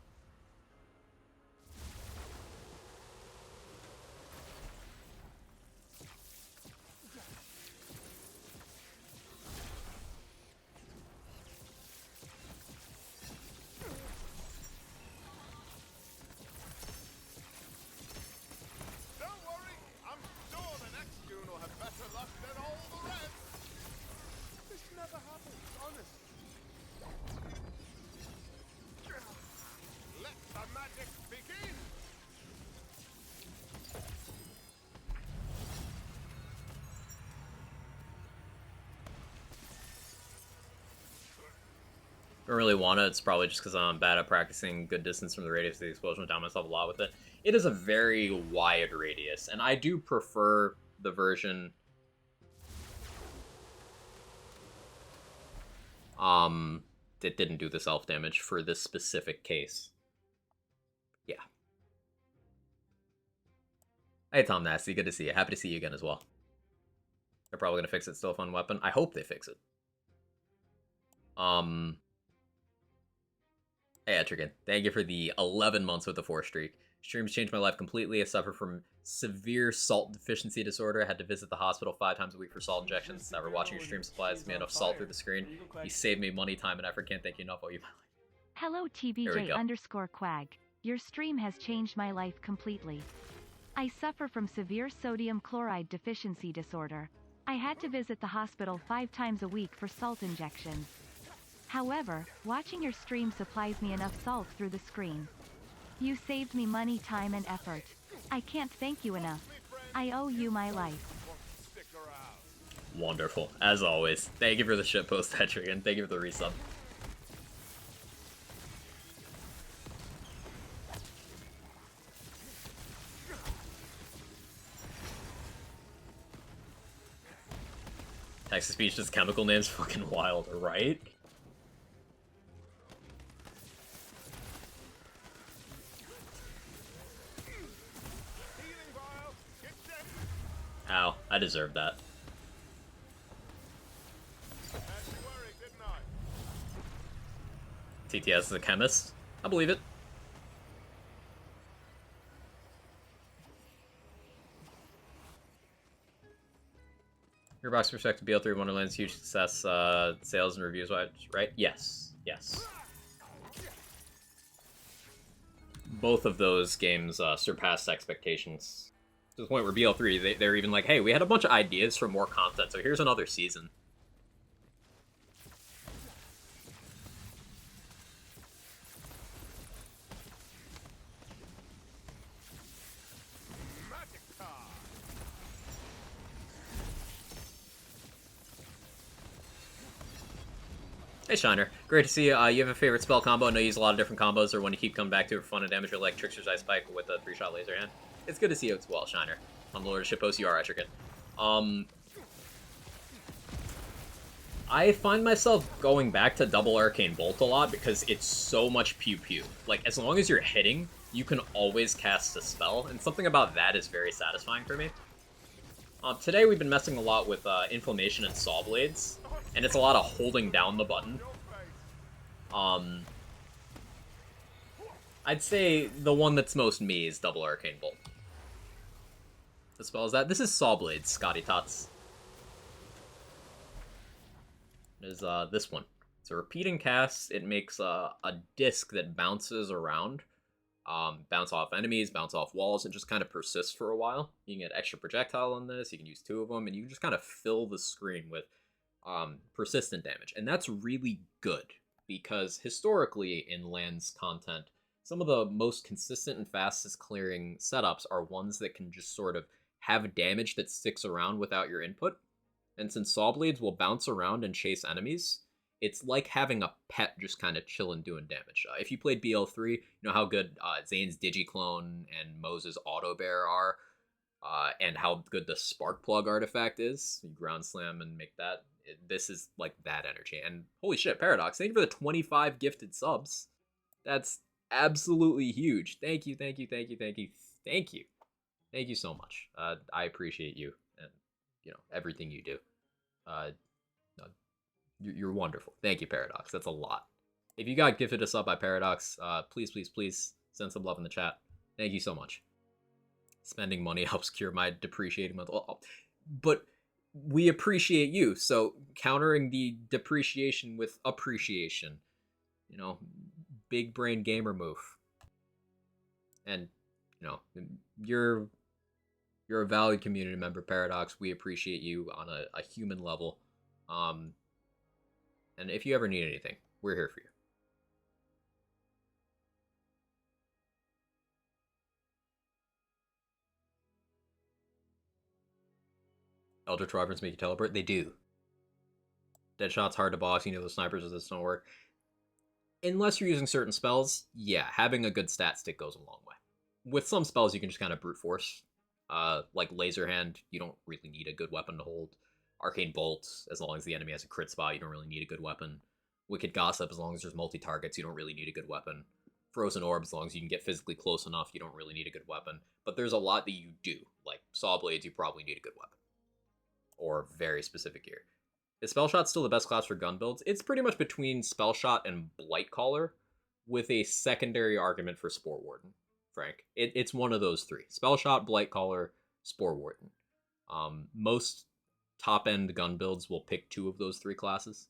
Don't really want to. It's probably just because I'm bad at practicing good distance from the radius of the explosion. Down myself a lot with it. It is a very wide radius, and I do prefer the version that didn't do the self damage for this specific case. Yeah. Hey Tom Nasty, good to see you. Happy to see you again as well. They're probably gonna fix it. Still a fun weapon. I hope they fix it. Hey, Etrigan, thank you for the 11 months with the 4 streak. Streams changed my life completely. I suffer from severe salt deficiency disorder. I had to visit the hospital 5 times a week for salt injections. Never watching your stream supplies me enough salt through the screen. You saved me money, time, and effort. Can't thank you enough. Oh, you. Hello TBJ_quag. Your stream has changed my life completely. I suffer from severe sodium chloride deficiency disorder. I had to visit the hospital 5 times a week for salt injections. However, watching your stream supplies me enough salt through the screen. You saved me money, time, and effort. I can't thank you enough. I owe you my life. Stick around. Wonderful, as always. Thank you for the shitpost, Patrick, and thank you for the resub. Text-to-speech, just chemical names, fucking wild, right? Healing vial. Get set. Ow, I deserve that. Had you worried, didn't I? TTS is a chemist. I believe it. Your box perspective, BL3 Wonderland's huge success, sales and reviews, right? Yes, yes. Both of those games surpassed expectations. To the point where BL3, they're even like, hey, we had a bunch of ideas for more content, so here's another season. Magic card. Hey Shiner, great to see you. You have a favorite spell combo? I know you use a lot of different combos, or when you keep coming back to it for fun and damage, or like Trickster's Ice Spike with a 3-shot laser hand. It's good to see you as well, Shiner. On the Lord of Shitpost, you are Etrigan. I find myself going back to Double Arcane Bolt a lot because it's so much pew-pew. Like, as long as you're hitting, you can always cast a spell, and something about that is very satisfying for me. Today we've been messing a lot with Inflammation and Saw Blades, and it's a lot of holding down the button. I'd say the one that's most me is Double Arcane Bolt. The spell is that. This is Saw Blades, Scotty Tots. It is this one. It's a repeating cast. It makes a disc that bounces around. Bounce off enemies, bounce off walls, and just kind of persists for a while. You can get extra projectile on this, you can use 2 of them, and you can just kind of fill the screen with persistent damage. And that's really good, because historically in LAN's content, some of the most consistent and fastest clearing setups are ones that can just sort of have damage that sticks around without your input. And since Saw Blades will bounce around and chase enemies, it's like having a pet just kind of chilling doing damage. If you played BL3, you know how good Zane's Digiclone and Moses Auto Bear are, and how good the Spark Plug artifact is. You ground slam and make that. This is like that energy. And holy shit, Paradox, thank you for the 25 gifted subs. That's absolutely huge. Thank you, thank you, thank you, thank you, thank you. Thank you so much. I appreciate you and, you know, everything you do. You're wonderful. Thank you, Paradox. That's a lot. If you got gifted a sub by Paradox, please, please, please send some love in the chat. Thank you so much. Spending money helps cure my depreciating mental. But we appreciate you, so countering the depreciation with appreciation. You know, big brain gamer move. And, you know, you're a valued community member, Paradox. We appreciate you on a human level. And if you ever need anything, we're here for you. Eldritch Wyverns make you teleport? They do. Deadshot's hard to box, you know the snipers of this don't work. Unless you're using certain spells, yeah, having a good stat stick goes a long way. With some spells, you can just kind of brute force. Like Laser Hand, you don't really need a good weapon to hold. Arcane Bolt, as long as the enemy has a crit spot, you don't really need a good weapon. Wicked Gossip, as long as there's multi-targets, you don't really need a good weapon. Frozen Orb, as long as you can get physically close enough, you don't really need a good weapon. But there's a lot that you do. Like Saw Blades, you probably need a good weapon. Or very specific gear. Is Spellshot still the best class for gun builds? It's pretty much between Spellshot and Blightcaller, with a secondary argument for Spore Warden, Frank. It's one of those 3. Spellshot, Blightcaller, Spore Warden. Most top-end gun builds will pick 2 of those 3 classes.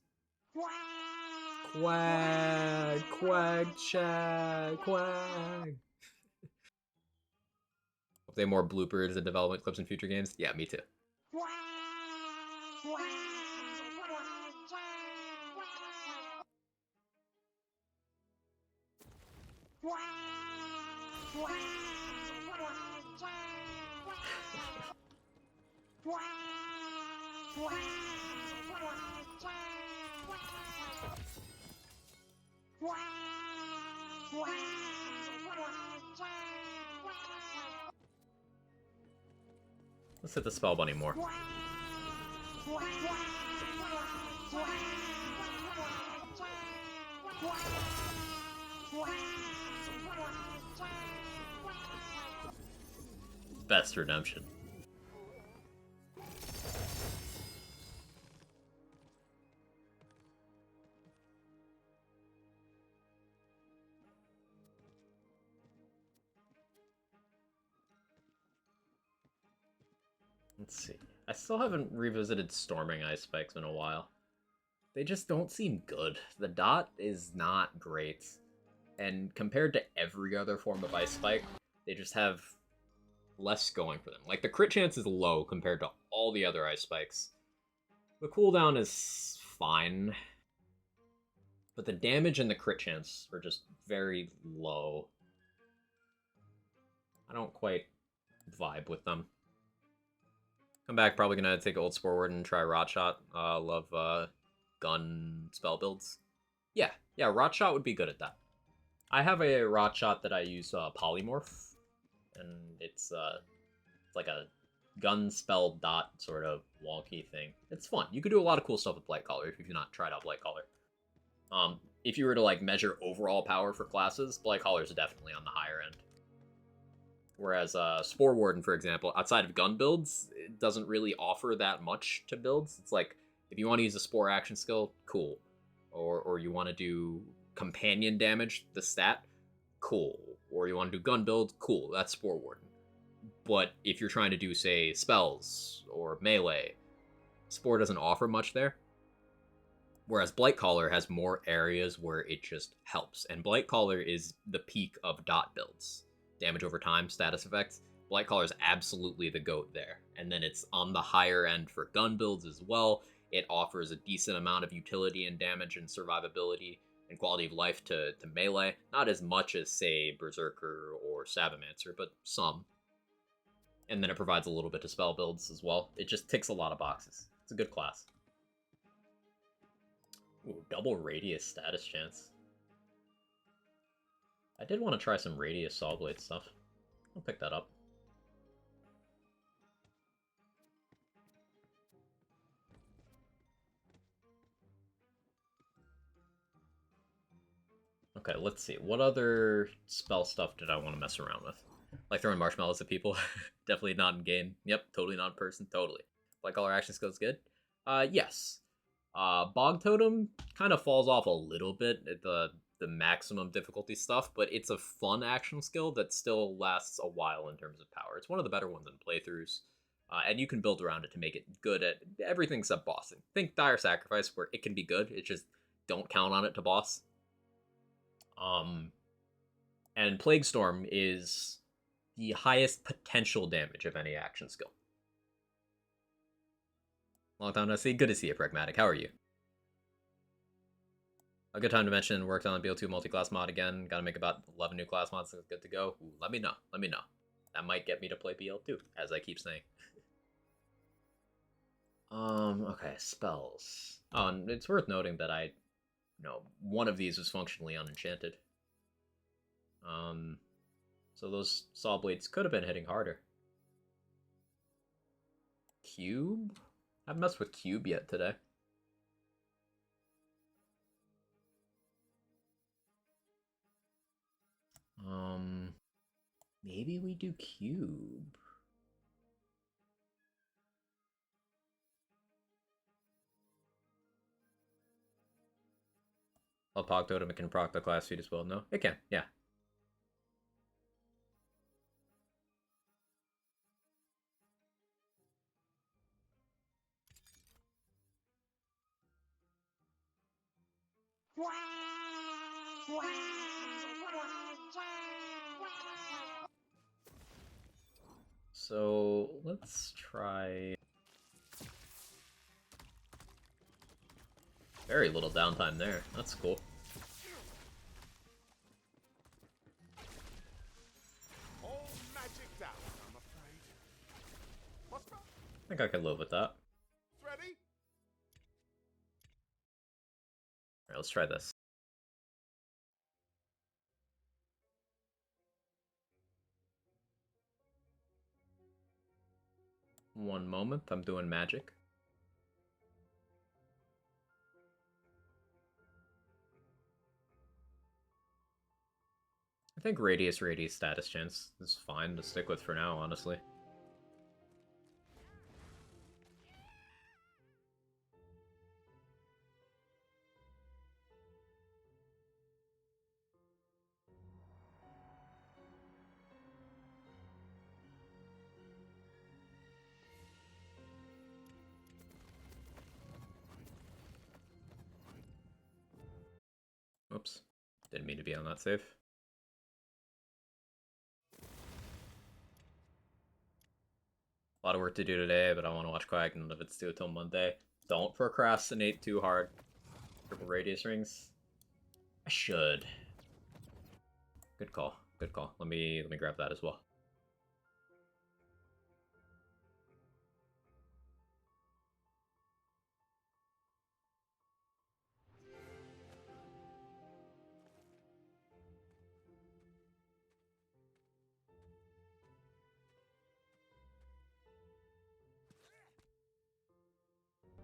Quag, quag, shag, quag. If they have more bloopers and development clips in future games, yeah, me too. Let's hit the spell bunny more. Best redemption. Let's see. I still haven't revisited Storming Ice Spikes in a while. They just don't seem good. The dot is not great. And compared to every other form of Ice Spike, they just have less going for them. Like, the crit chance is low compared to all the other Ice Spikes. The cooldown is fine. But the damage and the crit chance are just very low. I don't quite vibe with them. Come back, probably gonna take Old Spore Word and try Rot Shot. Love gun spell builds. Yeah, Rot Shot would be good at that. I have a Rot Shot that I use Polymorph, and it's like a gun spell dot sort of wonky thing. It's fun. You could do a lot of cool stuff with Blight Collar if you've not tried out Blight Collar. If you were to like measure overall power for classes, Blight Collar is definitely on the higher end. Whereas Spore Warden, for example, outside of gun builds, it doesn't really offer that much to builds. It's like, if you want to use a Spore action skill, cool. Or you want to do companion damage, the stat, cool. Or you want to do gun build, cool, that's Spore Warden. But if you're trying to do, say, spells or melee, Spore doesn't offer much there. Whereas Blight Collar has more areas where it just helps. And Blight Collar is the peak of dot builds. Damage over time, status effects. Blight Collar is absolutely the GOAT there. And then it's on the higher end for gun builds as well. It offers a decent amount of utility and damage and survivability and quality of life to melee. Not as much as, say, Berserker or Sabomancer, but some. And then it provides a little bit to spell builds as well. It just ticks a lot of boxes. It's a good class. Ooh, double radius status chance. I did want to try some radius saw blade stuff. I'll pick that up. Okay, let's see. What other spell stuff did I want to mess around with? Like throwing marshmallows at people? Definitely not in game. Yep, totally not in person. Totally. Blight Collar action skills good? Yes. Bog Totem kind of falls off a little bit at the maximum difficulty stuff, but it's a fun action skill that still lasts a while in terms of power. It's one of the better ones in playthroughs, and you can build around it to make it good at everything except bossing. Think Dire Sacrifice, where it can be good, it's just don't count on it to boss. And Plague Storm is the highest potential damage of any action skill. Long time no see. Good to see you, Pragmatic. How are you? A good time to mention, worked on the BO2 multi-class mod again. Gotta make about 11 new class mods, so it's good to go. Ooh, let me know. Let me know. That might get me to play BL2, as I keep saying. Okay, spells. Oh, and it's worth noting that one of these was functionally unenchanted. So those saw blades could have been hitting harder. Cube? I haven't messed with Cube yet today. Maybe we do Cube. Well, Pog Totem can proc the class feed as well. No, it can. Yeah. So let's try. Very little downtime there. That's cool. I think I can live with that. Ready? Alright, let's try this. One moment, I'm doing magic. I think radius status chance is fine to stick with for now, honestly. Oops. Didn't mean to be on that save. A lot of work to do today, but I want to watch Quack. None of it's due till Monday. Don't procrastinate too hard. Triple radius rings. I should. Good call. Good call. Let me grab that as well.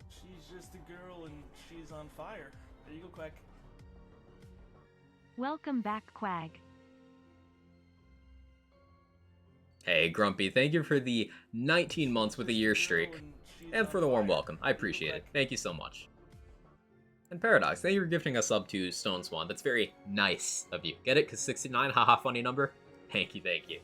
She's just a girl and she's on fire. There you go, Quack. Welcome back, Quag. Hey, Grumpy, thank you for the 19 months with a year streak. And for the warm welcome. I appreciate it. Thank you so much. And Paradox, thank you for gifting a sub to Stone Swan. That's very nice of you. Get it? Because 69, haha, funny number. Thank you, thank you.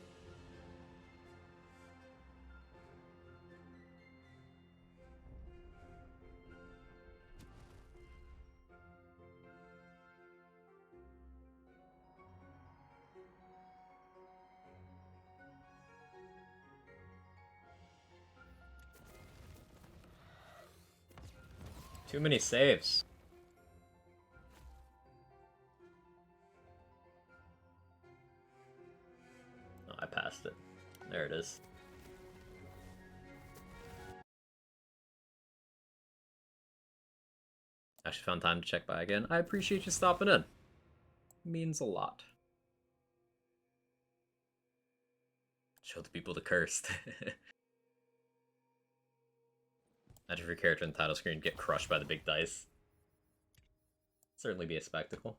Too many saves. Oh, I passed it. There it is. Actually found time to check by again. I appreciate you stopping in. Means a lot. Show the people the cursed. Imagine if your character in the title screen get crushed by the big dice. Certainly be a spectacle.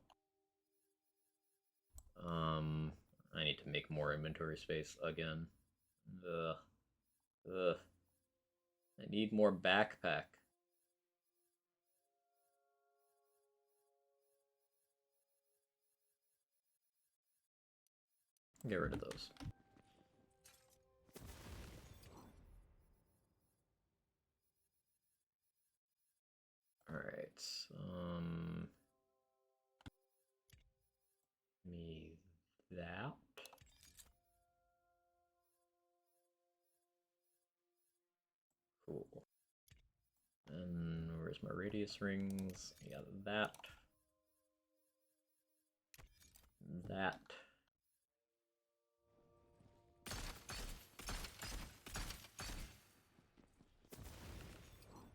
I need to make more inventory space again. Ugh. Ugh. I need more backpack. Get rid of those. Alright, me that. Cool. And where's my radius rings? Yeah, that. That.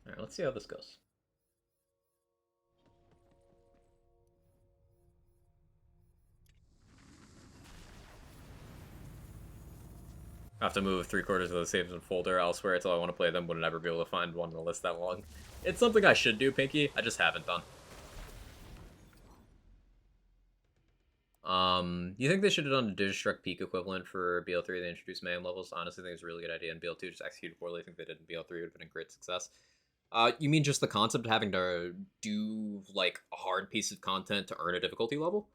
Alright, let's see how this goes. I have to move 3/4 of the saves in folder elsewhere until I want to play them. Would never be able to find one in the list that long. It's something I should do, Pinky. I just haven't done. You think they should have done a Digistruct Peak equivalent for BL3? They introduced mayhem levels. Honestly, I think it's a really good idea. And BL2 just executed poorly. I think they did in BL3 would have been a great success. You mean just the concept of having to do like a hard piece of content to earn a difficulty level?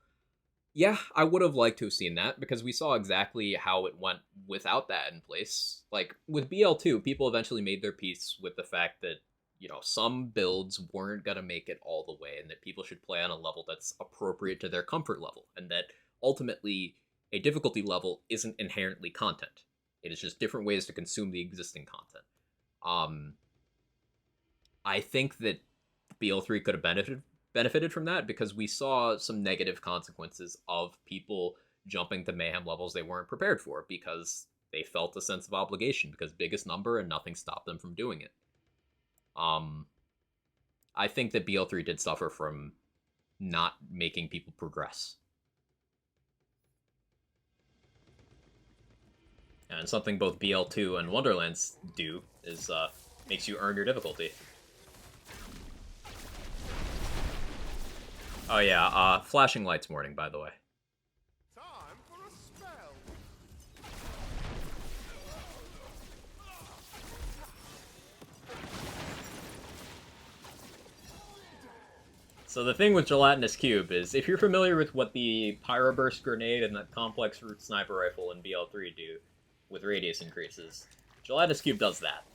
Yeah, I would have liked to have seen that because we saw exactly how it went without that in place. Like with BL2, people eventually made their peace with the fact that, you know, some builds weren't going to make it all the way and that people should play on a level that's appropriate to their comfort level and that ultimately a difficulty level isn't inherently content. It is just different ways to consume the existing content. I think that BL3 could have benefited from that because we saw some negative consequences of people jumping to mayhem levels they weren't prepared for because they felt a sense of obligation because biggest number and nothing stopped them from doing it. I think that BL3 did suffer from not making people progress. And something both BL2 and Wonderlands do is makes you earn your difficulty. Oh yeah, flashing lights warning, by the way. Time for a spell. So the thing with Gelatinous Cube is, if you're familiar with what the Pyroburst Grenade and that Complex Root Sniper Rifle in BL3 do with radius increases, Gelatinous Cube does that.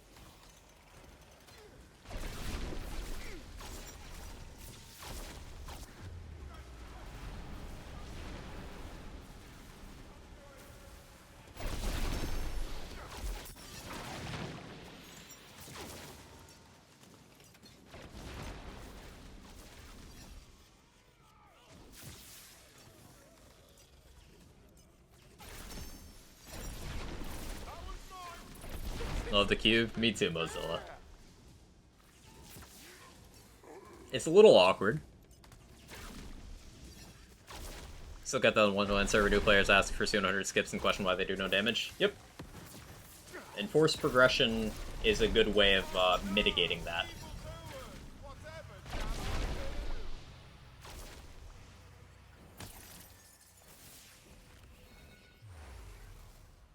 Love the cube? Me too, Mozilla. It's a little awkward. Still got the one-to-one server new players ask for C100 skips and question why they do no damage. Yep. Enforced progression is a good way of mitigating that.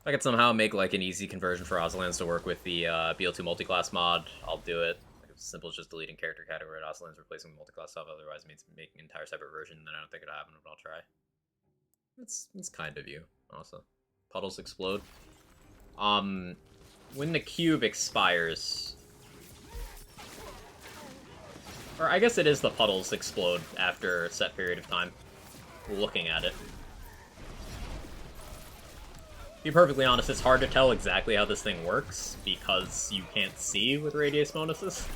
If I could somehow make like an easy conversion for Ozlands to work with the BL2 multiclass mod, I'll do it. Like, it's simple as just deleting character category at Ozlands, replacing multiclass stuff, otherwise it means making an entire separate version, then I don't think it'll happen, but I'll try. It's kind of you, also. Puddles explode. When the cube expires... Or I guess it is the puddles explode after a set period of time. Looking at it. To be perfectly honest, it's hard to tell exactly how this thing works, because you can't see with radius bonuses.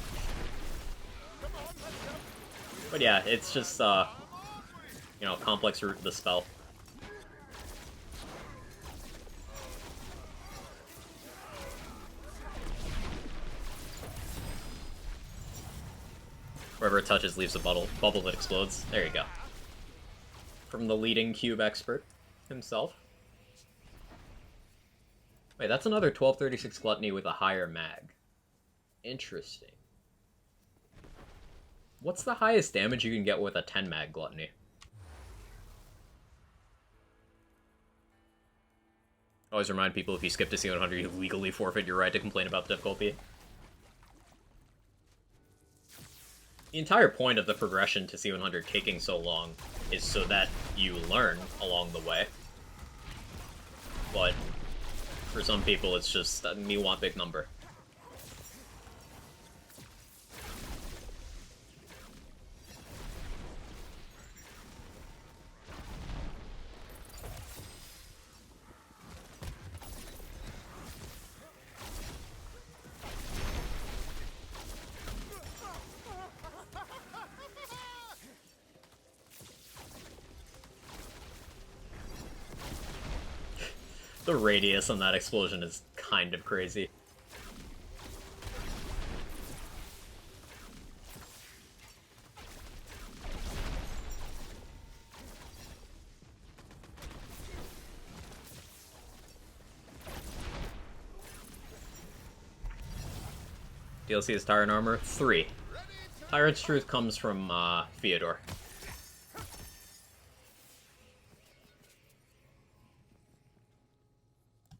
But yeah, it's just, you know, complex root of the spell. Wherever it touches leaves a bubble that explodes. There you go. From the leading cube expert himself. Wait, that's another 1236 Gluttony with a higher mag. Interesting. What's the highest damage you can get with a 10 mag Gluttony? Always remind people, if you skip to C100, you legally forfeit your right to complain about difficulty. The entire point of the progression to C100 taking so long is so that you learn along the way. But for some people, it's just, me want big number. The radius on that explosion is kind of crazy. DLC is Tyrant Armor 3. Tyrant's Truth comes from Theodore.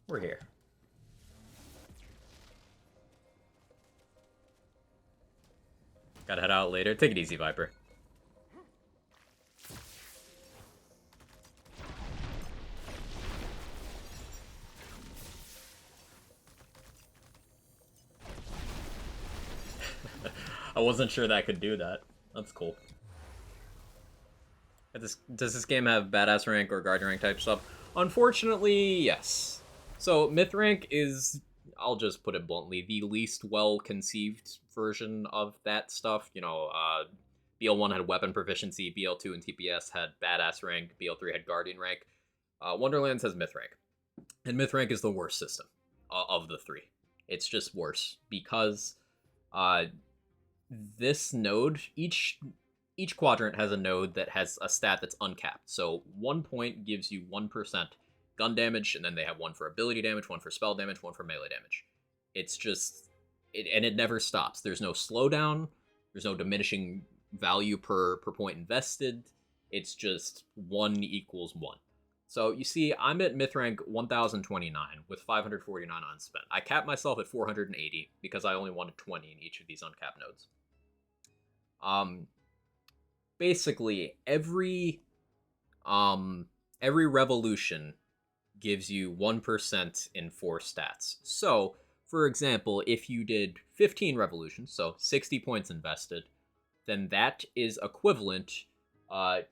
We're here. Gotta head out later. Take it easy, Viper. I wasn't sure that could do that. That's cool. Does this game have badass rank or guardian rank type stuff? Unfortunately, yes. So, Myth Rank is, I'll just put it bluntly, the least well-conceived version of that stuff. You know, BL1 had weapon proficiency, BL2 and TPS had badass rank, BL3 had guardian rank. Wonderlands has Myth Rank. And myth rank is the worst system of the three. It's just worse because this node, each quadrant has a node that has a stat that's uncapped. So 1 point gives you 1% gun damage, and then they have one for ability damage, one for spell damage, one for melee damage. It's just, and it never stops. There's no slowdown. There's no diminishing value per point invested. It's just 1 equals 1. So you see, I'm at myth rank 1029 with 549 unspent. I capped myself at 480 because I only wanted 20 in each of these uncapped nodes. Basically every revolution gives you 1% in 4 stats. So, for example, if you did 15 revolutions, so 60 points invested, then that is equivalent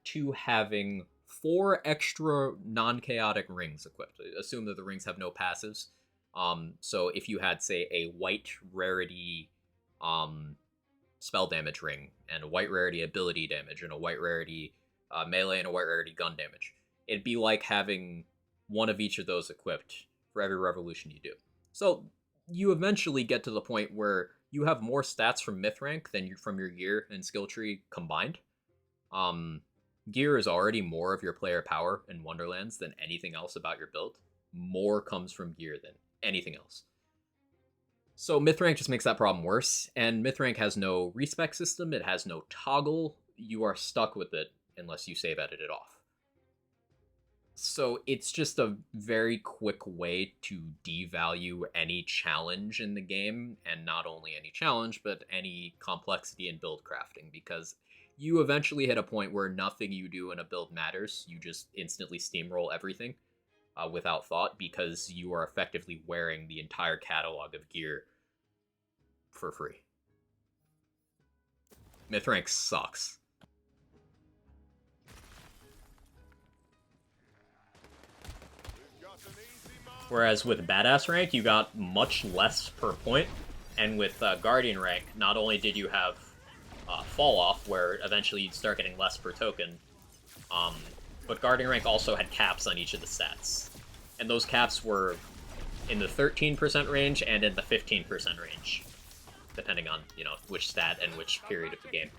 to having 4 extra non-chaotic rings equipped. Assume that the rings have no passives. So if you had, say, a white rarity spell damage ring, and a white rarity ability damage, and a white rarity melee, and a white rarity gun damage, it'd be like having one of each of those equipped for every revolution you do. So you eventually get to the point where you have more stats from myth rank than from your gear and skill tree combined. Gear is already more of your player power in Wonderlands than anything else about your build. More comes from gear than anything else. So myth rank just makes that problem worse, and myth rank has no respec system, it has no toggle. You are stuck with it unless you save edit it off. So it's just a very quick way to devalue any challenge in the game, and not only any challenge, but any complexity in build crafting, because you eventually hit a point where nothing you do in a build matters. You just instantly steamroll everything without thought, because you are effectively wearing the entire catalog of gear for free. Myth rank sucks. Whereas with Badass rank, you got much less per point, and with Guardian rank, not only did you have fall off, where eventually you'd start getting less per token, but Guardian rank also had caps on each of the stats. And those caps were in the 13% range and in the 15% range, depending on, which stat and which period of the game.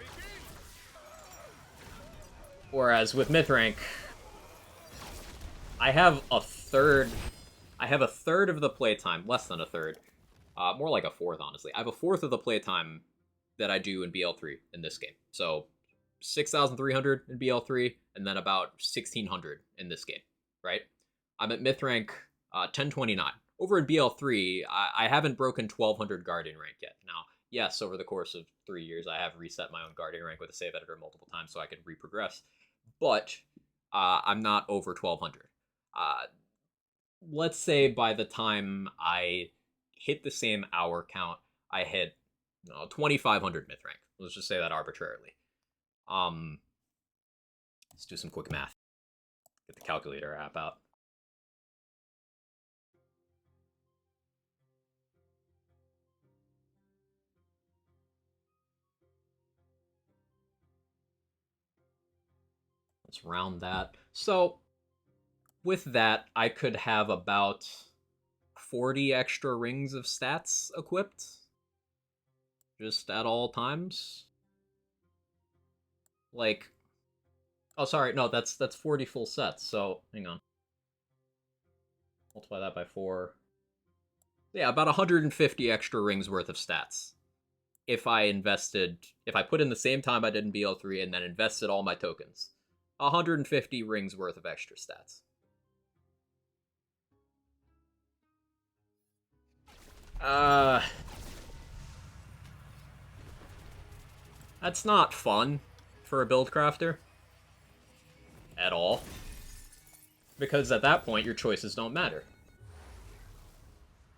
Whereas with myth rank, I have a third of the playtime, less than a third, more like a fourth, honestly. I have a fourth of the playtime that I do in BL3 in this game. So 6,300 in BL3, and then about 1,600 in this game, right? I'm at myth rank 1029. Over in BL3, I haven't broken 1,200 Guardian rank yet. Now, yes, over the course of 3 years, I have reset my own Guardian rank with a save editor multiple times so I can reprogress. But I'm not over 1,200. Let's say by the time I hit the same hour count, I hit 2,500 myth rank. Let's just say that arbitrarily. Let's do some quick math. Get the calculator app out. Let's round that. So with that, I could have about 40 extra rings of stats equipped, just at all times. Like, oh, sorry, no, that's 40 full sets, so hang on. Multiply that by 4. Yeah, about 150 extra rings worth of stats. If I put in the same time I did in BL3 and then invested all my tokens. 150 rings worth of extra stats. That's not fun for a build crafter. At all. Because at that point, your choices don't matter.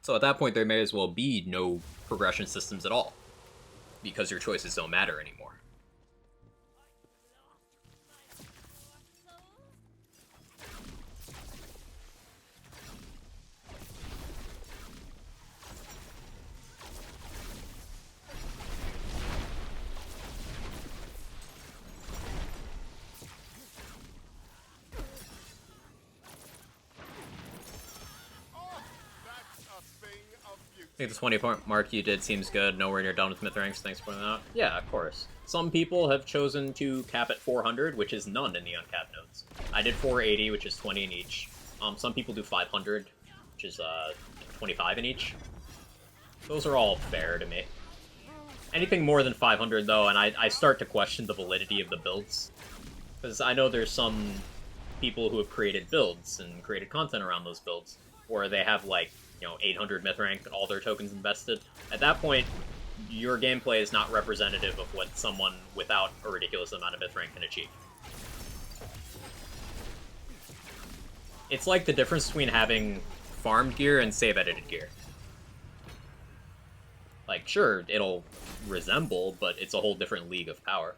So at that point, there may as well be no progression systems at all. Because your choices don't matter anymore. think the 20-point mark you did seems good. Nowhere near done with myth ranks. Thanks for pointing that out. Yeah, of course. Some people have chosen to cap at 400, which is none in the uncapped nodes. I did 480, which is 20 in each. Some people do 500, which is 25 in each. Those are all fair to me. Anything more than 500, though, and I start to question the validity of the builds. Because I know there's some people who have created builds and created content around those builds where they have, like, 800 myth rank, all their tokens invested. At that point, your gameplay is not representative of what someone without a ridiculous amount of myth rank can achieve. It's like the difference between having farmed gear and save-edited gear. Like, sure, it'll resemble, but it's a whole different league of power.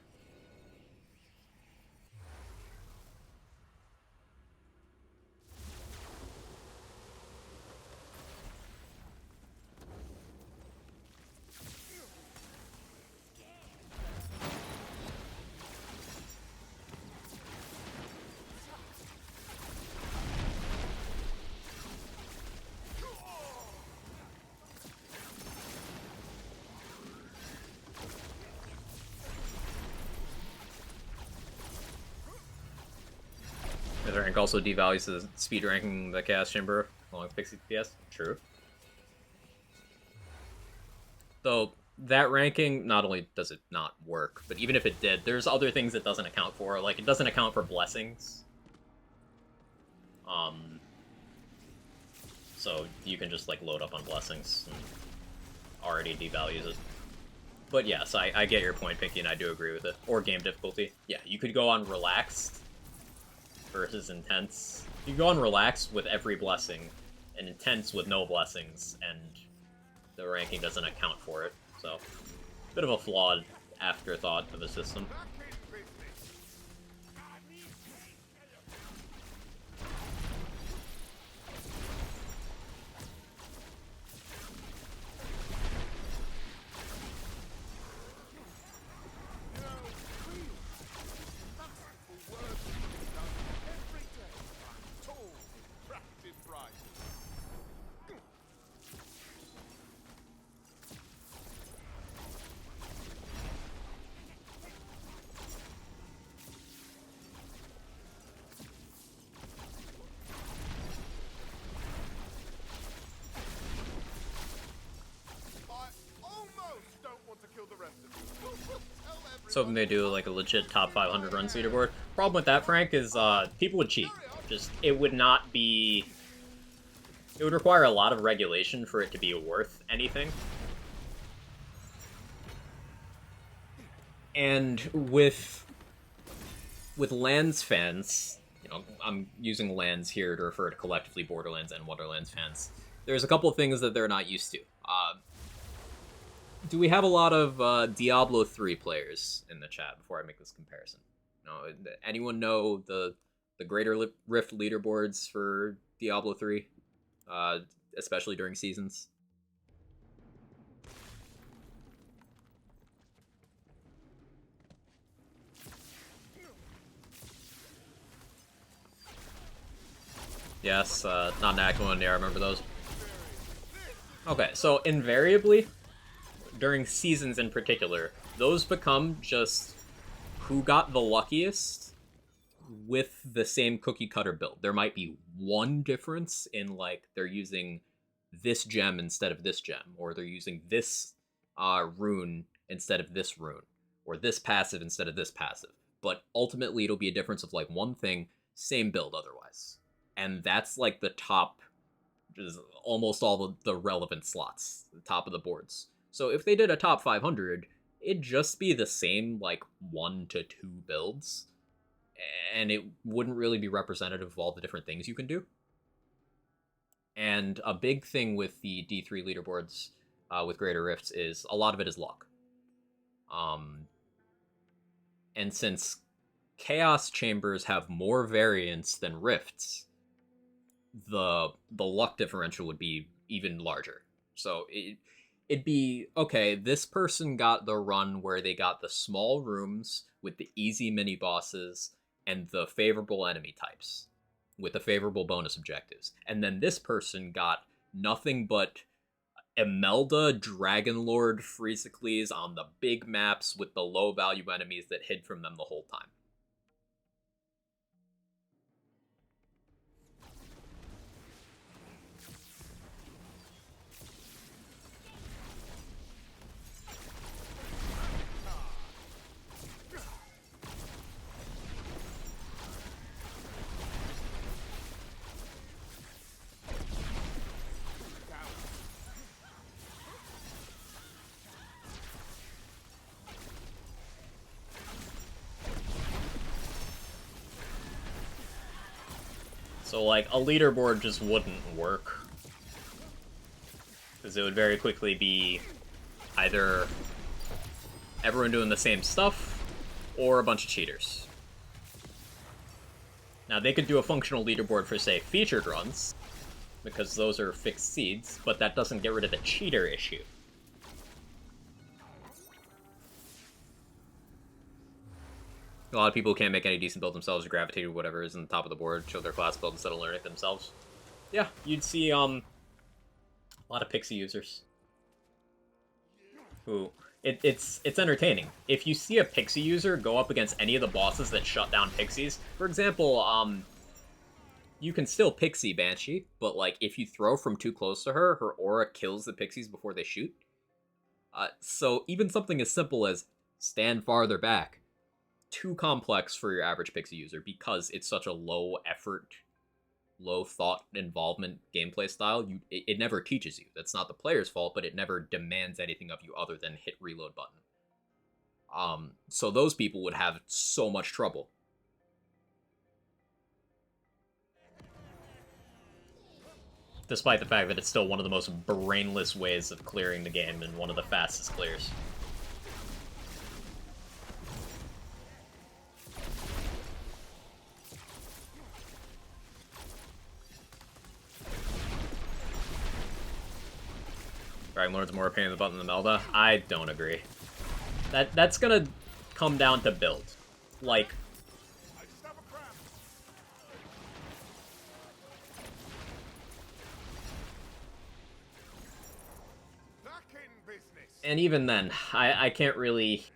Myth rank also devalues the speed ranking the Chaos Chamber along with Pixie DPS. True. Though that ranking, not only does it not work, but even if it did, there's other things it doesn't account for. Like, it doesn't account for blessings. So you can just, like, load up on blessings and already devalues it. But yes, I get your point, Pinky, and I do agree with it. Or game difficulty. Yeah, you could go on relaxed versus intense. You go on relaxed with every blessing, and intense with no blessings, and the ranking doesn't account for it. So, bit of a flawed afterthought of the system. So hoping they do like a legit top 500 runs leaderboard. Problem with that, Frank, is people would cheat. Just, it would not be... It would require a lot of regulation for it to be worth anything. And with Lands fans, I'm using Lands here to refer to collectively Borderlands and Wonderlands fans, there's a couple of things that they're not used to. Do we have a lot of Diablo 3 players in the chat before I make this comparison? Anyone know the Greater Rift leaderboards for Diablo 3, especially during seasons? Yes, not an active one. Yeah, I remember those. Okay, so invariably, during seasons in particular, those become just who got the luckiest with the same cookie cutter build. There might be one difference in, like, they're using this gem instead of this gem, or they're using this rune instead of this rune, or this passive instead of this passive. But ultimately, it'll be a difference of, like, one thing, same build otherwise. And that's, like, the top, just almost all the relevant slots, the top of the boards. So if they did a top 500, it'd just be the same, like, 1 to 2 builds, and it wouldn't really be representative of all the different things you can do. And a big thing with the D3 leaderboards with Greater Rifts is a lot of it is luck. And since Chaos Chambers have more variance than Rifts, the luck differential would be even larger. So it'd be, okay, this person got the run where they got the small rooms with the easy mini-bosses and the favorable enemy types with the favorable bonus objectives. And then this person got nothing but Imelda, Dragonlord, Freezicles on the big maps with the low value enemies that hid from them the whole time. So, like, a leaderboard just wouldn't work. Because it would very quickly be either everyone doing the same stuff, or a bunch of cheaters. Now, they could do a functional leaderboard for, say, featured runs, because those are fixed seeds, but that doesn't get rid of the cheater issue. A lot of people who can't make any decent build themselves or gravitate to whatever is in the top of the board, show their class build instead of learning it themselves. Yeah, you'd see a lot of pixie users. Who it's entertaining. If you see a pixie user go up against any of the bosses that shut down pixies, for example, you can still pixie Banshee, but like if you throw from too close to her, her aura kills the pixies before they shoot. So even something as simple as stand farther back, too complex for your average pixie user because it's such a low effort, low thought involvement gameplay style. It never teaches you. That's not the player's fault, but it never demands anything of you other than hit reload button. So those people would have so much trouble. Despite the fact that it's still one of the most brainless ways of clearing the game and one of the fastest clears. Dragonlord's more a pain in the butt than the Melda? I don't agree. That's gonna come down to build. Like, and even then, I can't really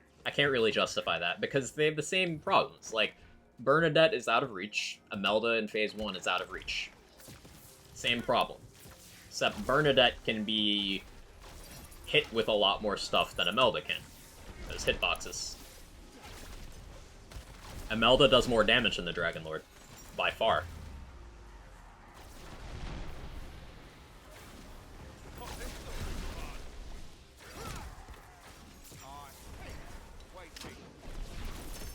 justify that because they have the same problems. Like, Bernadette is out of reach. Imelda in Phase 1 is out of reach. Same problem. Except Bernadette can be hit with a lot more stuff than Imelda can. Those hitboxes. Imelda does more damage than the Dragonlord. By far.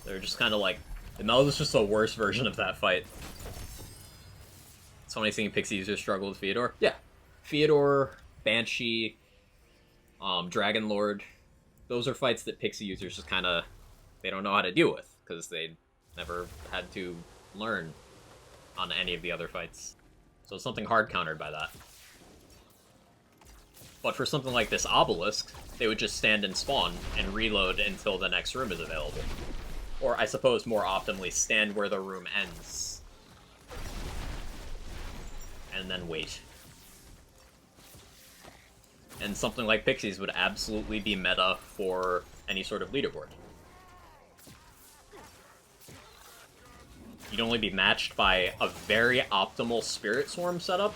They're just kind of like... Imelda's just a worse version of that fight. So many seeing pixie users struggle with Feodor? Yeah. Feodor, Banshee, Dragonlord, those are fights that pixie users just kind of, they don't know how to deal with, because they never had to learn on any of the other fights. So something hard countered by that. But for something like this Obelisk, they would just stand and spawn and reload until the next room is available. Or I suppose more optimally, stand where the room ends. And then wait. And something like Pixies would absolutely be meta for any sort of leaderboard. You'd only be matched by a very optimal Spirit Swarm setup.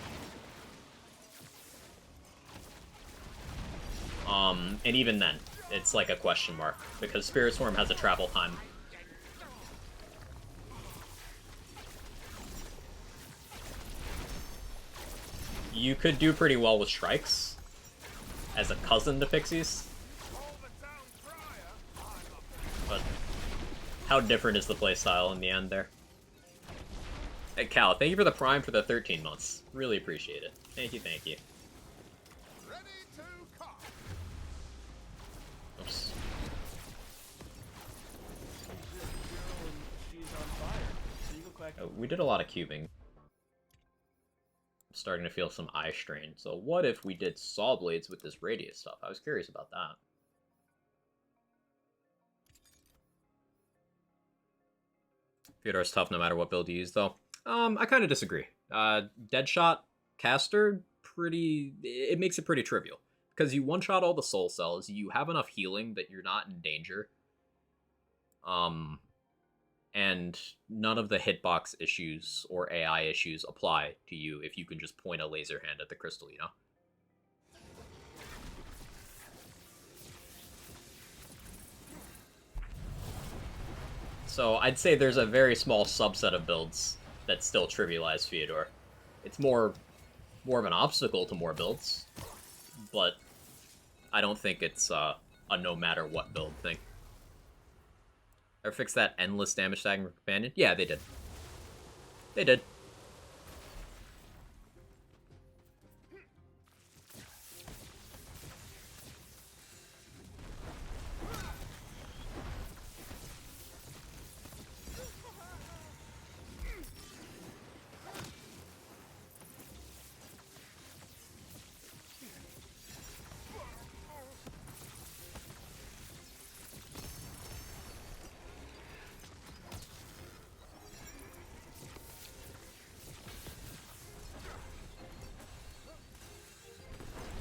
And even then, it's like a question mark, because Spirit Swarm has a travel time. You could do pretty well with Strikes as a cousin to Pixies. But how different is the playstyle in the end there? Hey Cal, thank you for the Prime for the 13 months. Really appreciate it. Thank you, thank you. Oops. We did a lot of cubing. I'm starting to feel some eye strain. So what if we did saw blades with this radius stuff? I was curious about that. Fyodor's tough no matter what build you use, though. I kind of disagree. Deadshot caster, it makes it pretty trivial. because you one-shot all the soul cells, you have enough healing that you're not in danger. And none of the hitbox issues or AI issues apply to you if you can just point a laser hand at the crystal, you know? So I'd say there's a very small subset of builds that still trivialize Fyodor. It's more of an obstacle to more builds, but I don't think it's a no matter what build thing. Ever fix that endless damage stacking for companion? Yeah, they did. They did.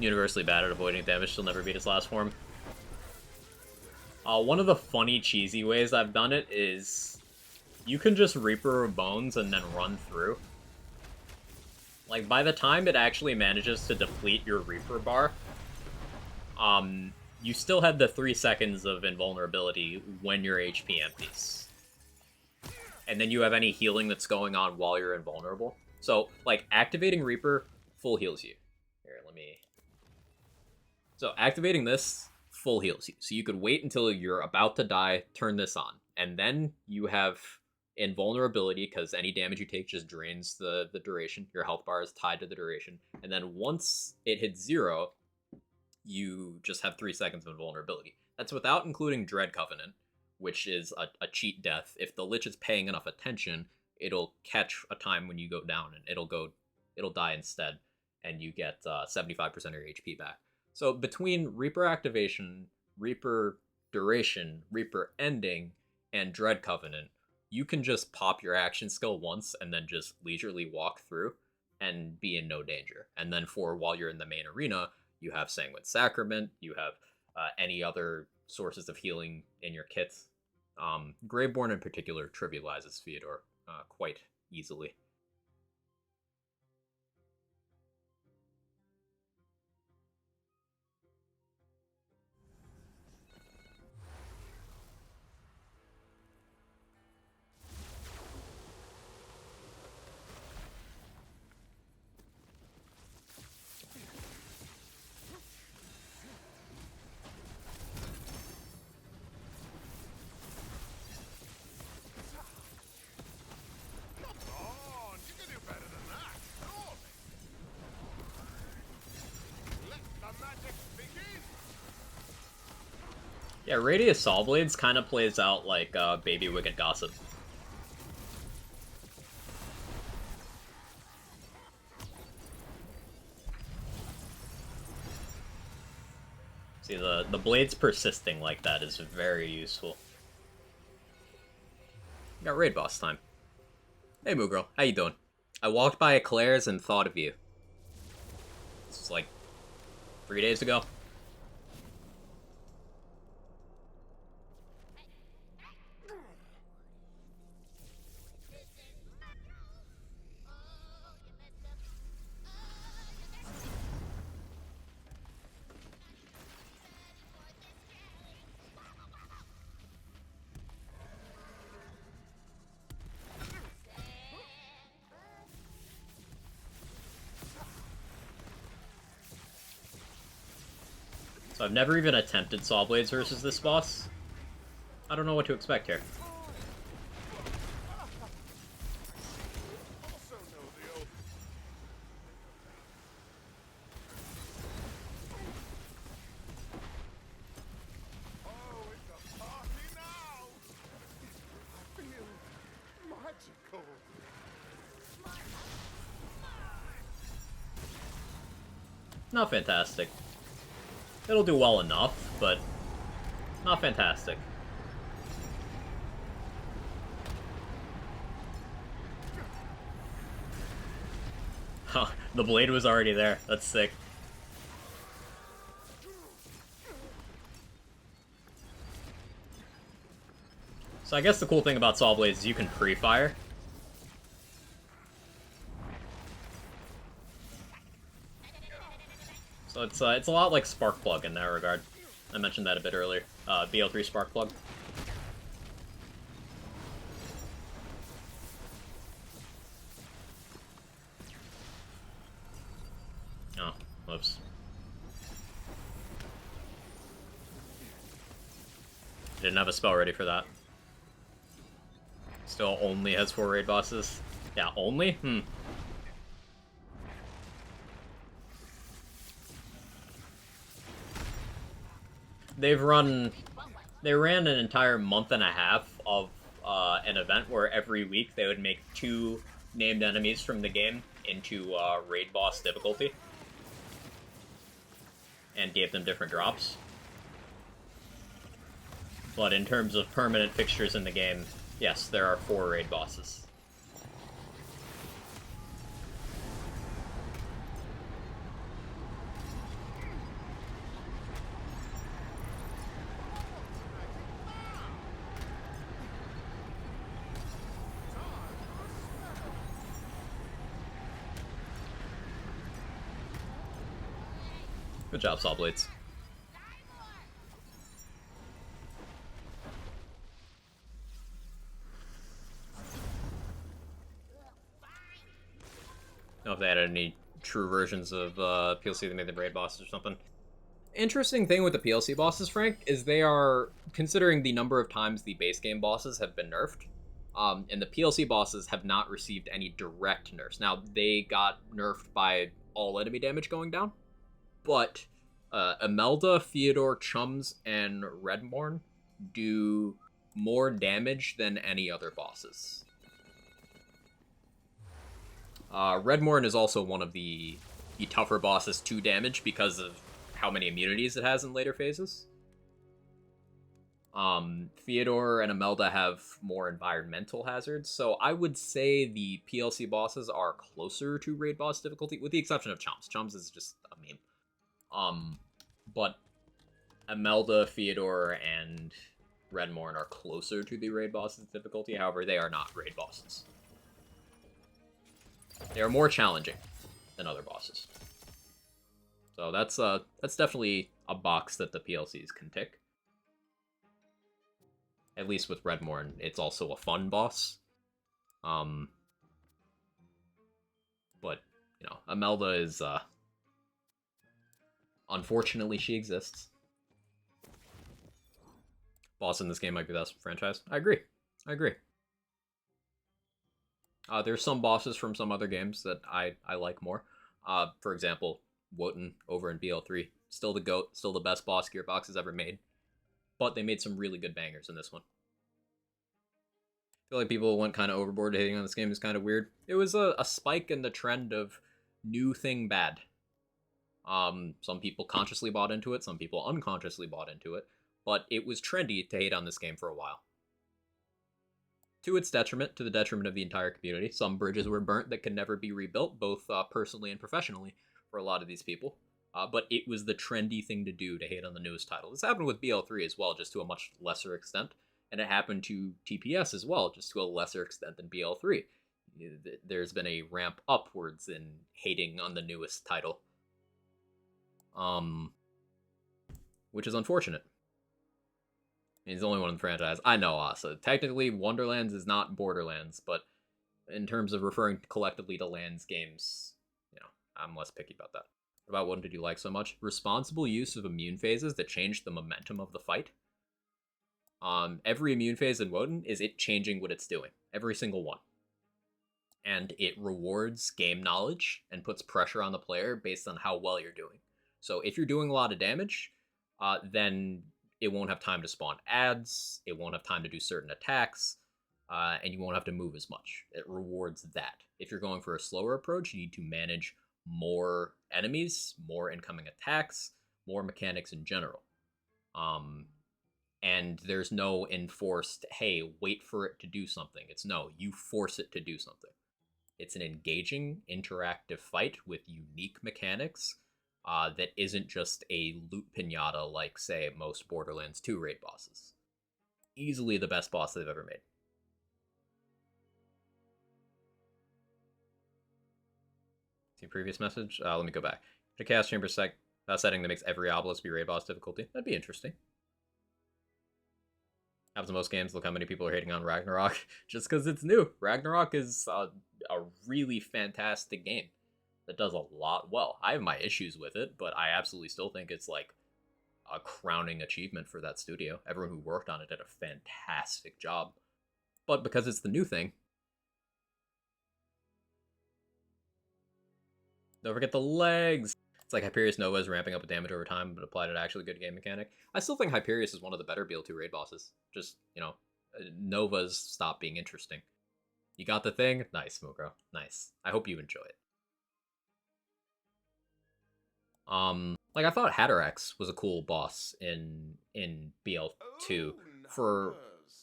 Universally bad at avoiding damage, she'll never beat its last form. One of the funny, cheesy ways I've done it is you can just Reaper of Bones and then run through. Like, by the time it actually manages to deplete your Reaper bar, you still have the 3 seconds of invulnerability when your HP empties. And then you have any healing that's going on while you're invulnerable. So, like, activating Reaper full heals you. Here, let me... So activating this full heals you. So you could wait until you're about to die, turn this on. And then you have invulnerability, because any damage you take just drains the duration. Your health bar is tied to the duration. And then once it hits 0, you just have 3 seconds of invulnerability. That's without including Dread Covenant, which is a cheat death. If the Lich is paying enough attention, it'll catch a time when you go down and it'll die instead. And you get 75% of your HP back. So between Reaper activation, Reaper duration, Reaper ending, and Dread Covenant, you can just pop your action skill once and then just leisurely walk through and be in no danger. And then for while you're in the main arena, you have Sanguine Sacrament, you have any other sources of healing in your kit. Graveborn in particular trivializes Fyodor quite easily. Yeah, Radius Saw Blades kind of plays out like Baby Wicked Gossip. See, the blades persisting like that is very useful. Got raid boss time. Hey, Moo Girl, how you doing? I walked by Eclairs and thought of you. This was like 3 days ago. So I've never even attempted Saw Blades versus this boss. I don't know what to expect here. Not fantastic. It'll do well enough, but not fantastic. Huh, the blade was already there. That's sick. So I guess the cool thing about Saw Blades is you can pre-fire. So it's a lot like Sparkplug in that regard. I mentioned that a bit earlier. BL3 Sparkplug. Oh, whoops. Didn't have a spell ready for that. Still only has 4 raid bosses. Yeah, only? They ran an entire month and a half of an event where every week they would make 2 named enemies from the game into raid boss difficulty. And gave them different drops. But in terms of permanent fixtures in the game, yes, there are 4 raid bosses. Good job, Saw Blades. Know if they had any true versions of PLC that made the raid bosses or something. Interesting thing with the PLC bosses, Frank, is they are, considering the number of times the base game bosses have been nerfed, and the PLC bosses have not received any direct nerfs. Now, they got nerfed by all enemy damage going down, but Imelda, Theodore, Chums, and Redmorn do more damage than any other bosses. Redmorn is also one of the tougher bosses to damage because of how many immunities it has in later phases. Theodore and Imelda have more environmental hazards, so I would say the PLC bosses are closer to raid boss difficulty, with the exception of Chums. Chums is just a meme. But Imelda, Theodore, and Redmorn are closer to the raid boss's difficulty, however, they are not raid bosses. They are more challenging than other bosses. So that's definitely a box that the PLCs can tick. At least with Redmorn, it's also a fun boss. But, you know, Imelda is, unfortunately, she exists. Boss in this game might be the best franchise. I agree. There's some bosses from some other games that I like more. For example, Wotan over in BL3. Still the GOAT, still the best boss Gearbox has ever made. But they made some really good bangers in this one. I feel like people went kind of overboard hating on this game. It's kind of weird. It was a spike in the trend of new thing bad. Some people consciously bought into it, some people unconsciously bought into it. But it was trendy to hate on this game for a while. To its detriment, to the detriment of the entire community. Some bridges were burnt that could never be rebuilt, both personally and professionally, for a lot of these people. But it was the trendy thing to do to hate on the newest title. This happened with BL3 as well, just to a much lesser extent. And it happened to TPS as well, just to a lesser extent than BL3. There's been a ramp upwards in hating on the newest title. Which is unfortunate. He's the only one in the franchise. I know, Asa. Technically, Wonderlands is not Borderlands, but in terms of referring collectively to Lands games, you know, I'm less picky about that. What about what did you like so much? Responsible use of immune phases that change the momentum of the fight. Every immune phase in Wotan is it changing what it's doing. Every single one. And it rewards game knowledge and puts pressure on the player based on how well you're doing. So if you're doing a lot of damage, then it won't have time to spawn ads, it won't have time to do certain attacks, and you won't have to move as much. It rewards that. If you're going for a slower approach, you need to manage more enemies, more incoming attacks, more mechanics in general. And there's no enforced, hey, wait for it to do something. It's no, you force it to do something. It's an engaging, interactive fight with unique mechanics that isn't just a loot pinata like, say, most Borderlands 2 raid bosses. easily the best boss they've ever made. See previous message? Let me go back. A Chaos Chamber setting that makes every obelisk be raid boss difficulty. That'd be interesting. Happens in most games. Look how many people are hating on Ragnarok just because it's new. Ragnarok is a really fantastic game that does a lot well. I have my issues with it, but I absolutely still think it's like a crowning achievement for that studio. Everyone who worked on it did a fantastic job. But because it's the new thing, don't forget the legs. It's like Hyperius Nova is ramping up with damage over time, but applied an actually good game mechanic. I still think Hyperius is one of the better BL2 raid bosses. Just, you know, Nova's stopped being interesting. You got the thing? Nice, Mugro. Nice. I hope you enjoy it. Like I thought Hatterax was a cool boss in BL2 for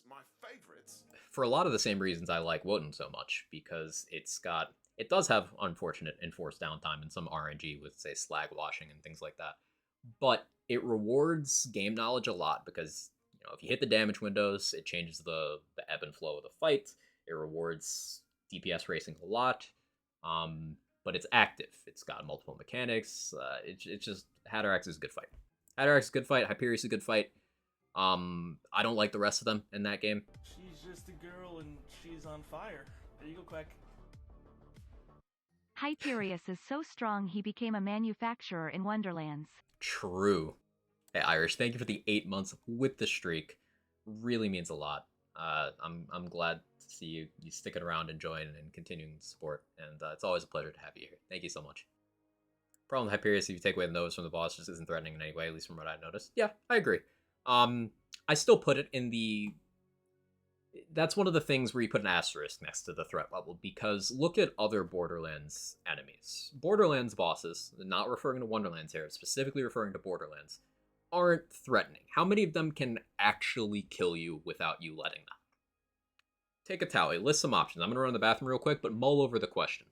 my favorites. for a lot of the same reasons I like Woden so much, because it does have unfortunate enforced downtime and some RNG with, say, slag washing and things like that. But it rewards game knowledge a lot because, you know, if you hit the damage windows, it changes the ebb and flow of the fight. It rewards DPS racing a lot. But it's active. It's got multiple mechanics. It's just Hatterax is a good fight. Hatterax is a good fight. Hyperius is a good fight. I don't like the rest of them in that game. She's just a girl and she's on fire. There you go, Quack. Hyperius is so strong he became a manufacturer in Wonderlands. True. Hey, Irish, thank you for the 8 months with the streak. Really means a lot. I'm glad to see you sticking around, enjoying, and continuing to support. And it's always a pleasure to have you here. Thank you so much. Problem with Hyperius, if you take away the nose from the boss, just isn't threatening in any way, at least from what I noticed. Yeah, I agree. I still put it in the... That's one of the things where you put an asterisk next to the threat level, because look at other Borderlands enemies. Borderlands bosses, not referring to Wonderlands here, specifically referring to Borderlands, aren't threatening. How many of them can actually kill you without you letting them? Take a tally, list some options. I'm going to run to the bathroom real quick, but mull over the question.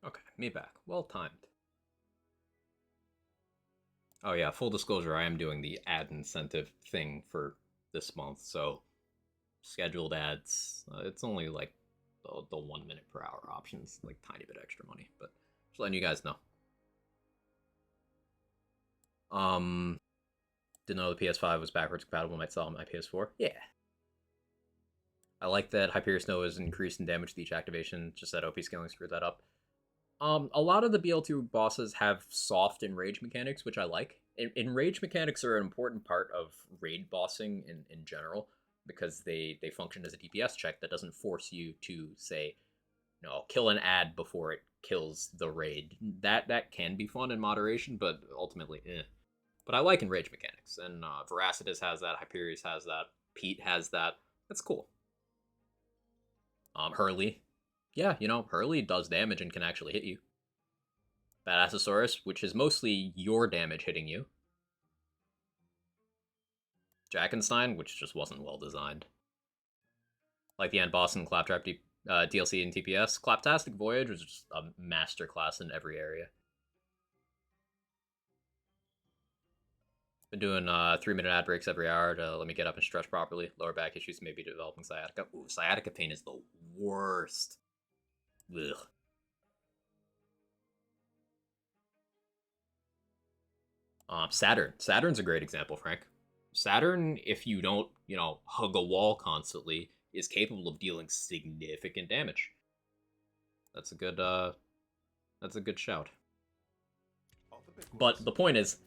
Okay, me back. Well timed. Oh yeah, full disclosure, I am doing the ad incentive thing for this month, so scheduled ads, it's only like the 1 minute per hour options, like tiny bit extra money, but just letting you guys know. Didn't know the PS5 was backwards compatible, might sell on my PS4. Yeah. I like that Hyperius Nova is increased in damage with each activation, just that OP scaling screwed that up. A lot of the BL2 bosses have soft enrage mechanics, which I like. Enrage mechanics are an important part of raid bossing in general, because they function as a DPS check that doesn't force you to, say, you know, kill an ad before it kills the raid. That can be fun in moderation, but ultimately, eh. But I like enrage mechanics, and Veracitus has that, Hyperius has that, Pete has that. That's cool. Hurley. Yeah, you know, Hurley does damage and can actually hit you. Badassosaurus, which is mostly your damage hitting you. Jackenstein, which just wasn't well designed. Like the end boss in Claptrap DLC and TPS. Claptastic Voyage was just a masterclass in every area. Been doing 3-minute ad breaks every hour to let me get up and stretch properly. Lower back issues, maybe developing sciatica. Ooh, sciatica pain is the worst. Ugh. Saturn. Saturn's a great example, Frank. Saturn, if you don't, hug a wall constantly, is capable of dealing significant damage. That's a good shout. But the point is,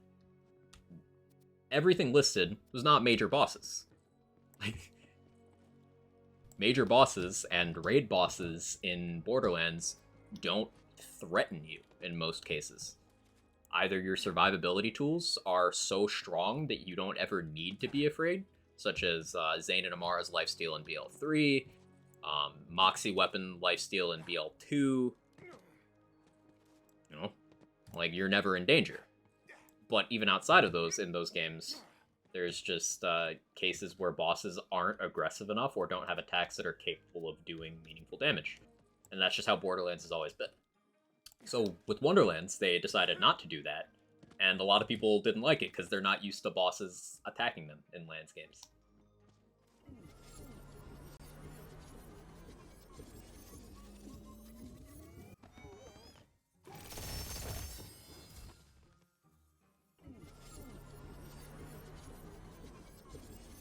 everything listed was not major bosses. Like, major bosses and raid bosses in Borderlands don't threaten you in most cases. Either your survivability tools are so strong that you don't ever need to be afraid, such as Zane and Amara's lifesteal in BL3, Moxie weapon lifesteal in BL2. Like, you're never in danger. But even outside of those, in those games, there's just cases where bosses aren't aggressive enough or don't have attacks that are capable of doing meaningful damage. And that's just how Borderlands has always been. So with Wonderlands, they decided not to do that, and a lot of people didn't like it because they're not used to bosses attacking them in Lands games.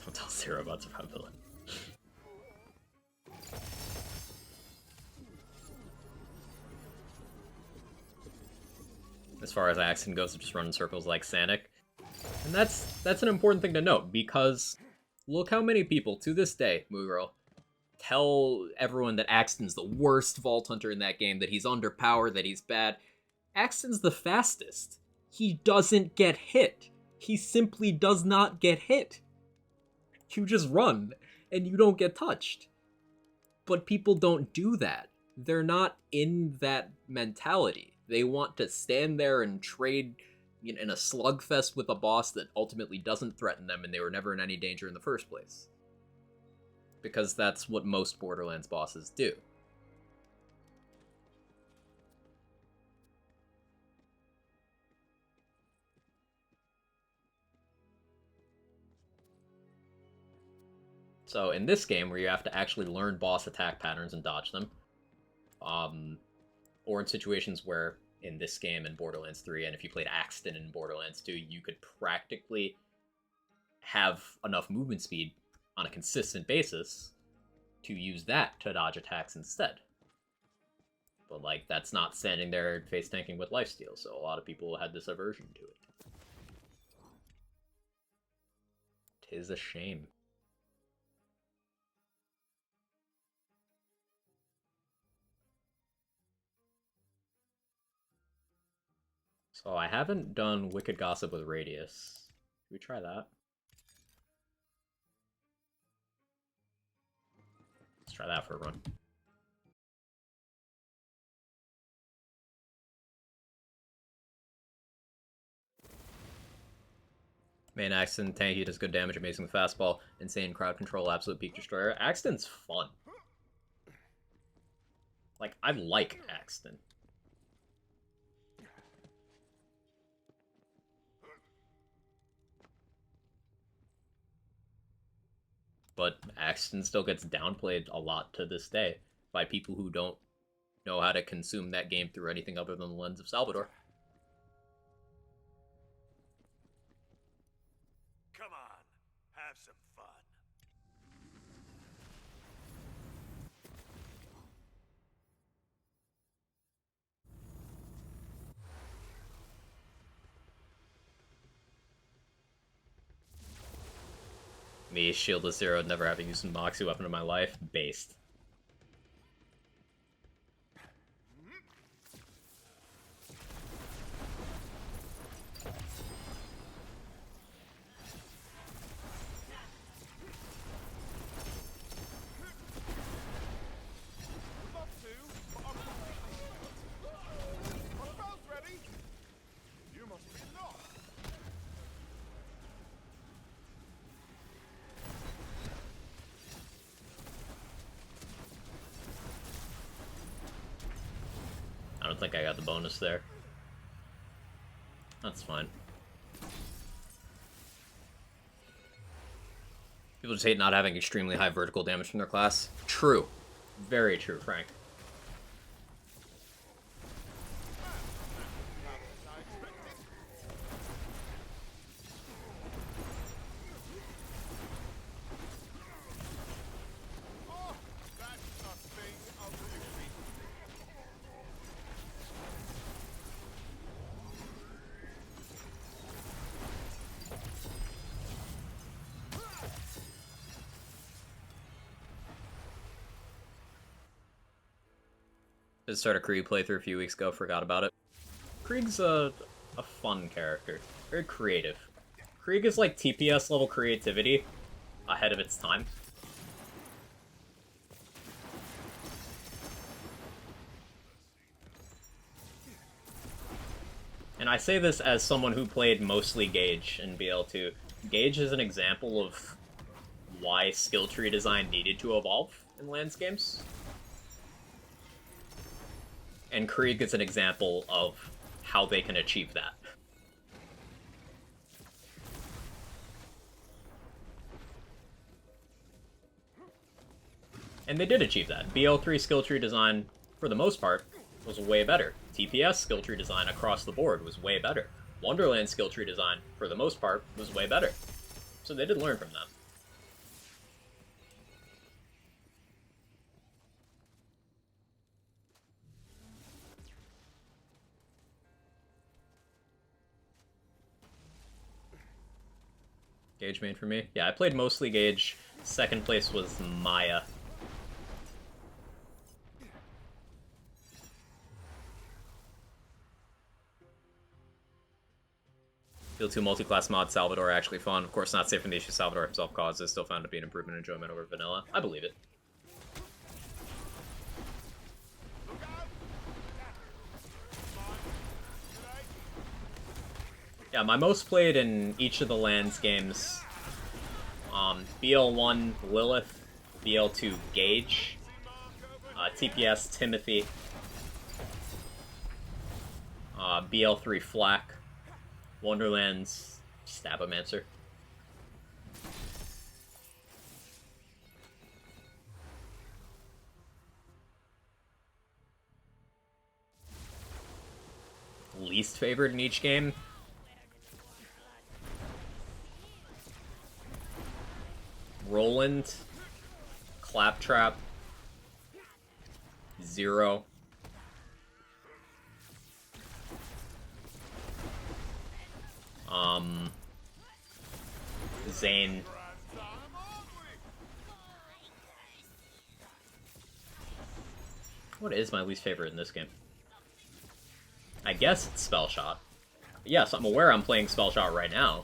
Don't tell Sarah about survivability. As far as Axton goes, to just run in circles like Sanic. And that's an important thing to note, because look how many people, to this day, Moogirl, tell everyone that Axton's the worst Vault Hunter in that game, that he's underpowered, that he's bad. Axton's the fastest. He doesn't get hit. He simply does not get hit. You just run, and you don't get touched. But people don't do that. They're not in that mentality. They want to stand there and trade in a slugfest with a boss that ultimately doesn't threaten them, and they were never in any danger in the first place. Because that's what most Borderlands bosses do. So in this game, where you have to actually learn boss attack patterns and dodge them, or in situations where, in this game in Borderlands 3, and if you played Axton in Borderlands 2, you could practically have enough movement speed on a consistent basis to use that to dodge attacks instead. But, like, that's not standing there face tanking with lifesteal, so a lot of people had this aversion to it. 'Tis a shame. So I haven't done Wicked Gossip with Radius. Should we try that? Let's try that for a run. Main Axton, tanky, does good damage, amazing with fastball, insane crowd control, absolute peak destroyer. Axton's fun. Like, I like Axton. But Axton still gets downplayed a lot to this day by people who don't know how to consume that game through anything other than the lens of Salvador. Come on, have some fun. Me, Shieldless Zero, never having used a Moxie weapon in my life. Based. Love to, but I'm completely... My spell's ready. You must be lost. I don't think I got the bonus there. That's fine. People just hate not having extremely high vertical damage from their class. True. Very true, Frank. Oh, that's nothing of beauty. Just started a Krieg playthrough a few weeks ago, forgot about it. Krieg's a fun character. Very creative. Krieg is like TPS level creativity ahead of its time. And I say this as someone who played mostly Gage in BL2. Gage is an example of why skill tree design needed to evolve in Lands games. And Krieg is an example of how they can achieve that. And they did achieve that. BL3 skill tree design, for the most part, was way better. TPS skill tree design across the board was way better. Wonderland skill tree design, for the most part, was way better. So they did learn from them. Gage main for me. Yeah, I played mostly Gage. Second place was Maya. Field 2 multi-class mod Salvador are actually fun. Of course, not safe from the issue Salvador himself causes. Still found to be an improvement in enjoyment over vanilla. I believe it. Yeah, my most played in each of the Lands games, BL1 Lilith, BL2 Gage, TPS Timothy, BL3 Flack, Wonderlands Stabomancer. Least favorite in each game? Roland, Claptrap, Zero, Zane, what is my least favorite in this game? I guess it's Spell Shot. Yes, I'm aware I'm playing Spell Shot right now,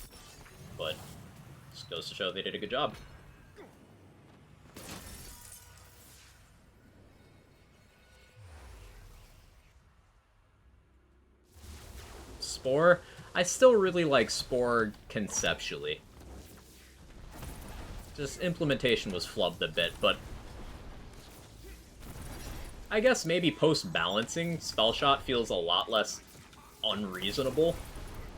but just goes to show they did a good job. Spore, I still really like Spore conceptually. Just implementation was flubbed a bit, but I guess maybe post-balancing, Spell Shot feels a lot less unreasonable,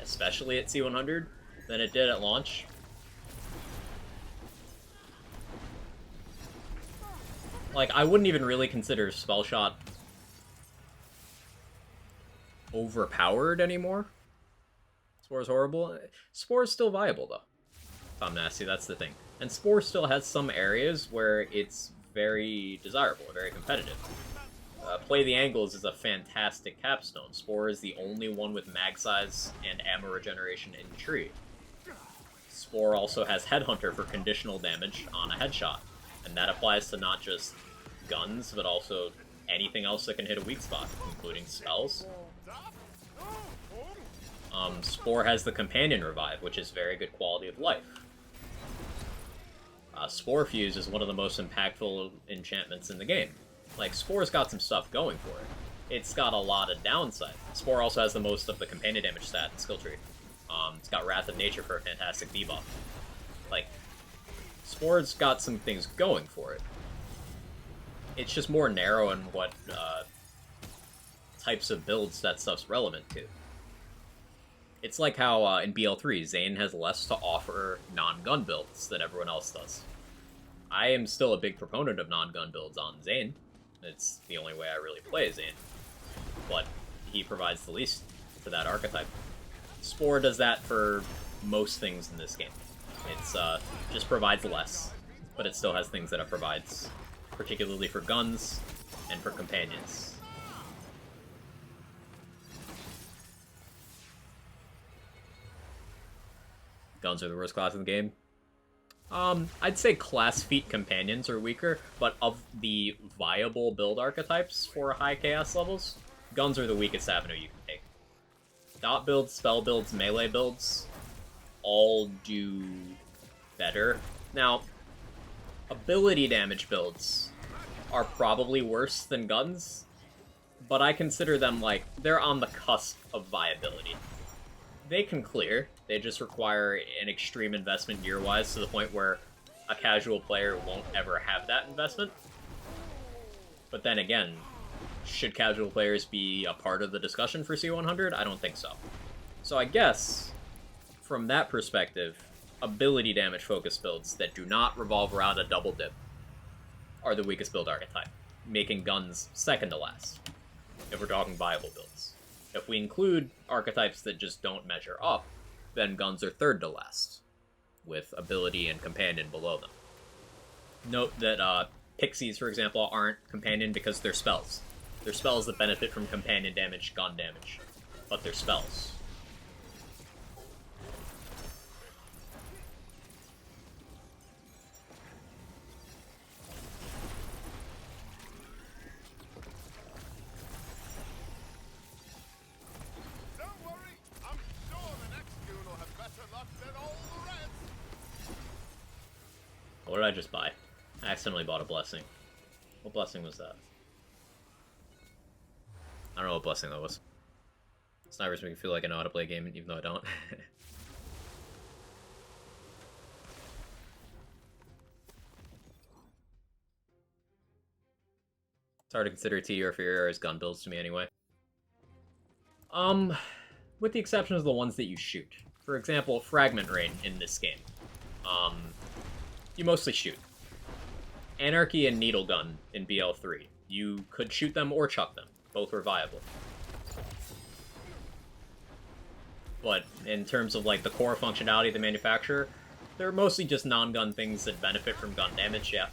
especially at C100, than it did at launch. Like, I wouldn't even really consider Spell Shot overpowered anymore. Spore's horrible. Spore's still viable, though. Tom Nasty, that's the thing. And Spore still has some areas where it's very desirable, very competitive. Play the Angles is a fantastic capstone. Spore is the only one with mag size and ammo regeneration in tree. Spore also has Headhunter for conditional damage on a headshot, and that applies to not just guns, but also anything else that can hit a weak spot, including spells. Spore has the Companion Revive, which is very good quality of life. Spore Fuse is one of the most impactful enchantments in the game. Like, Spore's got some stuff going for it. It's got a lot of downside. Spore also has the most of the companion damage stat in skill tree. It's got Wrath of Nature for a fantastic debuff. Like, Spore's got some things going for it. It's just more narrow in what types of builds that stuff's relevant to. It's like how in BL3, Zane has less to offer non-gun builds than everyone else does. I am still a big proponent of non-gun builds on Zane. It's the only way I really play Zane. But he provides the least to that archetype. Spore does that for most things in this game. It's just provides less, but it still has things that it provides, particularly for guns and for companions. Guns are the worst class in the game. I'd say class feat companions are weaker, but of the viable build archetypes for high chaos levels, guns are the weakest avenue you can take. Dot builds, spell builds, melee builds all do better. Now, ability damage builds are probably worse than guns, but I consider them like, they're on the cusp of viability. They can clear, they just require an extreme investment gear-wise to the point where a casual player won't ever have that investment. But then again, should casual players be a part of the discussion for C100? I don't think so. So I guess, from that perspective, ability damage focused builds that do not revolve around a double dip are the weakest build archetype, making guns second to last, if we're talking viable builds. If we include archetypes that just don't measure up, then guns are third to last, with ability and companion below them. Note that pixies, for example, aren't companion because they're spells. They're spells that benefit from companion damage, gun damage, but they're spells. What did I just buy? I accidentally bought a blessing. What blessing was that? I don't know what blessing that was. Snipers make me feel like I know how to play a game, even though I don't. It's hard to consider T or Inferior as gun builds to me anyway. With the exception of the ones that you shoot. For example, Fragment Rain in this game. You mostly shoot. Anarchy and Needle Gun in BL3. You could shoot them or chuck them. Both were viable. But in terms of like the core functionality of the manufacturer, they're mostly just non-gun things that benefit from gun damage, yeah.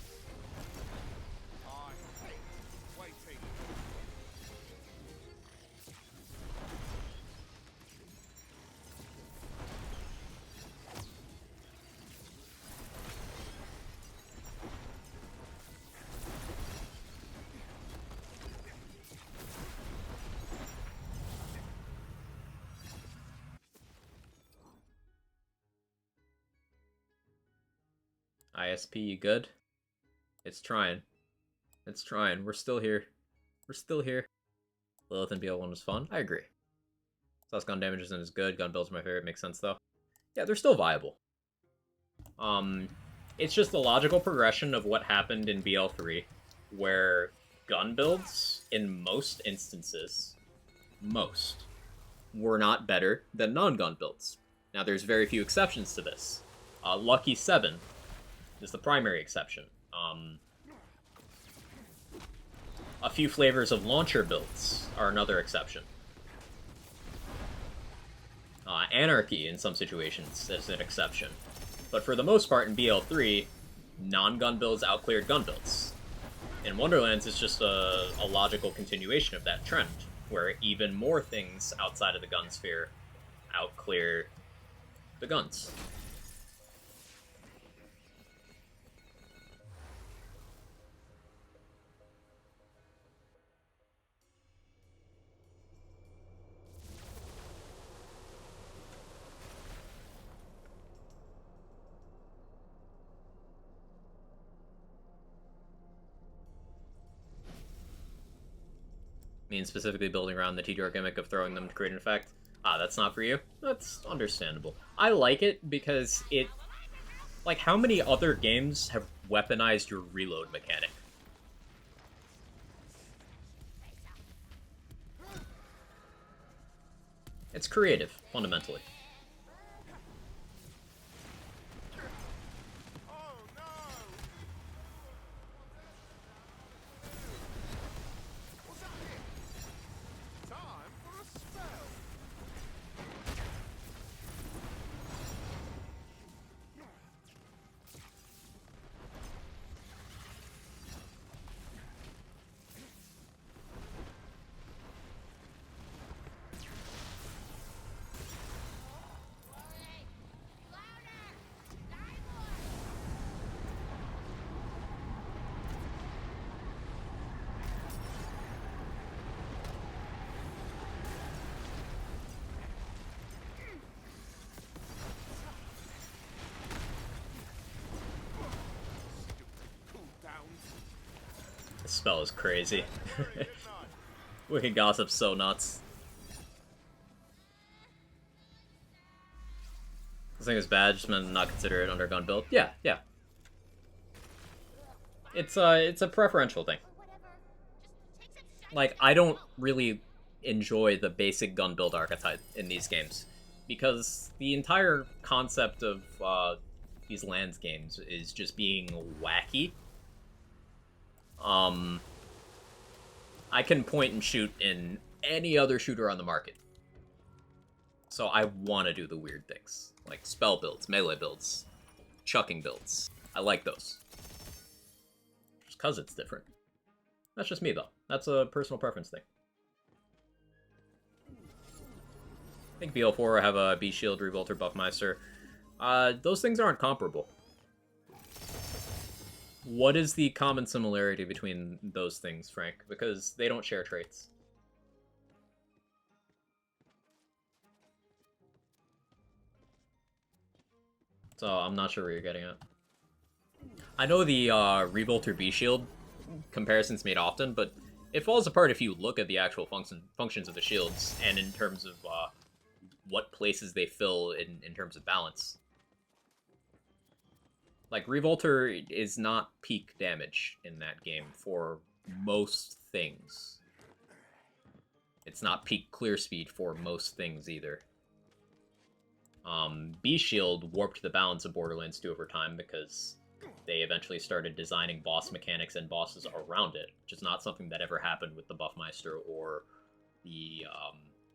ISP, you good? It's trying. It's trying. We're still here. We're still here. Lilith and BL1 was fun. I agree. Plus gun damage isn't as good. Gun builds are my favorite. Makes sense, though. Yeah, they're still viable. It's just the logical progression of what happened in BL3, where gun builds, in most instances, were not better than non-gun builds. Now, there's very few exceptions to this. Lucky 7 is the primary exception. A few flavors of launcher builds are another exception. Anarchy, in some situations, is an exception. But for the most part, in BL3, non-gun builds outcleared gun builds. In Wonderlands, it's just a logical continuation of that trend, where even more things outside of the gun sphere outclear the guns. Mean specifically building around the TDR gimmick of throwing them to create an effect. That's not for you? That's understandable. I like it because it... Like, how many other games have weaponized your reload mechanic? It's creative, fundamentally. spell is crazy. Very nice. Wicked Gossip's so nuts. This thing is bad, just meant to not consider it under gun build. Yeah, yeah. It's a preferential thing. Like, I don't really enjoy the basic gun build archetype in these games, because the entire concept of these lands games is just being wacky. I can point and shoot in any other shooter on the market. So I want to do the weird things, like spell builds, melee builds, chucking builds. I like those. Just because it's different. That's just me, though. That's a personal preference thing. I think BL4 have a B-Shield, Revolter, Buffmeister. Those things aren't comparable. What is the common similarity between those things, Frank? Because they don't share traits. So I'm not sure where you're getting at. I know the Revolter B-Shield comparison's made often, but it falls apart if you look at the actual functions of the shields, and in terms of what places they fill in terms of balance. Like, Revolter is not peak damage in that game for most things. It's not peak clear speed for most things either. B-Shield warped the balance of Borderlands 2 over time because they eventually started designing boss mechanics and bosses around it, which is not something that ever happened with the Buffmeister or the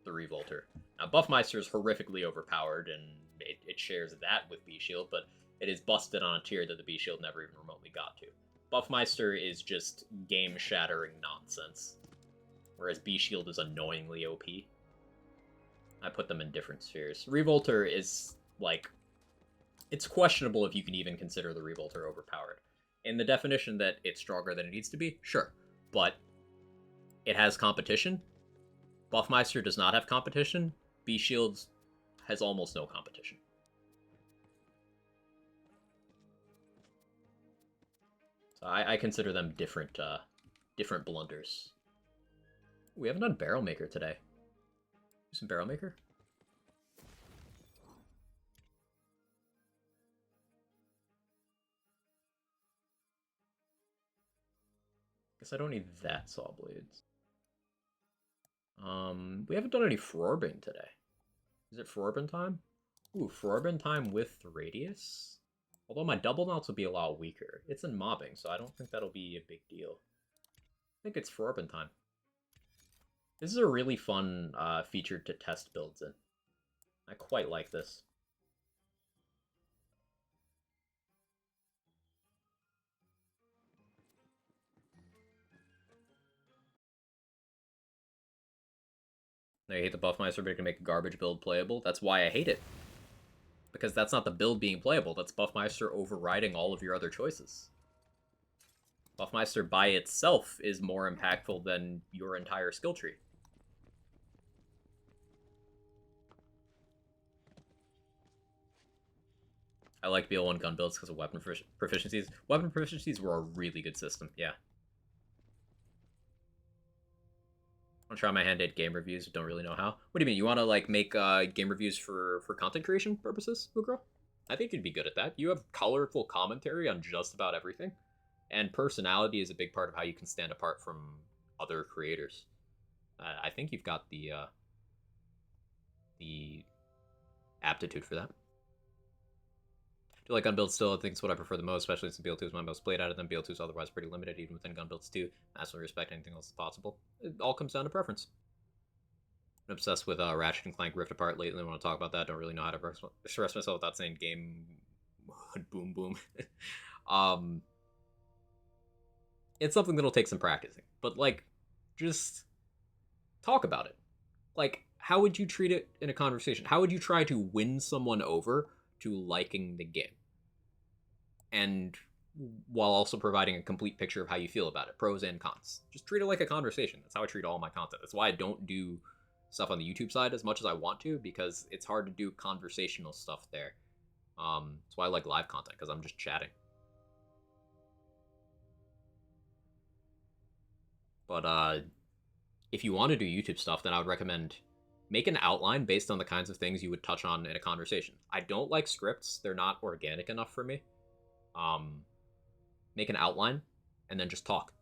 Revolter. Now, Buffmeister is horrifically overpowered, and it shares that with B-Shield, but it is busted on a tier that the B-Shield never even remotely got to. Buffmeister is just game-shattering nonsense, whereas B-Shield is annoyingly OP. I put them in different spheres. Revolter is, like, it's questionable if you can even consider the Revolter overpowered. In the definition that it's stronger than it needs to be, sure. But it has competition. Buffmeister does not have competition. B-Shield has almost no competition. So I consider them different different blunders. We haven't done Barrel Maker today. Do some Barrel Maker? Guess I don't need that saw blades. We haven't done any Frorbing today. Is it Frorbin time? Ooh, Frorbin time with Radius? Although my double knots would be a lot weaker. It's in mobbing, so I don't think that'll be a big deal. I think it's Frorbin time. This is a really fun feature to test builds in. I quite like this. I hate the Buffmeister, but it can make a garbage build playable. That's why I hate it. Because that's not the build being playable, that's Buffmeister overriding all of your other choices. Buffmeister by itself is more impactful than your entire skill tree. I like BL1 gun builds because of weapon proficiencies. Weapon proficiencies were a really good system, yeah. I want to try my hand at game reviews, but don't really know how. What do you mean? You want to, like, make game reviews for content creation purposes, Mugro? I think you'd be good at that. You have colorful commentary on just about everything. And personality is a big part of how you can stand apart from other creators. I think you've got the aptitude for that. Do like gun builds still? I think it's what I prefer the most, especially since BL2 is my most played out of them. BL2 is otherwise pretty limited, even within gun builds too. Massively respect anything else is possible. It all comes down to preference. I'm obsessed with Ratchet and Clank Rift Apart lately. I want to talk about that. Don't really know how to express myself without saying game boom boom. It's something that'll take some practicing, but like, just talk about it. Like, how would you treat it in a conversation? How would you try to win someone over to liking the game? And while also providing a complete picture of how you feel about it, pros and cons. Just treat it like a conversation. That's how I treat all my content. That's why I don't do stuff on the YouTube side as much as I want to, because it's hard to do conversational stuff there. That's why I like live content, because I'm just chatting. But if you want to do YouTube stuff, then I would recommend make an outline based on the kinds of things you would touch on in a conversation. I don't like scripts. They're not organic enough for me. Make an outline and then just talk.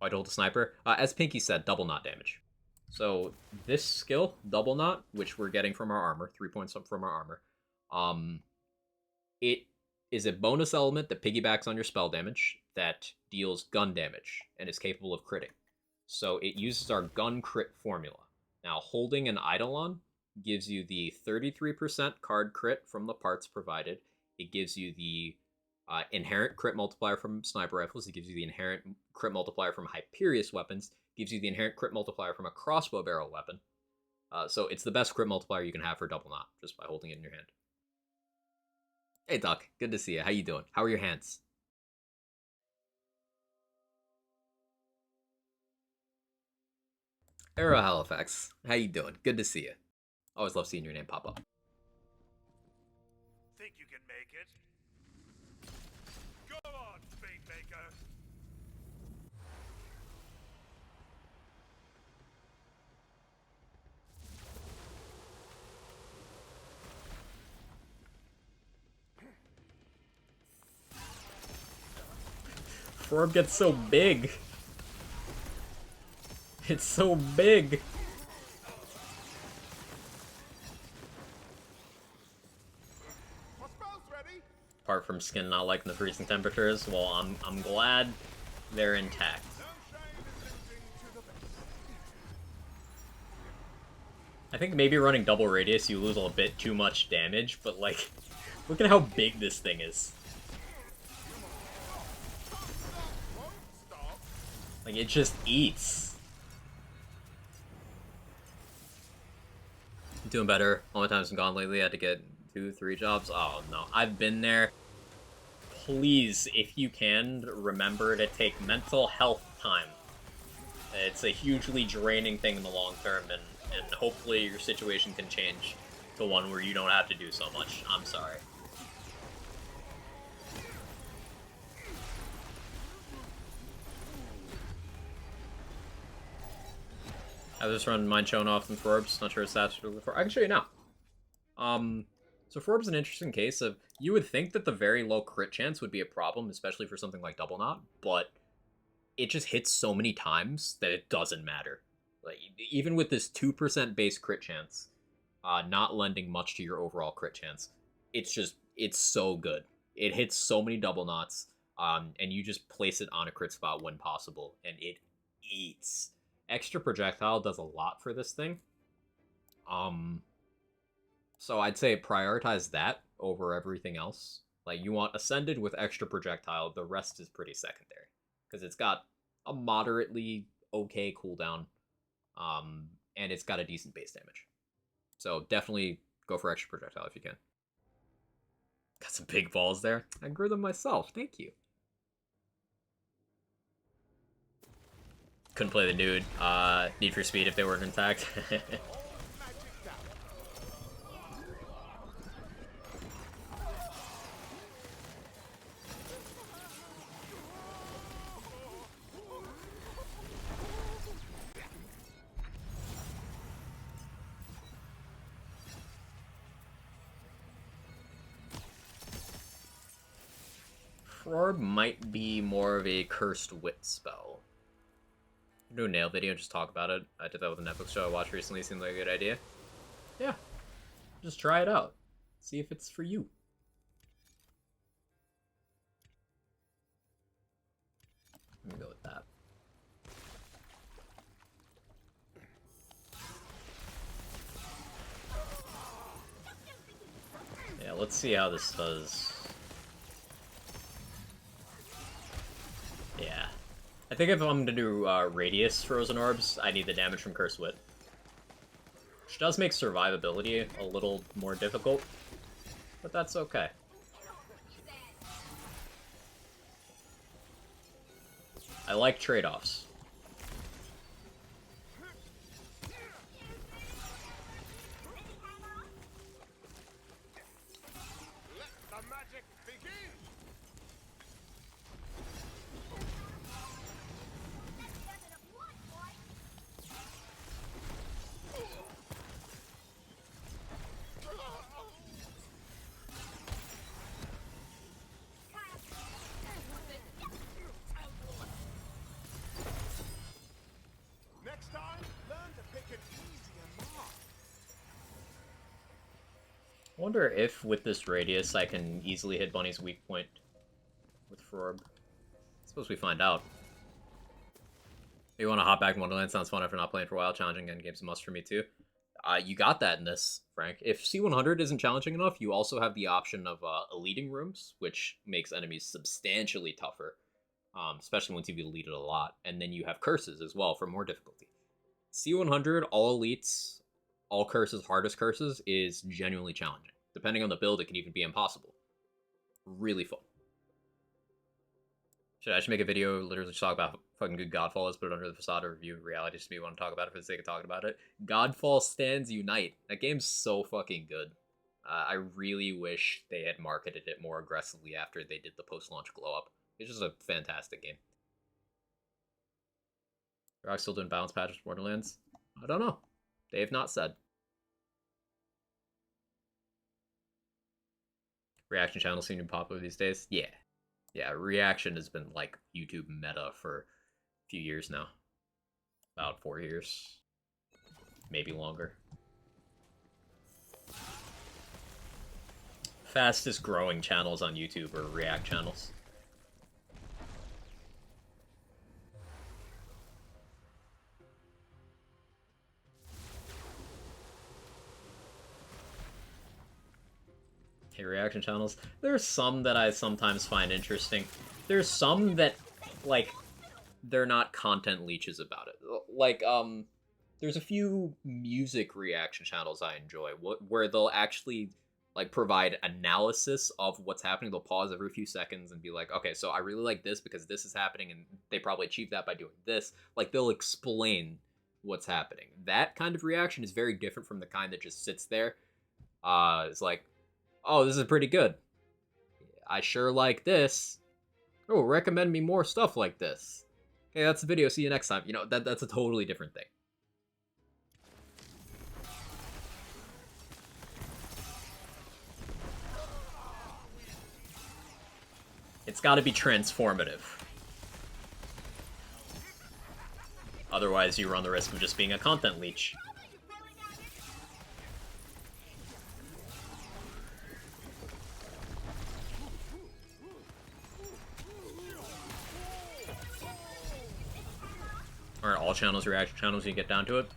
Oh, I told the sniper. As Pinky said, double knot damage. So this skill, double knot, which we're getting from our armor, 3 points up from our armor, it is a bonus element that piggybacks on your spell damage that deals gun damage and is capable of critting. So it uses our gun crit formula. Now, holding an Eidolon gives you the 33% card crit from the parts provided. It gives you the inherent crit multiplier from sniper rifles. It gives you the inherent crit multiplier from Hyperius weapons. It gives you the inherent crit multiplier from a crossbow barrel weapon. So it's the best crit multiplier you can have for double knot, just by holding it in your hand. Hey, Duck. Good to see you. How you doing? How are your hands? Arrow Halifax. How you doing? Good to see you. Always love seeing your name pop up. Think you can make it? Go on, Speedmaker. Forb gets so big. It's so big. My spell's ready. Apart from skin not liking the freezing temperatures, well, I'm glad they're intact. No shame in losing to the best. I think maybe running double radius you lose a bit too much damage, but like, look at how big this thing is. Won't stop. Like, it just eats. Doing better. All my time's been gone lately. I had to get 2-3 jobs. Oh no, I've been there. Please, if you can, remember to take mental health time. It's a hugely draining thing in the long term, and hopefully your situation can change to one where you don't have to do so much. I'm sorry. I just run mine showing off in Forbes. Not sure it's stats before. I can show you now. So Forbes is an interesting case of, you would think that the very low crit chance would be a problem, especially for something like double knot, but it just hits so many times that it doesn't matter. Like, even with this 2% base crit chance, not lending much to your overall crit chance, it's so good. It hits so many double knots, and you just place it on a crit spot when possible, and it eats. Extra projectile does a lot for this thing. So I'd say prioritize that over everything else. Like, you want Ascended with extra projectile, the rest is pretty secondary. Because it's got a moderately okay cooldown, and it's got a decent base damage. So definitely go for extra projectile if you can. Got some big balls there. I grew them myself, thank you. Couldn't play the nude. Need for Speed if they weren't intact. Orb might be more of a cursed wit spell. Do a nail video and just talk about it. I did that with a Netflix show I watched recently. Seemed like a good idea. Yeah. Just try it out. See if it's for you. Let me go with that. Yeah, let's see how this does. Yeah. I think if I'm to do Radius Frozen Orbs, I need the damage from Cursed Wit. Which does make survivability a little more difficult, but that's okay. I like trade-offs. Let the magic begin. I wonder if with this radius I can easily hit Bunny's weak point with Forb. Suppose we find out. You want to hop back in Wonderland? Sounds fun after not playing for a while. Challenging endgame's a must for me too. You got that in this, Frank. If C100 isn't challenging enough, you also have the option of eliting rooms, which makes enemies substantially tougher, especially once you've elited a lot. And then you have curses as well for more difficulty. C100, all elites, all curses, hardest curses, is genuinely challenging. Depending on the build, it can even be impossible. Really fun. Should I make a video literally just talk about how fucking good Godfall is, put it under the facade of review reality just me want to talk about it for the sake of talking about it? Godfall stands unite. That game's so fucking good. I really wish they had marketed it more aggressively after they did the post-launch glow-up. It's just a fantastic game. Are I still doing balance patches for Borderlands? I don't know. They have not said. Reaction channels seem to be popular these days? Yeah. Yeah, reaction has been like YouTube meta for a few years now. About 4 years. Maybe longer. Fastest growing channels on YouTube are react channels. Reaction channels. There's some that I sometimes find interesting. There's some that, like, they're not content leeches about it. Like, there's a few music reaction channels I enjoy, where they'll actually, like, provide analysis of what's happening. They'll pause every few seconds and be like, okay, so I really like this because this is happening, and they probably achieved that by doing this. Like, they'll explain what's happening. That kind of reaction is very different from the kind that just sits there. It's like, oh, this is pretty good. I sure like this. Oh, recommend me more stuff like this. Okay, that's the video. See you next time. You know, that's a totally different thing. It's got to be transformative. Otherwise, you run the risk of just being a content leech. Aren't all channels reaction channels when you get down to it?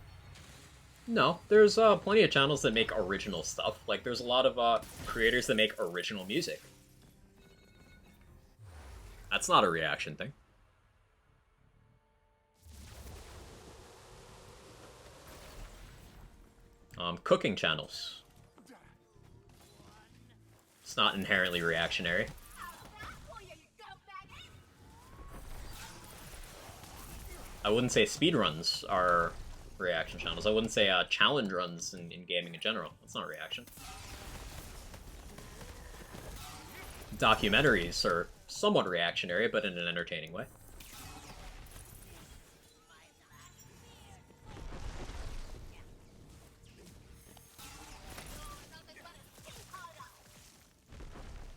No, there's plenty of channels that make original stuff. Like, there's a lot of creators that make original music. That's not a reaction thing. Cooking channels. It's not inherently reactionary. I wouldn't say speedruns are reaction channels. I wouldn't say challenge runs in gaming in general. That's not a reaction. Documentaries are somewhat reactionary, but in an entertaining way.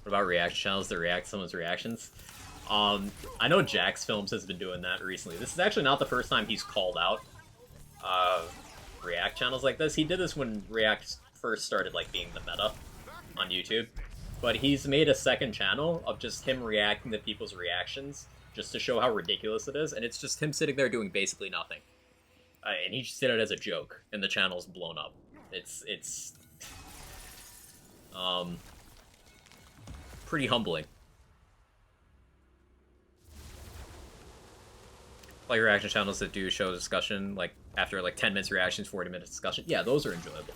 What about reaction channels that react to someone's reactions? I know Jax Films has been doing that recently. This is actually not the first time he's called out React channels like this. He did this when React first started like being the meta on YouTube. But he's made a second channel of just him reacting to people's reactions just to show how ridiculous it is. And it's just him sitting there doing basically nothing. And he just did it as a joke, and the channel's blown up. It's pretty humbling. Like reaction channels that do show discussion, like after like 10 minutes reactions, 40 minutes discussion. Yeah, those are enjoyable.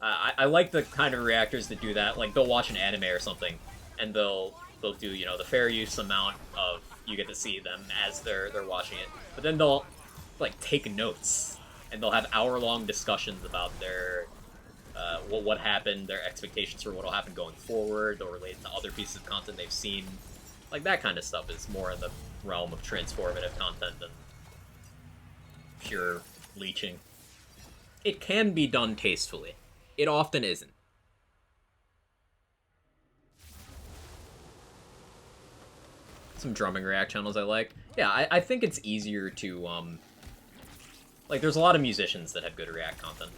I like the kind of reactors that do that. Like they'll watch an anime or something, and they'll do, you know, the fair use amount of you get to see them as they're watching it. But then they'll like take notes, and they'll have hour-long discussions about their what happened, their expectations for what will happen going forward, or related to other pieces of content they've seen. Like that kind of stuff is more in the realm of transformative content than pure leeching. It can be done tastefully. It often isn't. Some drumming react channels I like. Yeah, I think it's easier to, like, there's a lot of musicians that have good react content.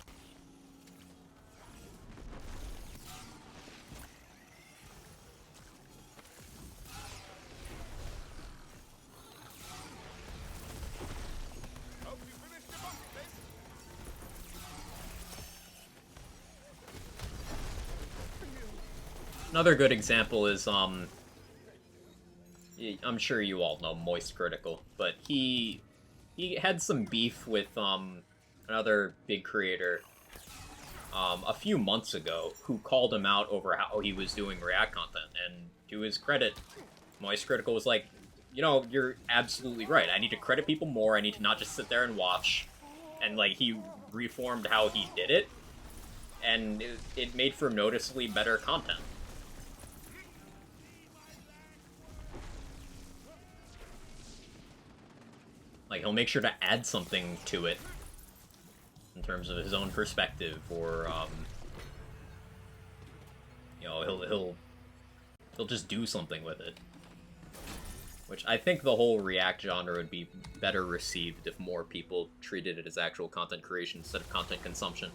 Another good example is, I'm sure you all know Moist Critical, but he had some beef with, another big creator, a few months ago, who called him out over how he was doing React content, and to his credit, Moist Critical was like, you know, you're absolutely right, I need to credit people more, I need to not just sit there and watch, and, like, he reformed how he did it, and it made for noticeably better content. Like, he'll make sure to add something to it in terms of his own perspective, or, you know, he'll just do something with it. Which I think the whole React genre would be better received if more people treated it as actual content creation instead of content consumption.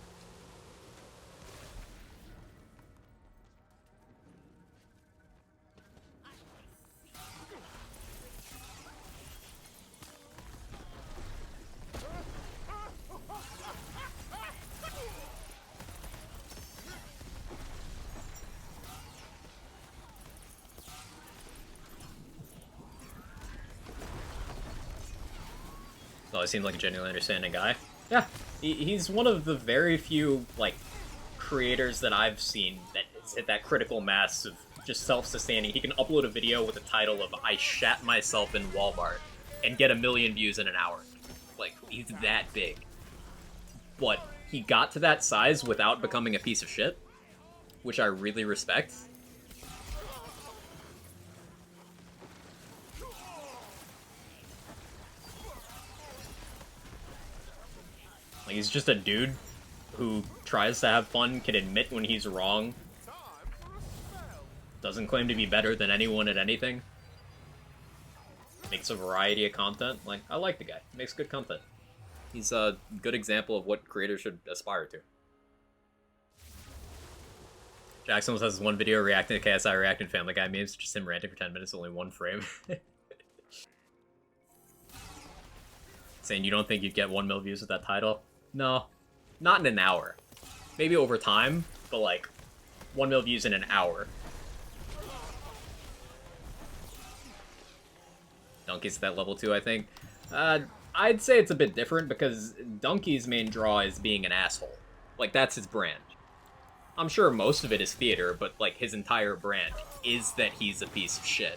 Oh, he seems like a genuinely understanding guy. Yeah, he's one of the very few, like, creators that I've seen that has hit that critical mass of just self-sustaining. He can upload a video with the title of "I shat myself in Walmart" and get 1 million views in an hour. Like, he's that big. But he got to that size without becoming a piece of shit, which I really respect. Like, he's just a dude who tries to have fun, can admit when he's wrong, doesn't claim to be better than anyone at anything, makes a variety of content. Like, I like the guy. Makes good content. He's a good example of what creators should aspire to. Jackson has one video reacting to KSI reacting to Family Guy memes, just him ranting for 10 minutes, only one frame. Saying you don't think you'd get 1 mil views with that title? No, not in an hour. Maybe over time, but like 1 mil views in an hour. Donkey's at that level too, I think. I'd say it's a bit different because Donkey's main draw is being an asshole. Like, that's his brand. I'm sure most of it is theater, but like his entire brand is that he's a piece of shit.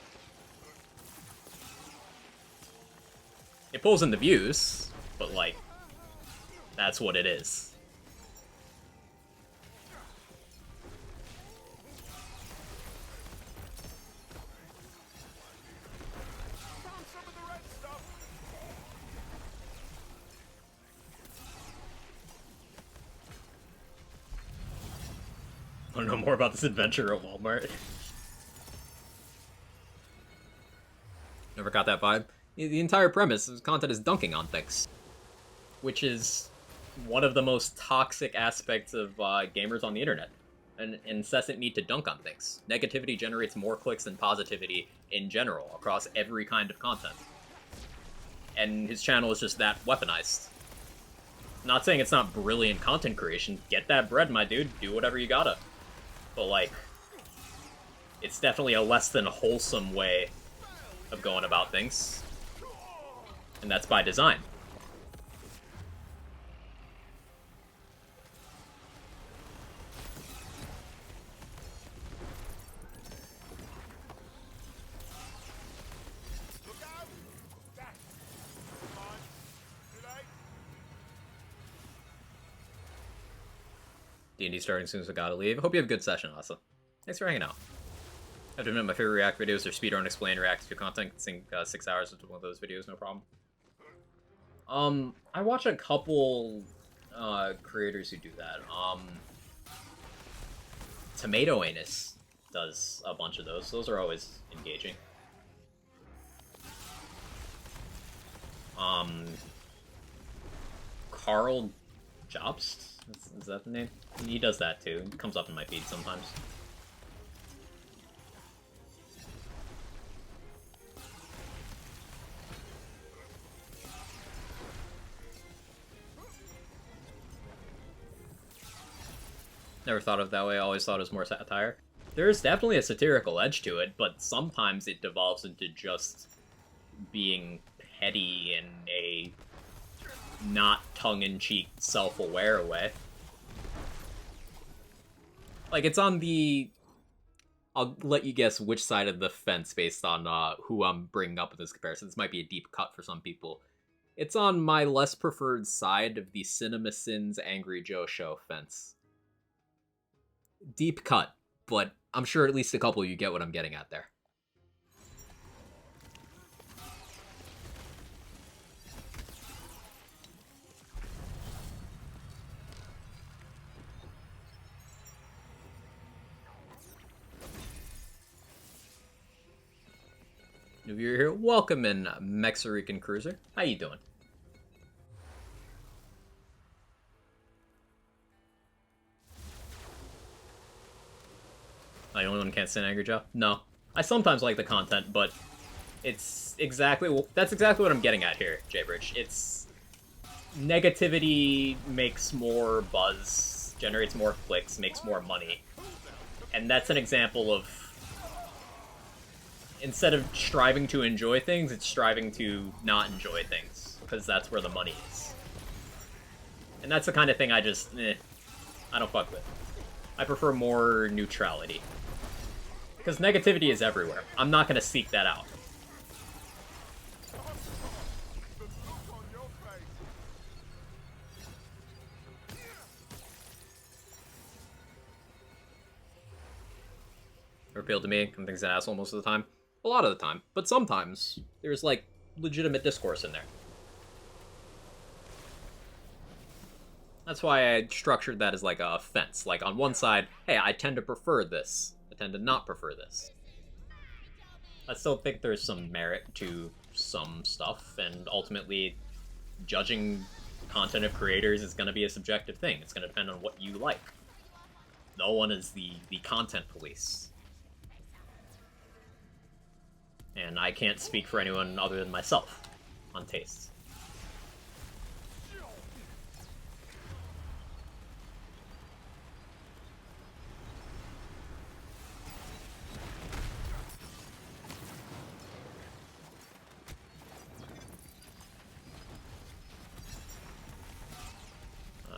It pulls in the views, but like, that's what it is. Found some of the red stuff. Want to know more about this adventure at Walmart? Never got that vibe. The entire premise of content is dunking on things, which is one of the most toxic aspects of gamers on the internet. An incessant need to dunk on things. Negativity generates more clicks than positivity in general, across every kind of content. And his channel is just that weaponized. Not saying it's not brilliant content creation. Get that bread, my dude. Do whatever you gotta. But, like, it's definitely a less than wholesome way of going about things. And that's by design. Look out! That. Come on. Too late. D&D starting soon, so gotta leave. Hope you have a good session, Asa. Thanks for hanging out. I have to admit, my favorite React videos are speedrun explain React to content. I think 6 hours into one of those videos, no problem. I watch a couple creators who do that. Tomato Anus does a bunch of those. Those are always engaging. Carl Jobst? Is that the name? He does that too. It comes up in my feed sometimes. Never thought of it that way. I always thought it was more satire. There's definitely a satirical edge to it, but sometimes it devolves into just being petty in a not tongue-in-cheek, self-aware way. Like, it's on the... I'll let you guess which side of the fence based on who I'm bringing up with this comparison. This might be a deep cut for some people. It's on my less preferred side of the Cinema Sins Angry Joe show fence. Deep cut, but I'm sure at least a couple of you get what I'm getting at there. If you're here, welcome in, Mexarican Cruiser. How you doing? The only one who can't stand Angry Joe? No. I sometimes like the content, but it's exactly... That's exactly what I'm getting at here, Jaybridge. It's... Negativity makes more buzz, generates more clicks, makes more money. And that's an example of... Instead of striving to enjoy things, it's striving to not enjoy things, because that's where the money is. And that's the kind of thing I just, I don't fuck with. I prefer more neutrality. Because negativity is everywhere. I'm not going to seek that out. Revealed to me, I'm thinking an asshole most of the time. A lot of the time, but sometimes there's like legitimate discourse in there. That's why I structured that as like a fence. Like on one side, hey, I tend to prefer this. I tend to not prefer this. I still think there's some merit to some stuff, and ultimately, judging content of creators is going to be a subjective thing. It's going to depend on what you like. No one is the content police. And I can't speak for anyone other than myself on tastes.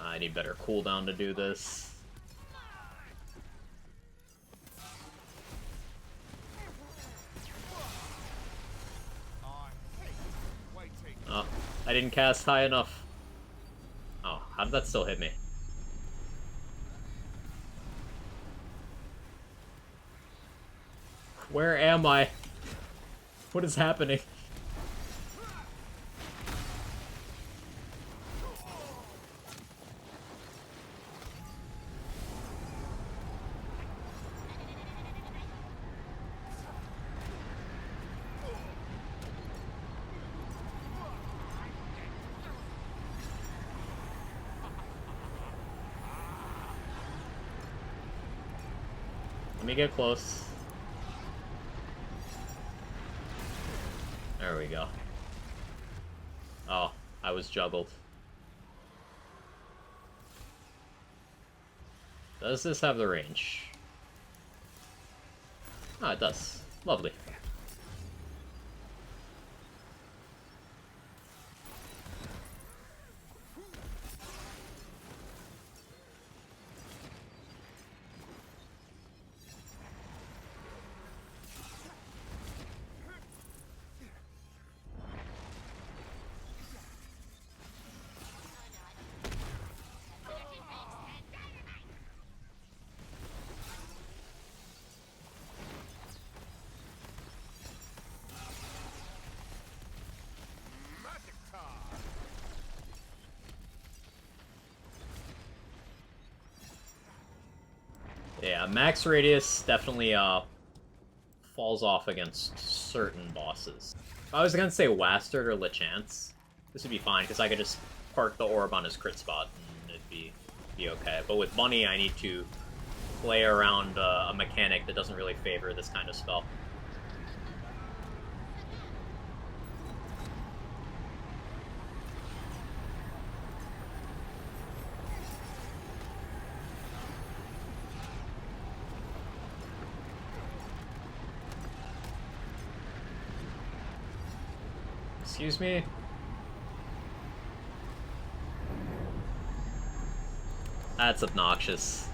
I need better cooldown to do this. Oh, I didn't cast high enough. Oh, how did that still hit me? Where am I? What is happening? Let me get close. There we go. Oh, I was juggled. Does this have the range? Ah, it does. Lovely. Yeah, max radius definitely falls off against certain bosses. If I was gonna say Wastard or Lechance, this would be fine, because I could just park the orb on his crit spot and it'd be okay. But with money, I need to play around a mechanic that doesn't really favor this kind of spell. Excuse me? That's obnoxious.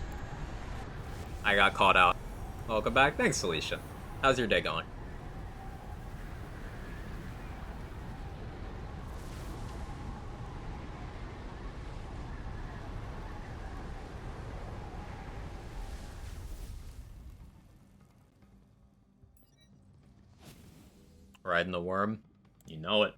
I got caught out. Welcome back. Thanks, Felicia. How's your day going? Riding the worm? You know it.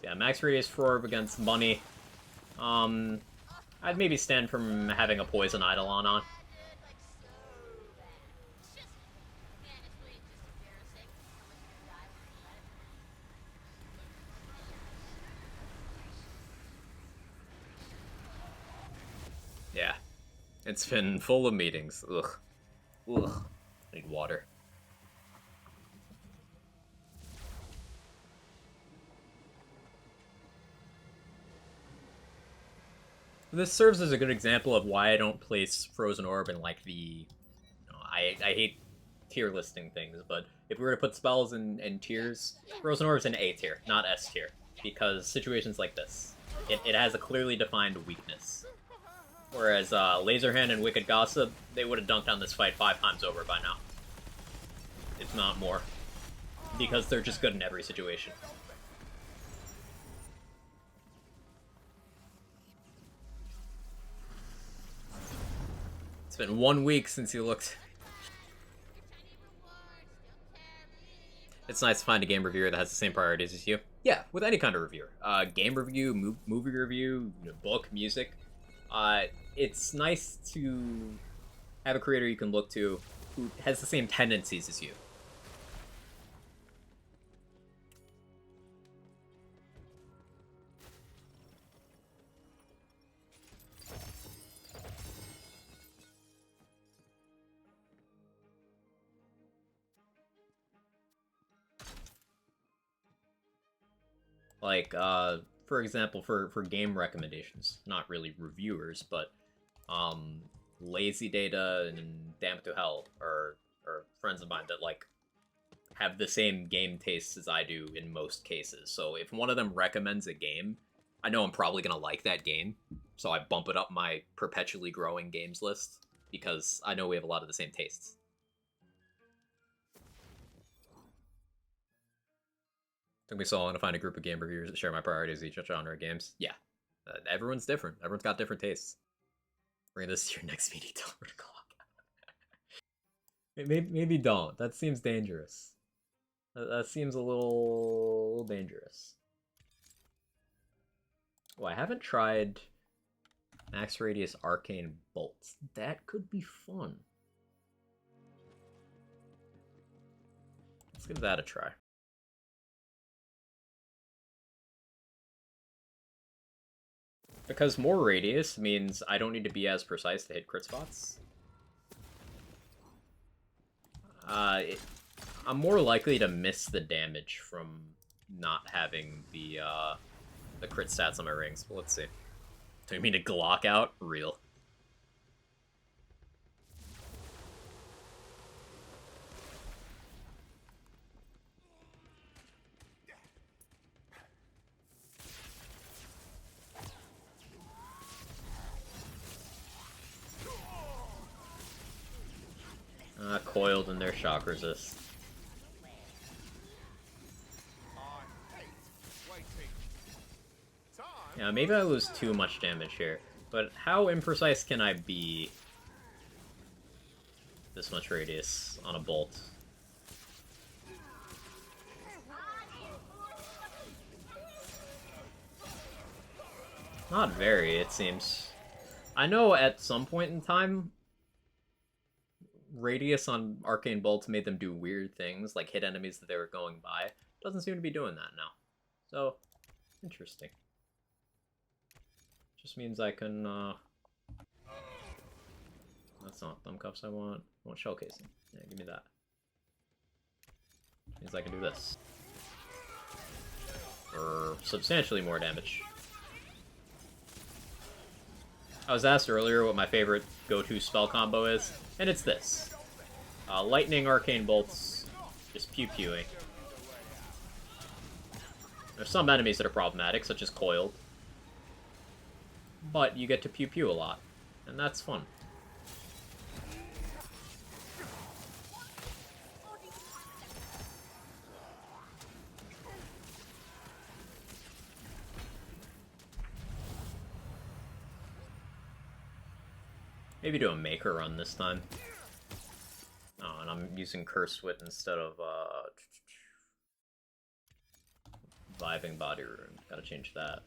Yeah, max radius 4 against Bunny. I'd maybe stand from having a poison eidolon on. Yeah. It's been full of meetings. Ugh. Ugh. I need water. This serves as a good example of why I don't place Frozen Orb in, like, the... You know, I hate tier listing things, but if we were to put spells in tiers, Frozen Orb is an A tier, not S tier. Because situations like this, it has a clearly defined weakness. Whereas Laser Hand and Wicked Gossip, they would have dunked on this fight 5 times over by now. If not more. Because they're just good in every situation. It's been 1 week since you looked. It's nice to find a game reviewer that has the same priorities as you. Yeah, with any kind of reviewer. Game review, movie review, book, music. It's nice to have a creator you can look to who has the same tendencies as you. Like, for example, for game recommendations, not really reviewers, but Lazy Data and Damn It to Hell are friends of mine that, like, have the same game tastes as I do in most cases. So if one of them recommends a game, I know I'm probably gonna like that game, so I bump it up my perpetually growing games list, because I know we have a lot of the same tastes. Took me so long to find a group of game reviewers that share my priorities each genre of games. Yeah, everyone's different. Everyone's got different tastes. Bring this to your next meeting. Tell her to clock. Maybe don't. That seems dangerous. That seems a little dangerous. Oh, I haven't tried Max Radius Arcane Bolts. That could be fun. Let's give that a try. Because more radius means I don't need to be as precise to hit crit spots. I'm more likely to miss the damage from not having the crit stats on my rings. But let's see. Do you mean to Glock out? Real. Coiled in their shock resist. Yeah, maybe I lose too much damage here, but how imprecise can I be? This much radius on a bolt. Not very, it seems. I know at some point in time, radius on arcane bolts made them do weird things, like hit enemies that they were going by. Doesn't seem to be doing that now. So, interesting. Just means I can, That's not thumb cuffs I want. I want shell casing. Yeah, give me that. Means I can do this. For substantially more damage. I was asked earlier what my favorite go-to spell combo is, and it's this. Lightning Arcane Bolts, just pew-pewing. There's some enemies that are problematic, such as Coiled. But you get to pew-pew a lot, and that's fun. Maybe do a Maker run this time. Oh, and I'm using Cursed Wit instead of, Viving Body Rune. Gotta change that.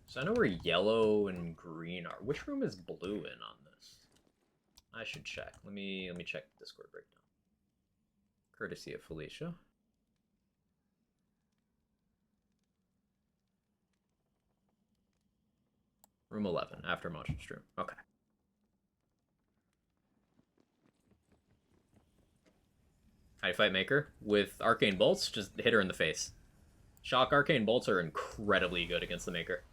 So I know where yellow and green are. Which room is blue in on this? I should check. Let me check Discord breakdown. Courtesy of Felicia. Room 11, after Monster's Room. Okay. How do you fight Maker? With Arcane Bolts, just hit her in the face. Shock Arcane Bolts are incredibly good against the Maker.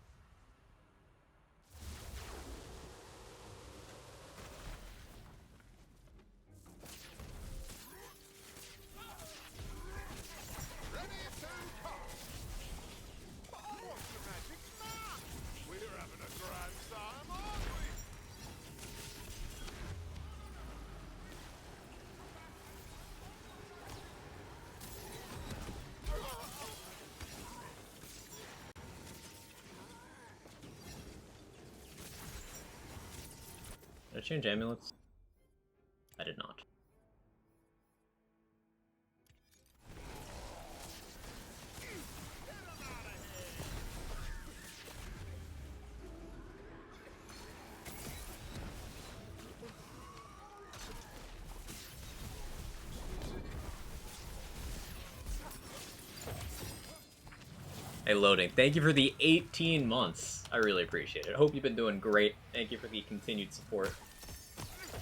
Did I change amulets? I did not. Hey, Loading, thank you for the 18 months. I really appreciate it. I hope you've been doing great. Thank you for the continued support.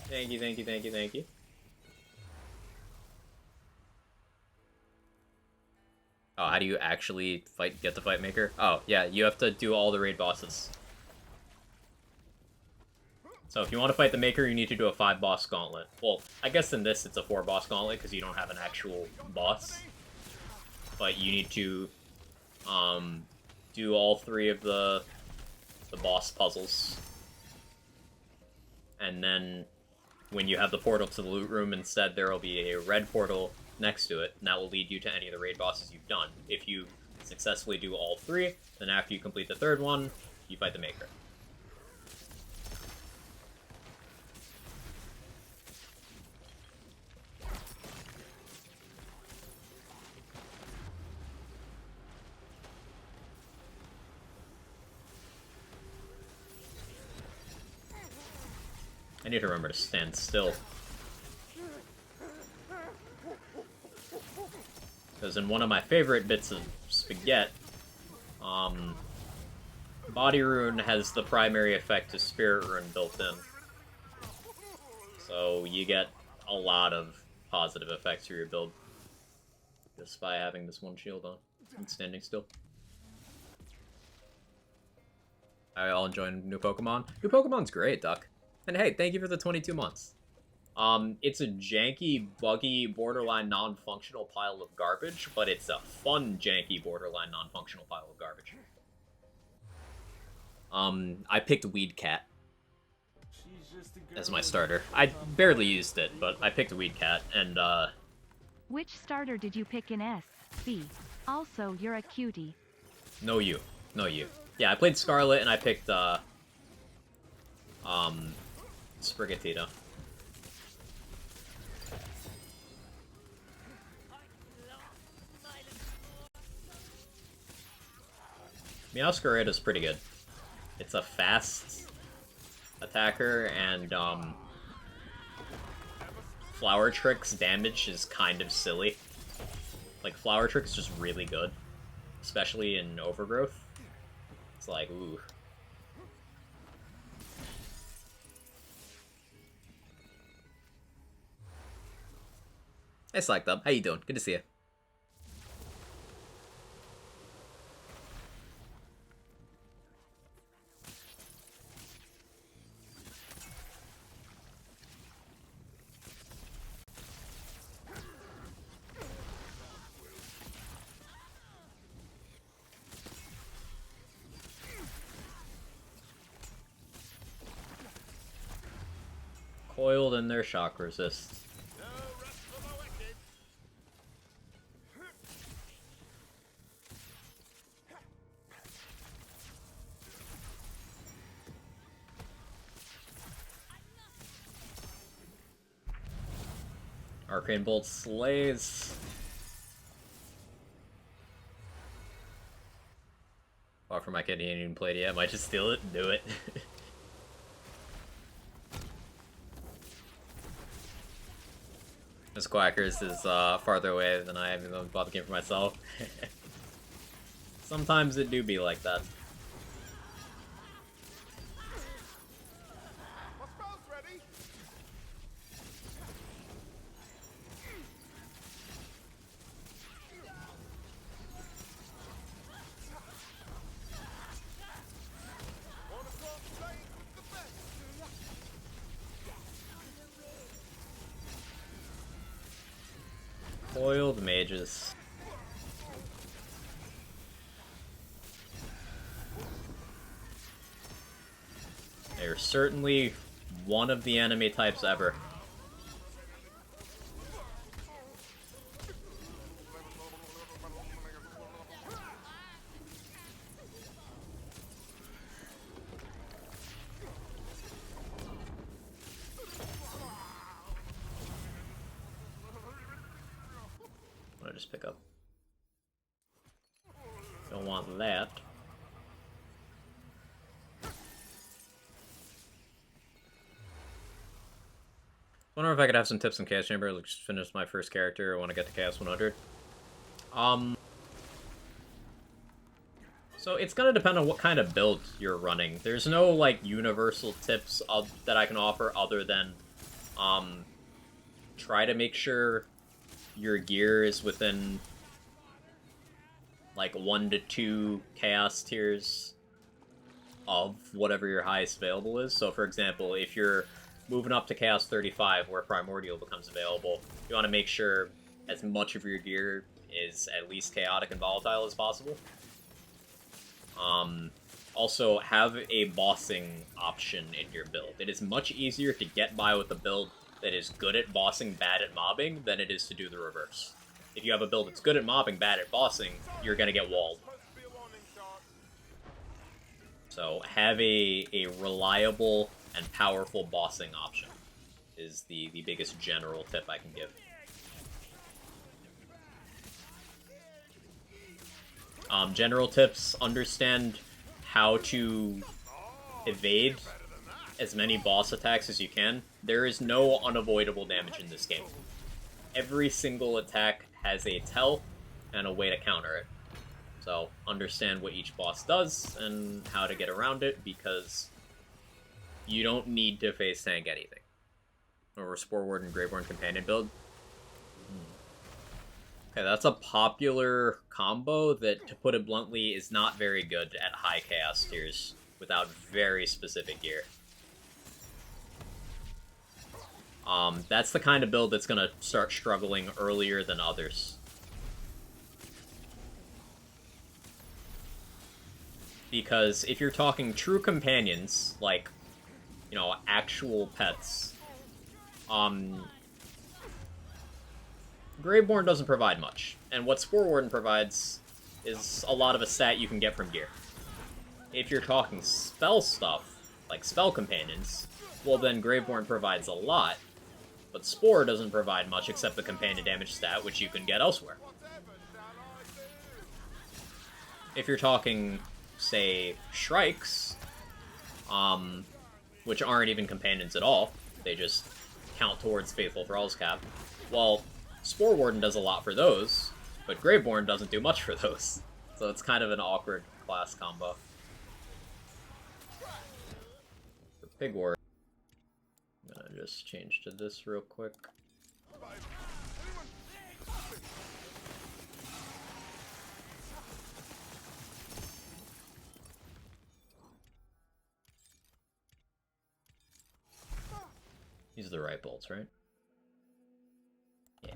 Thank you, thank you, thank you, thank you. Oh, how do you actually get the Fight Maker? Oh, yeah, you have to do all the raid bosses. So if you want to fight the Maker, you need to do a 5-boss gauntlet. Well, I guess in this it's a 4-boss gauntlet because you don't have an actual boss. But you need to do all 3 of the boss puzzles. And then when you have the portal to the loot room, instead there will be a red portal next to it, and that will lead you to any of the raid bosses you've done. If you successfully do all 3, then after you complete the 3rd one, you fight the Maker. I need to remember to stand still. Because in one of my favorite bits of spaghetti, Body Rune has the primary effect of Spirit Rune built in. So you get a lot of positive effects to your build just by having this one shield on and standing still. I'll enjoy new Pokemon. New Pokemon's great, Duck. And hey, thank you for the 22 months. It's a janky, buggy, borderline non-functional pile of garbage, but it's a fun, janky, borderline non-functional pile of garbage. I picked Weed Cat as my starter. I barely used it, but I picked Weed Cat, and, Which starter did you pick in SC? Also, you're a cutie. No you. No you. Yeah, I played Scarlet, and I picked, Sprigatito. Meowscarada is pretty good. It's a fast attacker, and, Flower Trick's damage is kind of silly. Like, Flower Trick's just really good. Especially in Overgrowth. It's like, ooh. Hey, Slacked Up. How you doing? Good to see you. Foiled in their shock resist. No rest for the wicked. Arcane Bolt slays. Far from my kid, he ain't even played yet. Might just steal it and do it. This Quackers is farther away than I am even bought the game for myself. Sometimes it do be like that. My spell's ready. Wanna start playing with the best? Foiled mages. They're certainly one of the enemy types ever. What did I just pick up? Don't want that. Wonder if I could have some tips in Chaos Chamber. Like, just finish my first character. I want to get to Chaos 100. So it's gonna depend on what kind of build you're running. There's no like universal tips that I can offer other than, try to make sure your gear is within like 1 to 2 Chaos tiers of whatever your highest available is. So for example, if you're moving up to Chaos 35, where Primordial becomes available, you want to make sure as much of your gear is at least chaotic and volatile as possible. Also, have a bossing option in your build. It is much easier to get by with a build that is good at bossing, bad at mobbing, than it is to do the reverse. If you have a build that's good at mobbing, bad at bossing, you're going to get walled. Supposed to be a warning shot. So have a reliable and powerful bossing option is the biggest general tip I can give. General tips: understand how to evade as many boss attacks as you can. There is no unavoidable damage in this game. Every single attack has a tell and a way to counter it. So understand what each boss does and how to get around it, because you don't need to face tank anything. Or Spore Warden Graveborn Companion build. Okay, that's a popular combo that, to put it bluntly, is not very good at high chaos tiers without very specific gear. That's the kind of build that's going to start struggling earlier than others. Because if you're talking true companions, like, you know, actual pets, Graveborn doesn't provide much, and what Spore Warden provides is a lot of a stat you can get from gear. If you're talking spell stuff, like spell companions, well then Graveborn provides a lot, but Spore doesn't provide much except the companion damage stat, which you can get elsewhere. If you're talking, say, Shrikes, which aren't even companions at all, they just count towards Faithful Thrall's cap, well, Spore Warden does a lot for those, but Graveborn doesn't do much for those. So it's kind of an awkward class combo. For Pig War, I'm gonna just change to this real quick. These are the right bolts, right? Yeah.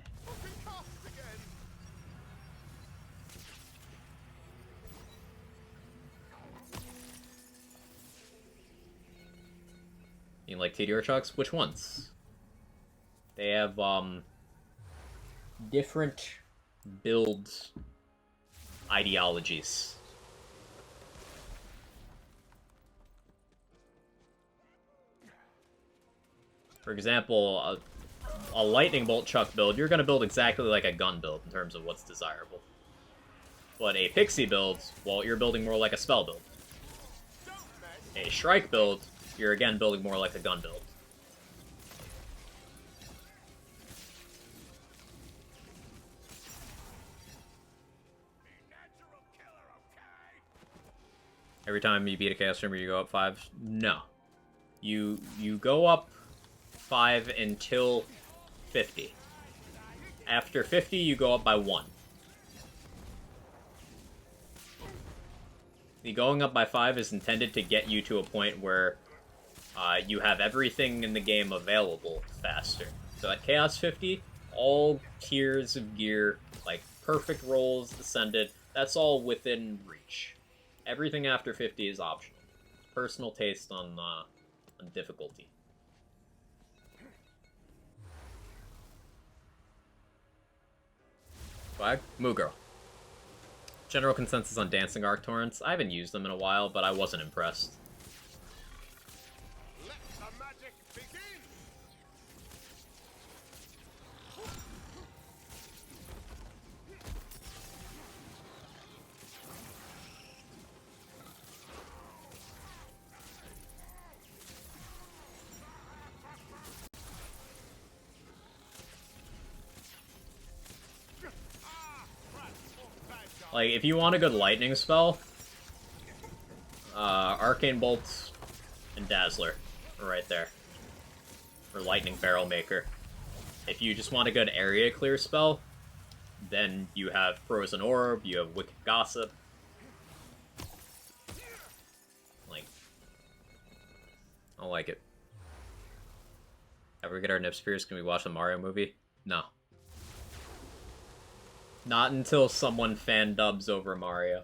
You like TDR chucks? Which ones? They have different build ideologies. For example, a lightning bolt chuck build, you're going to build exactly like a gun build in terms of what's desirable. But a pixie build, well, you're building more like a spell build. A strike build, you're again building more like a gun build. Every time you beat a chaos streamer, you go up 5? No. You go up 5 until 50. After 50, you go up by 1. The going up by 5 is intended to get you to a point where you have everything in the game available faster. So at Chaos 50, all tiers of gear, like perfect rolls, ascended, that's all within reach. Everything after 50 is optional. Personal taste on difficulty. Flag? Moo Girl. General consensus on Dancing Arc Torrents. I haven't used them in a while, but I wasn't impressed. Let the magic begin! Like, if you want a good lightning spell, Arcane Bolt and Dazzler are right there. Or Lightning Barrel Maker. If you just want a good area clear spell, then you have Frozen Orb, you have Wicked Gossip. Like, I like it. Ever get our Nip Spears? Can we watch the Mario movie? No. Not until someone fan dubs over Mario.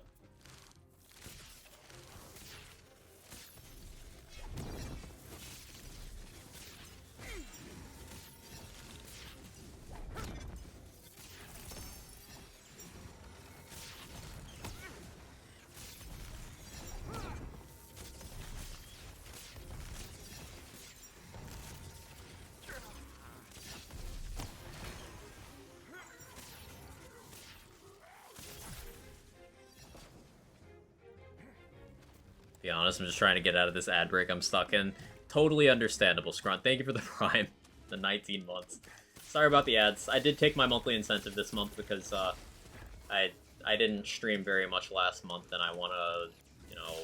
Be honest, I'm just trying to get out of this ad break I'm stuck in. Totally understandable, Scrunt. Thank you for the Prime. The 19 months. Sorry about the ads. I did take my monthly incentive this month because I didn't stream very much last month, and I want to, you know,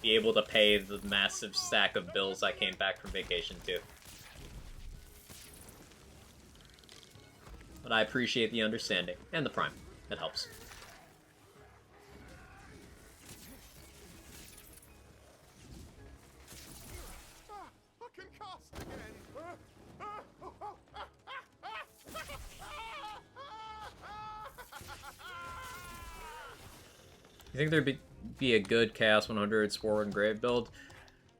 be able to pay the massive stack of bills I came back from vacation to. But I appreciate the understanding and the Prime. It helps. I can cast again! You think there'd be a good Chaos 100 Spore and Grave build?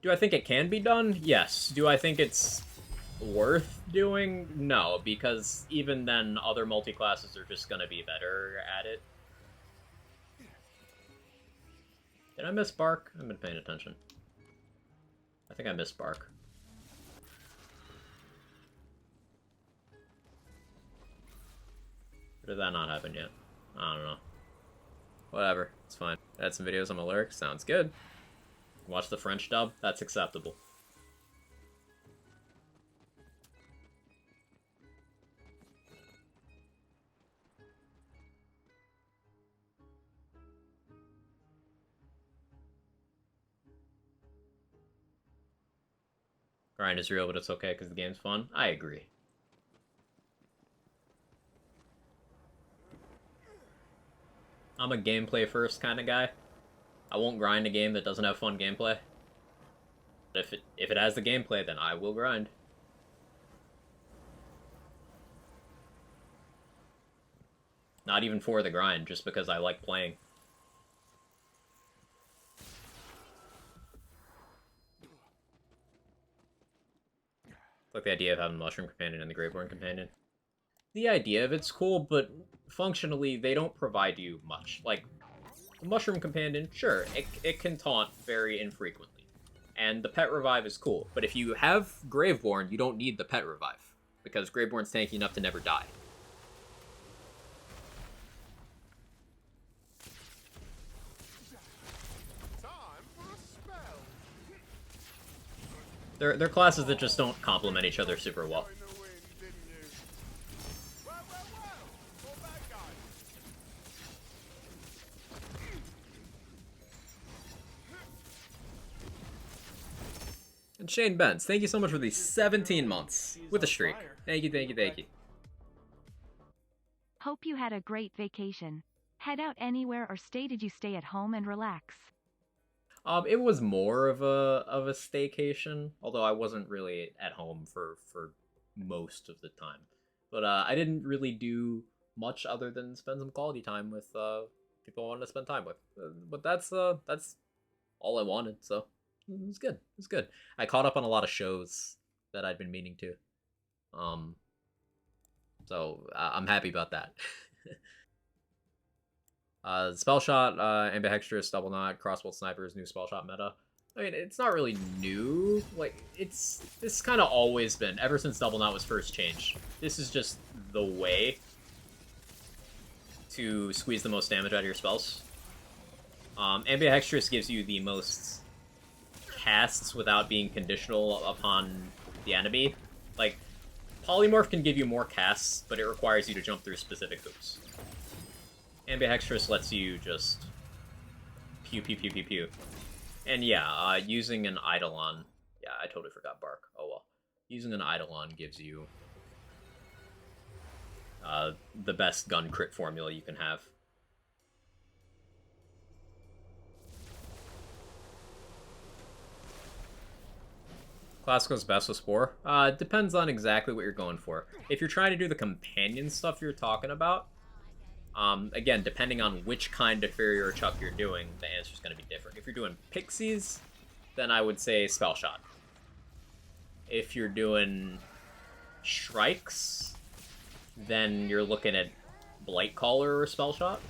Do I think it can be done? Yes. Do I think it's worth doing? No, because even then, other multi-classes are just going to be better at it. Did I miss Bark? I've been paying attention. I think I missed Bark. Or did that not happen yet? I don't know. Whatever, it's fine. Add some videos on my lyrics, sounds good. Watch the French dub, that's acceptable. Grind is real, but it's okay because the game's fun. I agree. I'm a gameplay first kind of guy. I won't grind a game that doesn't have fun gameplay. But if it has the gameplay, then I will grind. Not even for the grind, just because I like playing. Like the idea of having the Mushroom Companion and the Graveborn Companion. The idea of it's cool, but functionally, they don't provide you much. Like, the Mushroom Companion, sure, it can taunt very infrequently. And the Pet Revive is cool, but if you have Graveborn, you don't need the Pet Revive, because Graveborn's tanky enough to never die. Time for a spell. They're classes that just don't complement each other super well. In the wind, didn't you? Whoa, whoa, whoa! More bad guys. And Shane Benz, thank you so much for the 17 months with the streak. Thank you, thank you, thank you. Hope you had a great vacation. Head out anywhere or did you stay at home and relax? It was more of a staycation, although I wasn't really at home for most of the time. But I didn't really do much other than spend some quality time with people I wanted to spend time with. But that's all I wanted, so it was good. It was good. I caught up on a lot of shows that I'd been meaning to. So I'm happy about that. Spell Shot, Ambidextrous, Double Knot, Crossbow Snipers, new Spell Shot meta. I mean, it's not really new. Like, this kind of always been, ever since Double Knot was first changed. This is just the way to squeeze the most damage out of your spells. Ambidextrous gives you the most casts without being conditional upon the enemy. Like, Polymorph can give you more casts, but it requires you to jump through specific hoops. Ambidextrous lets you just pew pew pew pew pew. And yeah, using an Eidolon... Yeah, I totally forgot Bark. Oh well. Using an Eidolon gives you the best gun crit formula you can have. Class goes best with Spore. Depends on exactly what you're going for. If you're trying to do the companion stuff you're talking about, again, depending on which kind of Fairy or Chuck you're doing, the answer's going to be different. If you're doing Pixies, then I would say Spell Shot. If you're doing Shrikes, then you're looking at Blight Caller or Spell Shot.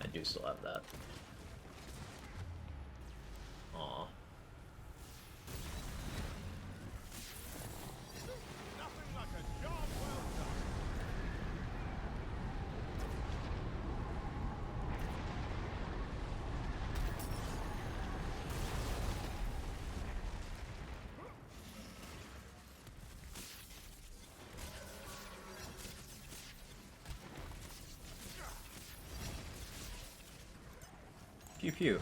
I do still have that. Aw. Nothing like a job well done. Pew pew.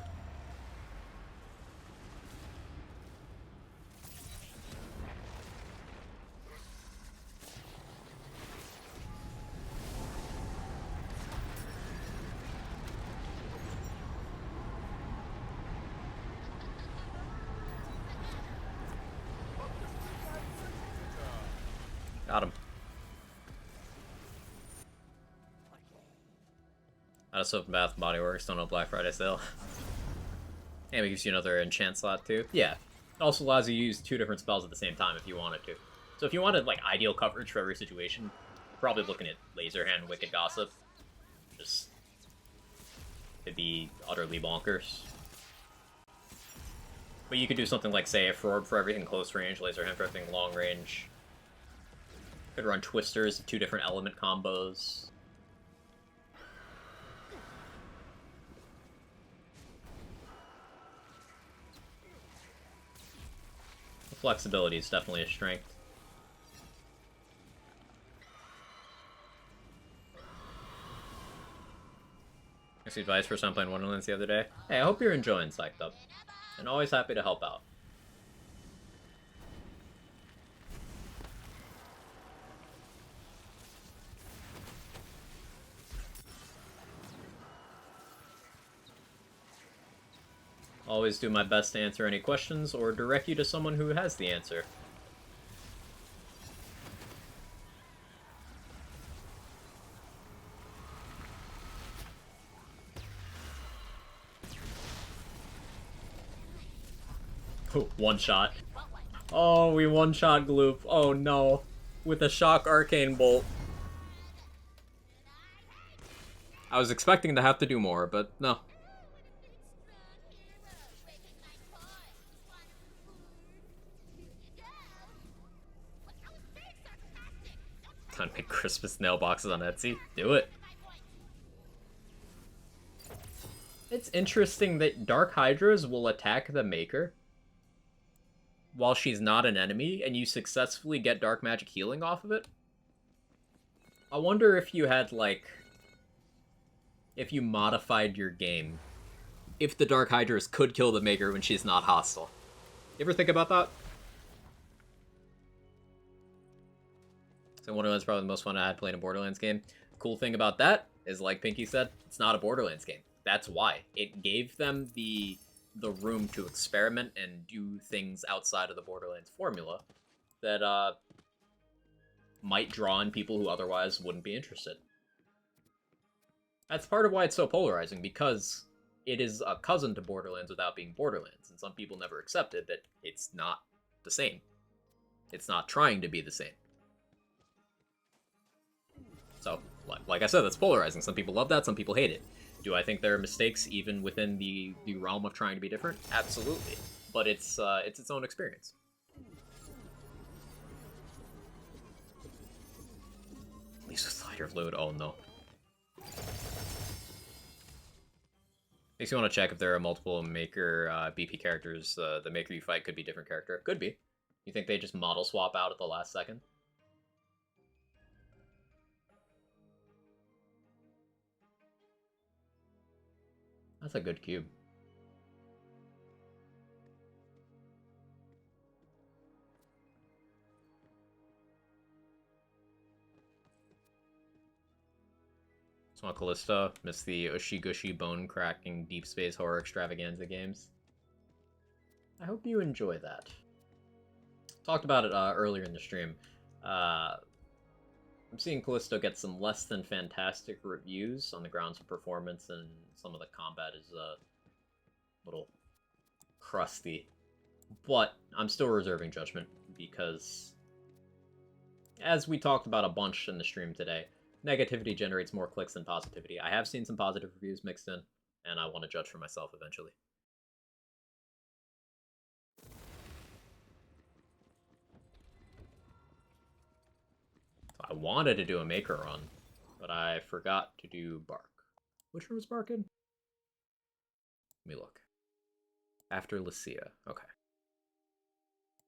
Got him. Out of Soap and Bath Body Works, don't know Black Friday sale. And it gives you another enchant slot too. Yeah. It also allows you to use 2 different spells at the same time if you wanted to. So if you wanted like ideal coverage for every situation, you're probably looking at Laser Hand, Wicked Gossip. Just to be utterly bonkers. But you could do something like, say, Frorb for everything close range, Laser Hand for everything long range. Could run Twisters, 2 different element combos. The flexibility is definitely a strength. Next advice for someone playing Wonderlands the other day. Hey, I hope you're enjoying Psyched Up. And always happy to help out. Always do my best to answer any questions or direct you to someone who has the answer. One shot. Oh, we one-shot Gloop. Oh no. With a shock arcane bolt. I was expecting to have to do more, but no. Time to make Christmas nail boxes on Etsy. Do it. It's interesting that Dark Hydras will attack the Maker while she's not an enemy, and you successfully get Dark Magic healing off of it. I wonder if you had, like... if you modified your game. If the Dark Hydras could kill the Maker when she's not hostile. You ever think about that? So Wonderland's probably the most fun I had playing a Borderlands game. Cool thing about that is, like Pinky said, it's not a Borderlands game. That's why. It gave them the room to experiment and do things outside of the Borderlands formula that might draw in people who otherwise wouldn't be interested. That's part of why it's so polarizing, because it is a cousin to Borderlands without being Borderlands, and some people never accepted that it's not the same. It's not trying to be the same. So, like I said, that's polarizing. Some people love that, some people hate it. Do I think there are mistakes even within the realm of trying to be different? Absolutely. But it's its own experience. At least with lighter fluid, oh no. Makes you want to check if there are multiple Maker BP characters. The Maker you fight could be a different character. Could be. You think they just model swap out at the last second? That's a good cube. Small Callista, miss the Ushi-Gushi bone-cracking deep space horror extravaganza games. I hope you enjoy that. Talked about it earlier in the stream. I'm seeing Callisto get some less than fantastic reviews on the grounds of performance, and some of the combat is a little crusty. But I'm still reserving judgment because, as we talked about a bunch in the stream today, negativity generates more clicks than positivity. I have seen some positive reviews mixed in, and I want to judge for myself eventually. I wanted to do a Maker run, but I forgot to do Bark. Which room was Bark in? Let me look. After Lucia. Okay.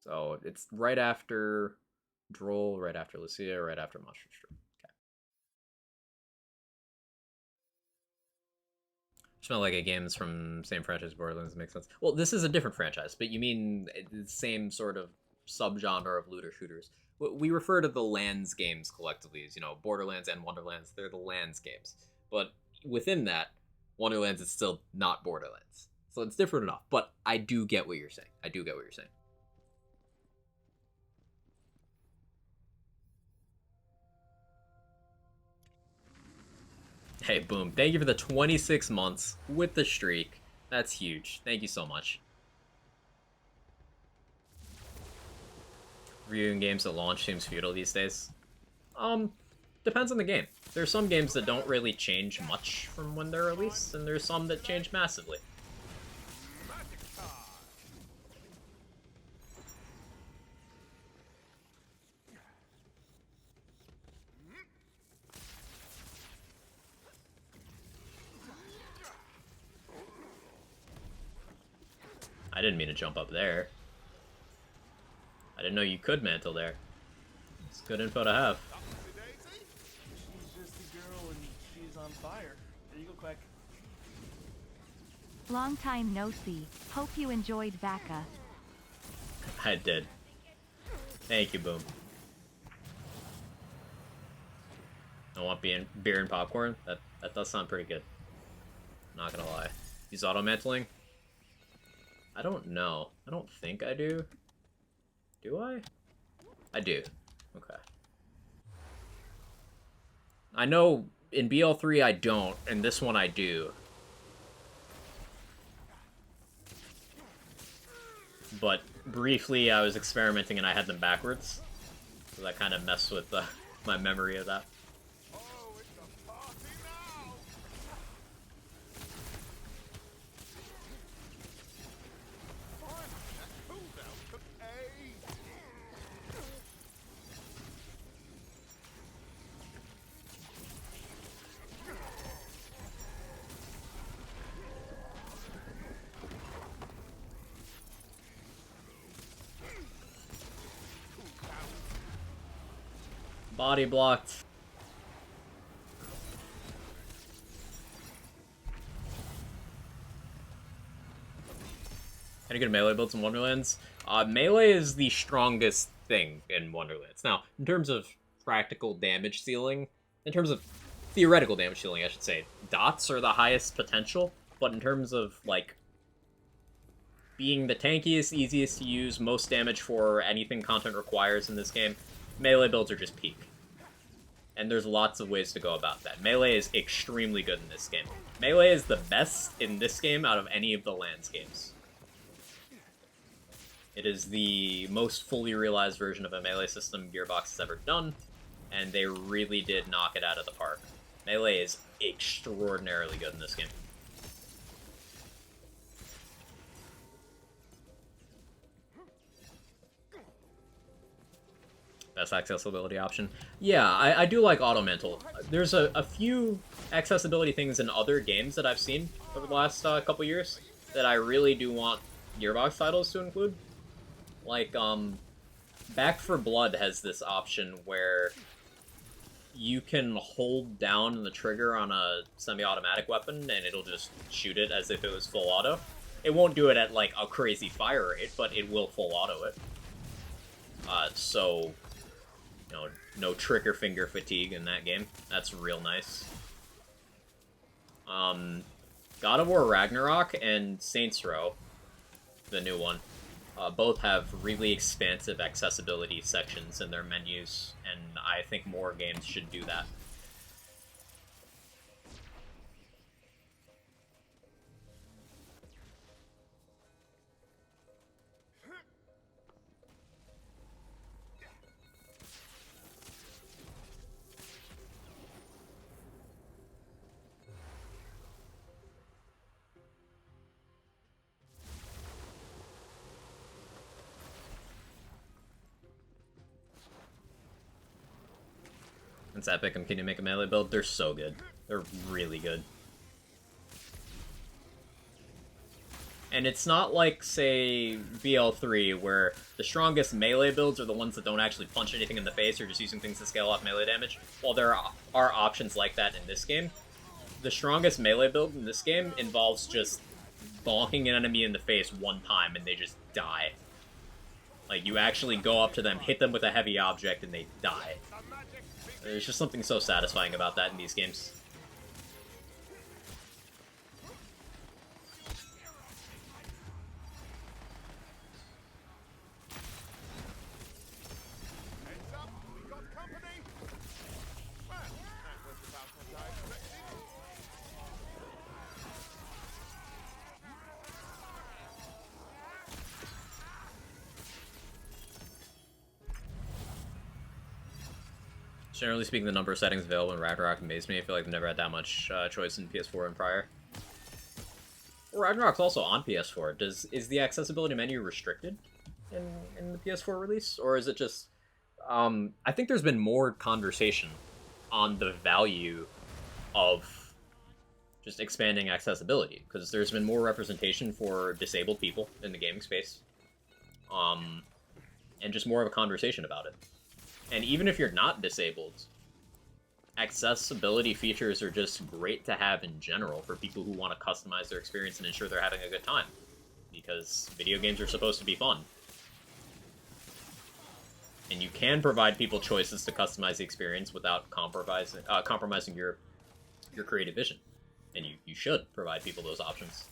So it's right after Droll, right after Lucia, right after Monster Stream. Okay. Smell like a game's from same franchise Borderlands makes sense. Well, this is a different franchise, but you mean the same sort of subgenre of looter shooters. We refer to the Lands games collectively as, you know, Borderlands and Wonderlands. They're the Lands games. But within that, Wonderlands is still not Borderlands. So it's different enough. But I do get what you're saying. I do get what you're saying. Hey, boom. Thank you for the 26 months with the streak. That's huge. Thank you so much. Reviewing games at launch seems futile these days. Depends on the game. There's some games that don't really change much from when they're released, and there's some that change massively. I didn't mean to jump up there. I didn't know you could mantle there. It's good info to have. She's just a girl and she's on fire. There you go, Quack. Long time no see. Hope you enjoyed Vaca. I did. Thank you, Boom. I want beer and popcorn. That does sound pretty good. Not gonna lie. Use auto mantling. I don't know. I don't think I do. Do I? I do. Okay. I know in BL3 I don't, and this one I do. But briefly I was experimenting and I had them backwards. So that kind of messed with my memory of that. Oh, it's a party now! Finally, that cooldown took ages. Body blocked. Any good melee builds in Wonderlands? Melee is the strongest thing in Wonderlands. Now, in terms of practical damage ceiling, in terms of theoretical damage ceiling, I should say, dots are the highest potential, but in terms of, like, being the tankiest, easiest to use, most damage for anything content requires in this game, melee builds are just peak. And there's lots of ways to go about that. Melee is extremely good in this game. Melee is the best in this game out of any of the Lands games. It is the most fully realized version of a melee system Gearbox has ever done, and they really did knock it out of the park. Melee is extraordinarily good in this game. Best accessibility option. Yeah, I do like Auto Mantle. There's a few accessibility things in other games that I've seen over the last couple years that I really do want Gearbox titles to include. Like, Back 4 Blood has this option where you can hold down the trigger on a semi-automatic weapon and it'll just shoot it as if it was full auto. It won't do it at, like, a crazy fire rate, but it will full auto it. So, you know, no trigger finger fatigue in that game. That's real nice. God of War Ragnarok and Saints Row, the new one, both have really expansive accessibility sections in their menus, and I think more games should do that. It's epic. I'm kidding. Make a melee build. They're so good. They're really good. And it's not like, say, BL3, where the strongest melee builds are the ones that don't actually punch anything in the face or just using things to scale off melee damage. While there are options like that in this game, the strongest melee build in this game involves just bonking an enemy in the face one time and they just die. Like, you actually go up to them, hit them with a heavy object, and they die. There's just something so satisfying about that in these games. Heads up, we got company. Well, that was about what I expected. Generally speaking, the number of settings available in Ragnarok amazed me. I feel like I've never had that much choice in PS4 and prior. Well, Ragnarok's also on PS4. Is the accessibility menu restricted in the PS4 release? Or is it just... I think there's been more conversation on the value of just expanding accessibility, because there's been more representation for disabled people in the gaming space. And just more of a conversation about it. And even if you're not disabled, accessibility features are just great to have in general for people who want to customize their experience and ensure they're having a good time. Because video games are supposed to be fun. And you can provide people choices to customize the experience without compromising your creative vision. And you should provide people those options.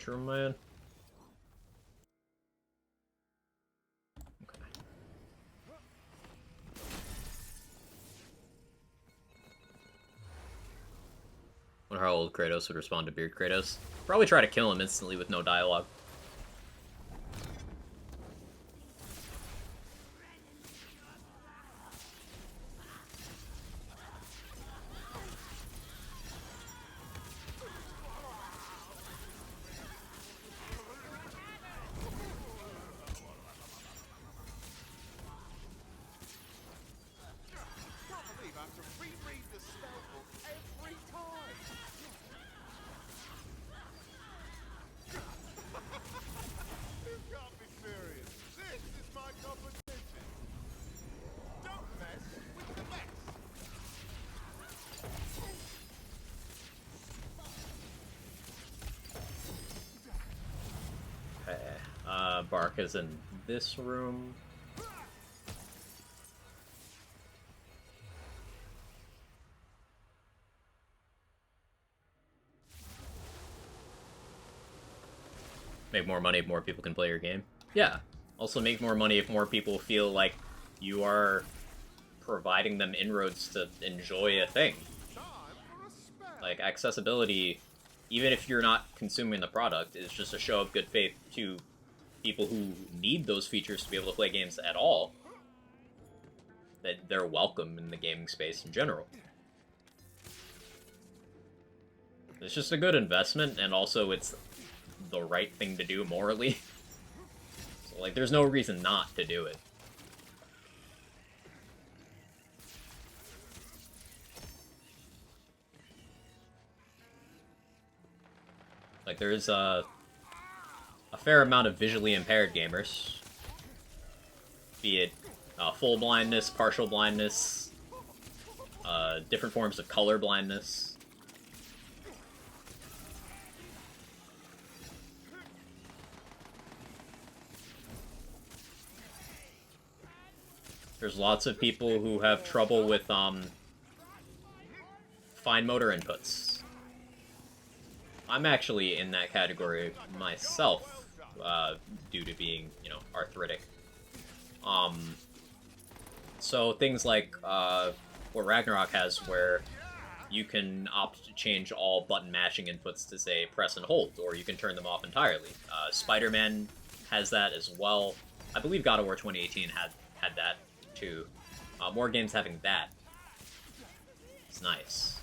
Mushroom Man. Okay. Wonder how old Kratos would respond to Beard Kratos. Probably try to kill him instantly with no dialogue. Can't believe I have to reread the spell book every time. You can't be serious. This is my competition. Don't mess with the mess. Okay. Bark is in this room. Make more money if more people can play your game. Yeah. Also make more money if more people feel like you are providing them inroads to enjoy a thing. Time for a spell. Like, accessibility, even if you're not consuming the product, is just a show of good faith to people who need those features to be able to play games at all. That they're welcome in the gaming space in general. It's just a good investment, and also it's the right thing to do morally. So, like, there's no reason not to do it. Like, there's a fair amount of visually impaired gamers. Be it full blindness, partial blindness, different forms of color blindness. There's lots of people who have trouble with fine motor inputs. I'm actually in that category myself, due to being, you know, arthritic. So things like what Ragnarok has, where you can opt to change all button mashing inputs to, say, press and hold, or you can turn them off entirely. Spider-Man has that as well. I believe God of War 2018 had that too. More games having that. It's nice.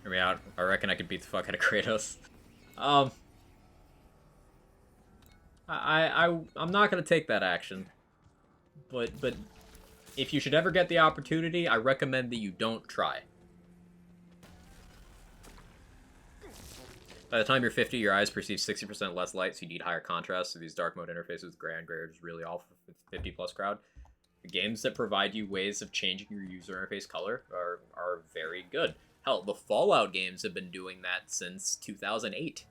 Hear me out. I reckon I could beat the fuck out of Kratos. I'm not gonna take that action. But if you should ever get the opportunity, I recommend that you don't try. By the time you're 50, your eyes perceive 60% less light, so you need higher contrast, so these dark mode interfaces with gray and gray are just really off for the 50+ crowd. The games that provide you ways of changing your user interface color are very good. Hell, the Fallout games have been doing that since 2008.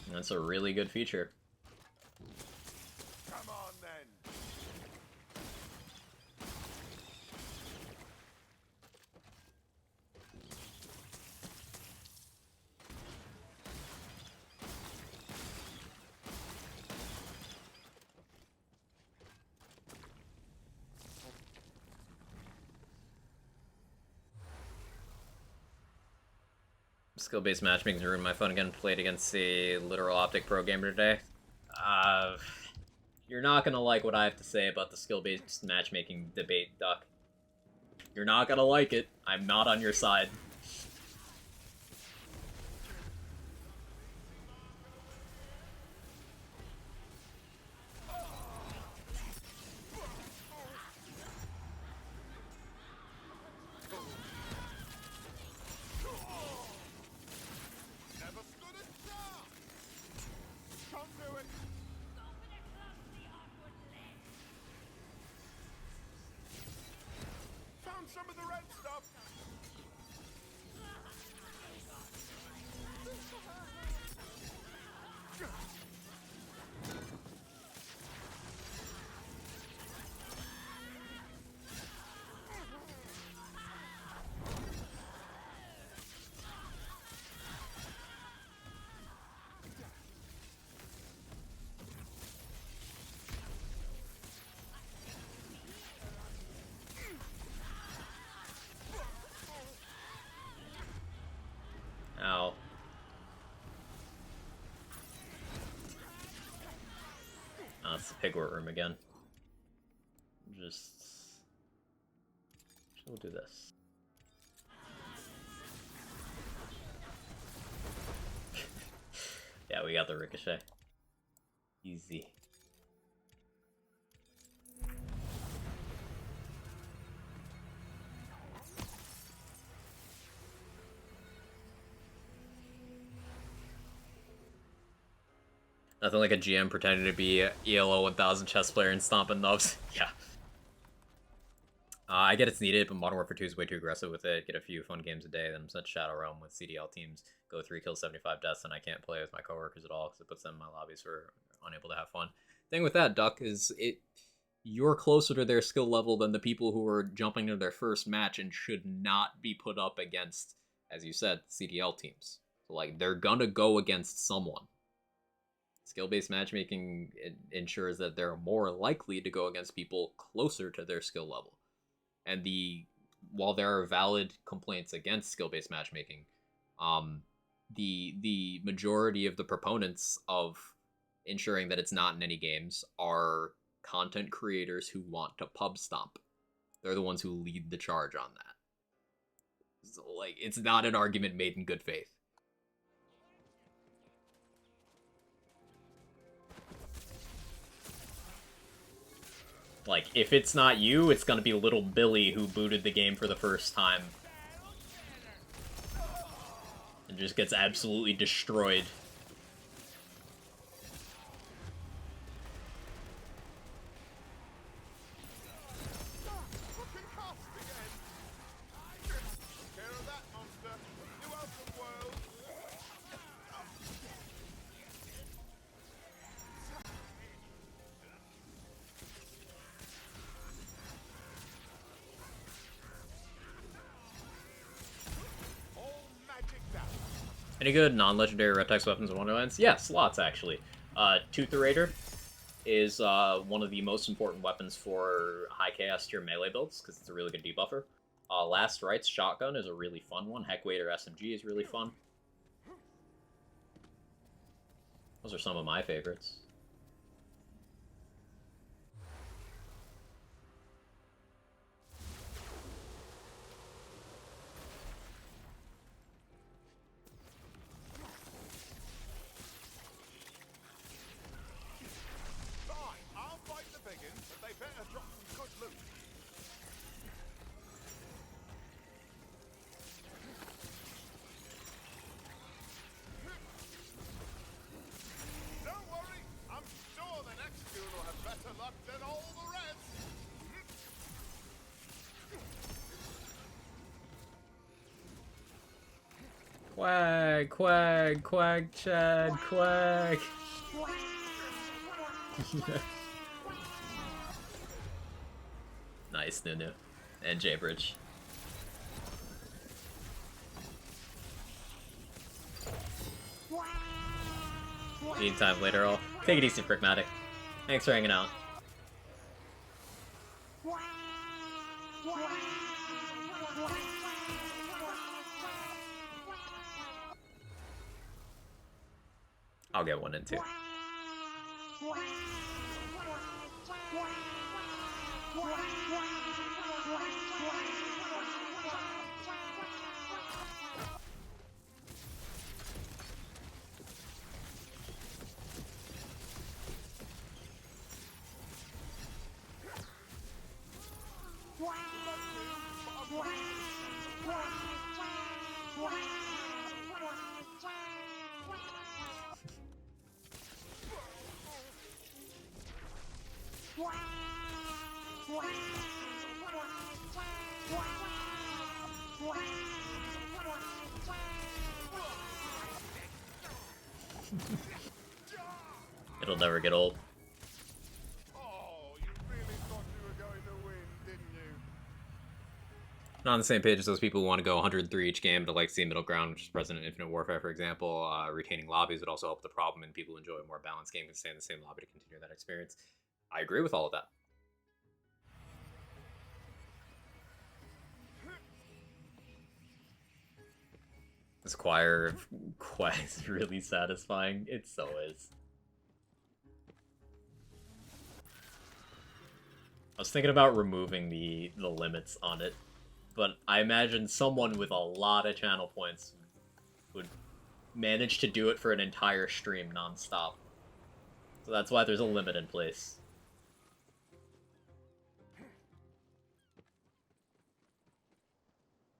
And that's a really good feature. Come on then. Skill-based matchmaking ruined my fun again. Played against a literal optic pro gamer today. You're not gonna like what I have to say about the skill-based matchmaking debate, Duck. You're not gonna like it. I'm not on your side. Never stood a chance. Can't do it. Found some of the red stuff. It's the Pigwort room again. We'll do this. Yeah, we got the ricochet. Easy. Nothing like a GM pretending to be a ELO 1000 chess player and stomping nubs. Yeah. I get it's needed, but Modern Warfare 2 is way too aggressive with it. Get a few fun games a day, then such Shadow Realm with CDL teams go 3 kills, 75 deaths, and I can't play with my coworkers at all because it puts them in my lobbies who are unable to have fun. Thing with that, Duck, is you're closer to their skill level than the people who are jumping into their first match and should not be put up against, as you said, CDL teams. So, like, they're gonna go against someone. Skill-based matchmaking ensures that they're more likely to go against people closer to their skill level. And while there are valid complaints against skill-based matchmaking, the majority of the proponents of ensuring that it's not in any games are content creators who want to pub stomp. They're the ones who lead the charge on that. So, like, it's not an argument made in good faith. Like, if it's not you, it's gonna be little Billy who booted the game for the first time. And just gets absolutely destroyed. Fucking cast again. Take care of that monster. You welcome, world. All magicked out. Any good non-legendary red text weapons in Wonderlands? Yeah, slots, actually. Tootherator is one of the most important weapons for high chaos tier melee builds, because it's a really good debuffer. Last Rites Shotgun is a really fun one. Heckwaiter SMG is really fun. Those are some of my favorites. Fine, I'll fight the biggins, but they better drop some good loot. Don't worry, I'm sure the next duel will have better luck than all the rest. Quack, quack, quack, Chad, quack. Nice, Nunu. And Jaybridge. Eating time later, all. Take it easy, Pragmatic. Thanks for hanging out. I'll get one in too. It'll never get old. Oh, you really thought you were going to win, didn't you? Not on the same page as those people who want to go 103 each game, but like see middle ground, which is present in Infinite Warfare, for example. Retaining lobbies would also help the problem, and people enjoy a more balanced game and stay in the same lobby to continue that experience. I agree with all of that. This choir of quack is really satisfying. It so is. was thinking about removing the limits on it, but I imagine someone with a lot of channel points would manage to do it for an entire stream non-stop. So that's why there's a limit in place.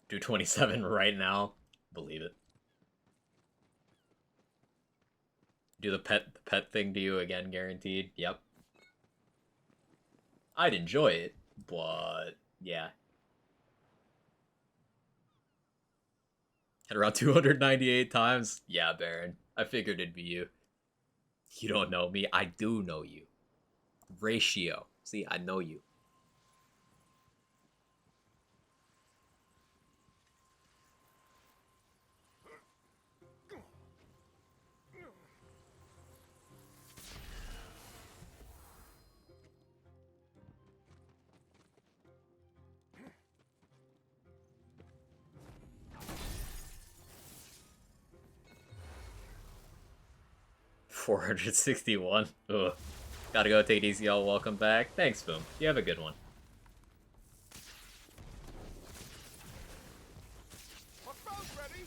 Do 27 right now? Believe it. Do the pet thing to you again, guaranteed? Yep. I'd enjoy it, but yeah. At around 298 times? Yeah, Baron. I figured it'd be you. You don't know me. I do know you. Ratio. See, I know you. $461. Ugh. Gotta go, take it easy, y'all. Welcome back. Thanks, Boom. You have a good one. My spell's ready.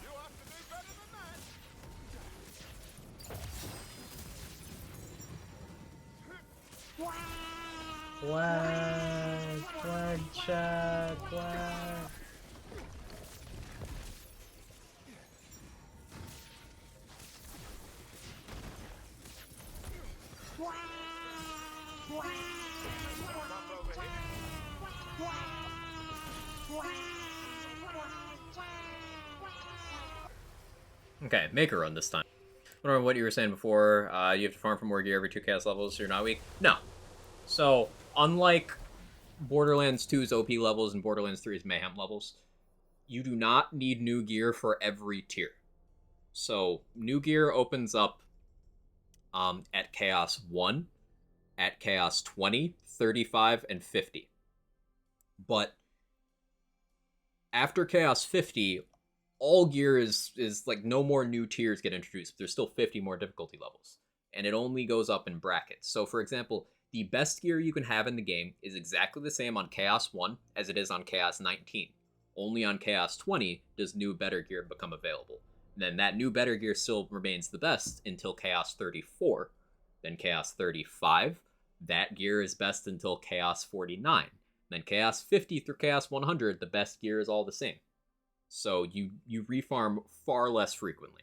You have to do better than that. Quack, chat, quack. Okay, make a run this time. I don't remember what you were saying before. You have to farm for more gear every 2 chaos levels, so you're not weak? No. So, unlike Borderlands 2's OP levels and Borderlands 3's Mayhem levels, you do not need new gear for every tier. So, new gear opens up at Chaos 1, at Chaos 20, 35, and 50. But after Chaos 50, all gear is like no more new tiers get introduced. There's still 50 more difficulty levels. And it only goes up in brackets. So, for example, the best gear you can have in the game is exactly the same on Chaos 1 as it is on Chaos 19. Only on Chaos 20 does new better gear become available. And then that new better gear still remains the best until Chaos 34. Then Chaos 35, that gear is best until Chaos 49. Then Chaos 50 through Chaos 100, the best gear is all the same. So you refarm far less frequently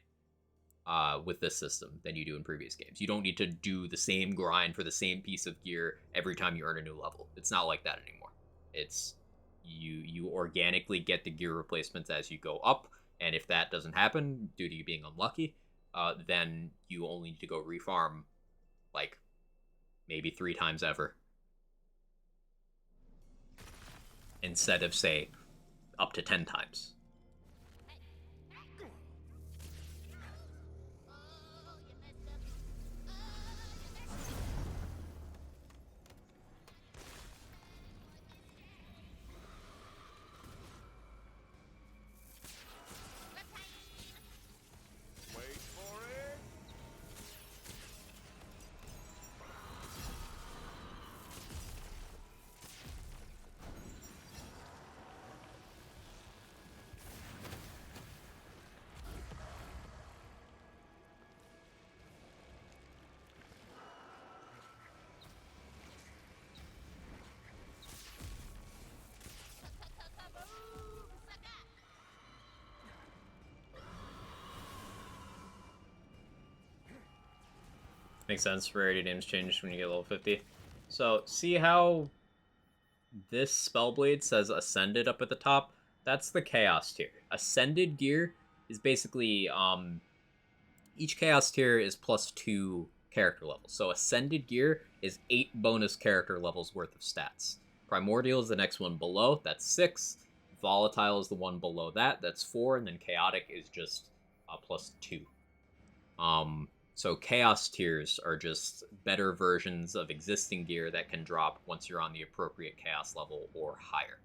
with this system than you do in previous games. You don't need to do the same grind for the same piece of gear every time you earn a new level. It's not like that anymore. It's you organically get the gear replacements as you go up, and if that doesn't happen due to you being unlucky, then you only need to go refarm like maybe 3 times ever, instead of, say, up to 10 times. Wait for it. Makes sense. Rarity names change when you get level 50. So, see how this Spellblade says Ascended up at the top? That's the Chaos tier. Ascended gear is basically, each Chaos tier is plus 2 character levels. So Ascended gear is 8 bonus character levels worth of stats. Primordial is the next one below, that's 6. Volatile is the one below that, that's 4. And then Chaotic is just plus 2. So Chaos tiers are just better versions of existing gear that can drop once you're on the appropriate Chaos level or higher.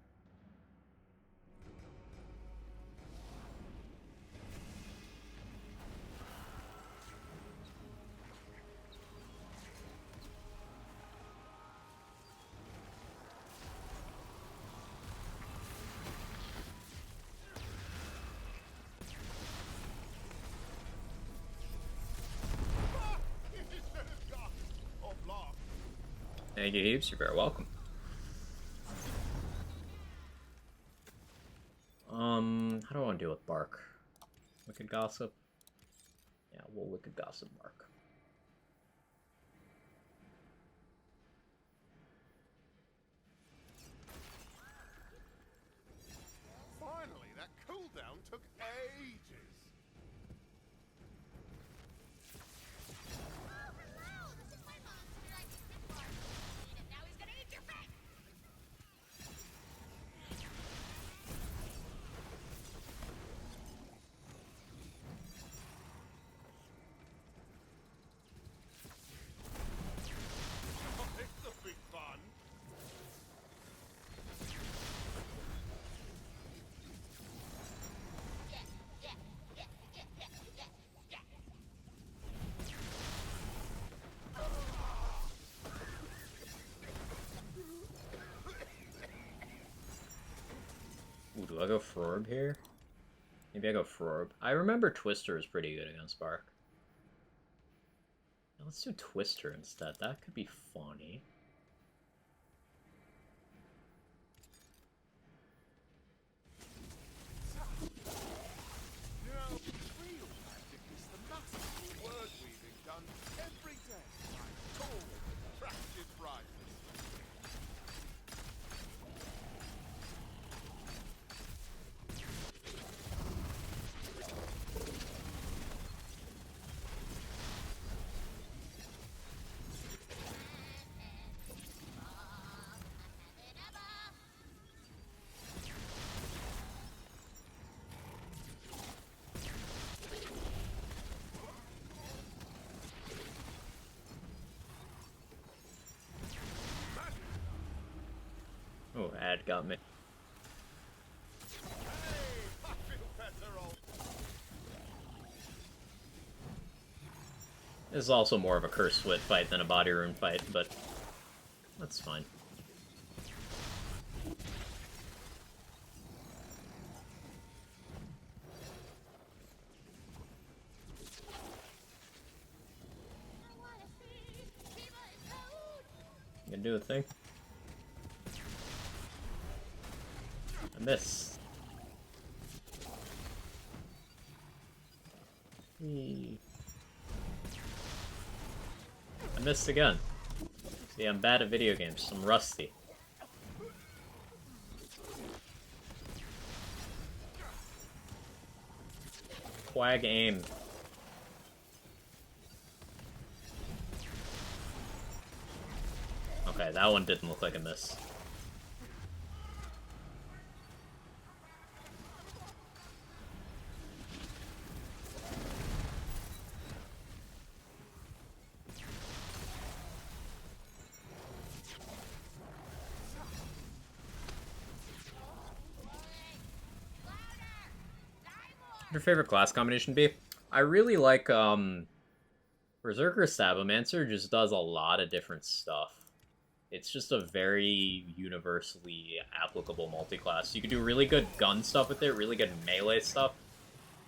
Thank you, Heaps. You're very welcome. How do I want to deal with Bark? Wicked Gossip? Yeah, we'll Wicked Gossip Bark. Finally, that cooldown took ages. It's a big fun. Ooh, do I go Frorb here? Maybe I go Frorb. I remember Twister is pretty good against Bark. Now let's do Twister instead. That could be funny. You know, real magic is the masterful word weaving done every day by tall, attractive writers. Oh, ad got me. Hey, I feel better all. This is also more of a Curse Wit fight than a Body Rune fight, but that's fine. You can do a thing. I missed. I missed again. See, I'm bad at video games. I'm rusty. Quag aim. Okay, that one didn't look like a miss. Your favorite class combination be? I really like, Berserker Sabomancer just does a lot of different stuff. It's just a very universally applicable multi-class. You can do really good gun stuff with it, really good melee stuff.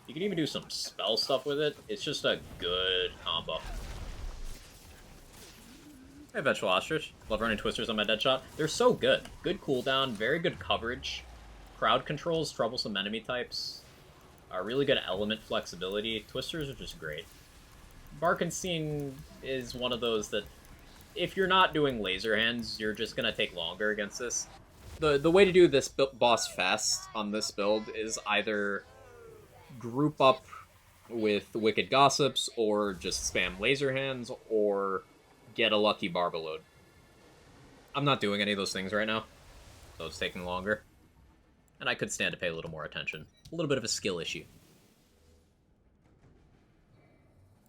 You can even do some spell stuff with it. It's just a good combo. Hey, Vengeful Ostrich. Love running Twisters on my Deadshot. They're so good. Good cooldown, very good coverage. Crowd controls troublesome enemy types. Really good element flexibility. Twisters are just great. Barkenstein is one of those that, if you're not doing laser hands, you're just gonna take longer against this. The way to do this boss fast on this build is either group up with Wicked Gossips, or just spam laser hands, or get a lucky Barbaload. I'm not doing any of those things right now, so it's taking longer. And I could stand to pay a little more attention. A little bit of a skill issue.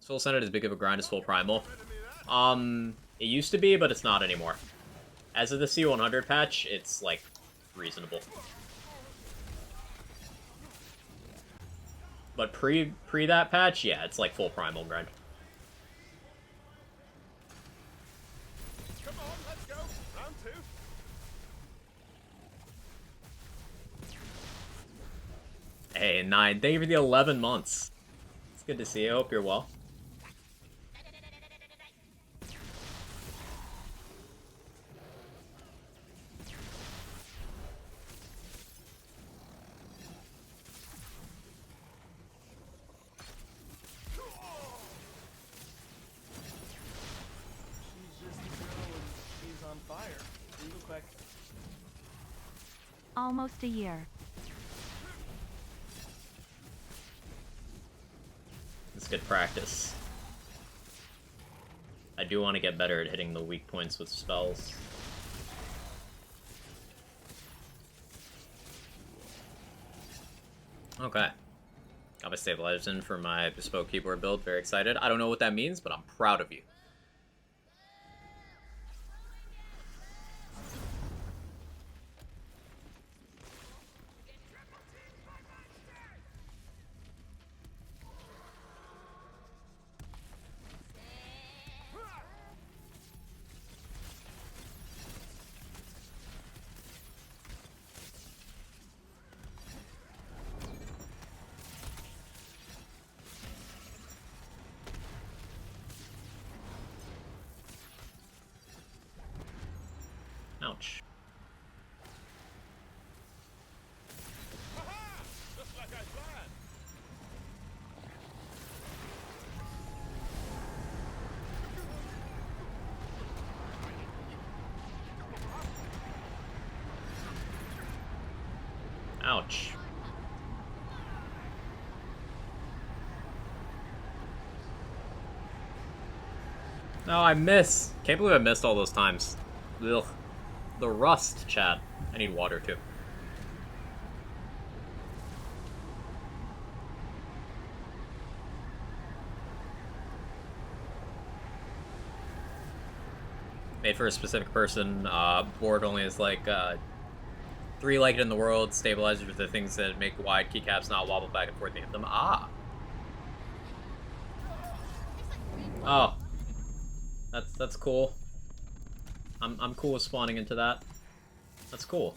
Soul Senate is big of a grind as full primal. It used to be, but it's not anymore. As of the C100 patch, it's, like, reasonable. But pre that patch, yeah, it's like full primal grind. Come on, let's go. Round two. Hey, 9. Thank you for the 11 months. It's good to see you. I hope you're well. almost a year. It's good practice. I do want to get better at hitting the weak points with spells. Okay. Got my stabilizers in for my bespoke keyboard build. Very excited. I don't know what that means, but I'm proud of you. Ouch. Just like I planned. Ouch. No, I miss. Can't believe I missed all those times. Ugh. The rust, chat. I need water too. Made for a specific person. Board only is like 3-legged in the world. Stabilizers are the things that make wide keycaps not wobble back and forth to hit them. Ah. Oh. That's cool. I'm cool with spawning into that. That's cool.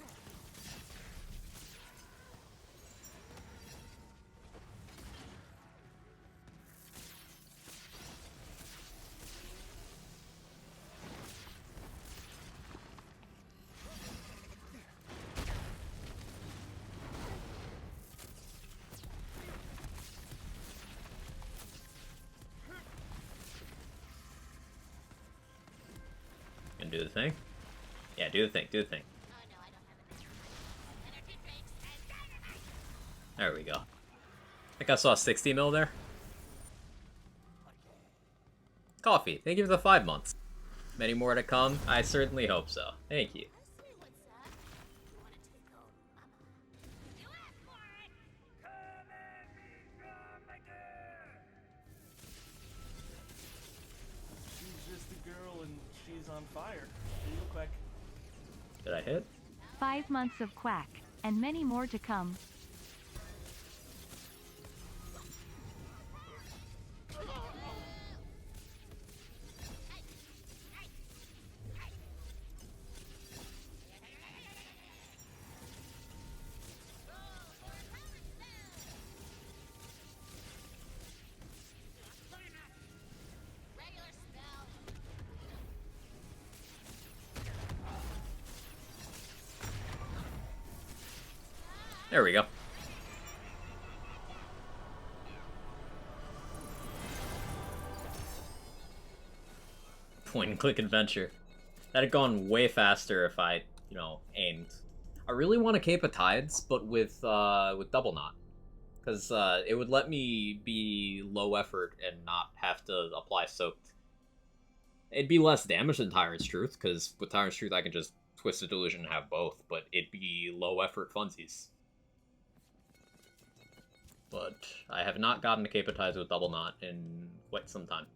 Gonna do the thing? Yeah, do the thing, do the thing. There we go. I think I saw 60 mil there. Coffee, thank you for the 5 months. Many more to come? I certainly hope so. Thank you. She's just a girl and she's on fire. Real quick. Did I hit? 5 months of quack, and many more to come. There we go. Point and click adventure. That'd gone way faster if I, you know, aimed. I really want to Cape of Tides, but with double knot, because it would let me be low effort and not have to apply soaked. It'd be less damage than Tyrant's Truth, because with Tyrant's Truth I can just Twisted Delusion and have both, but it'd be low effort funsies. But I have not gotten to Cape of Tides with double knot in quite some time.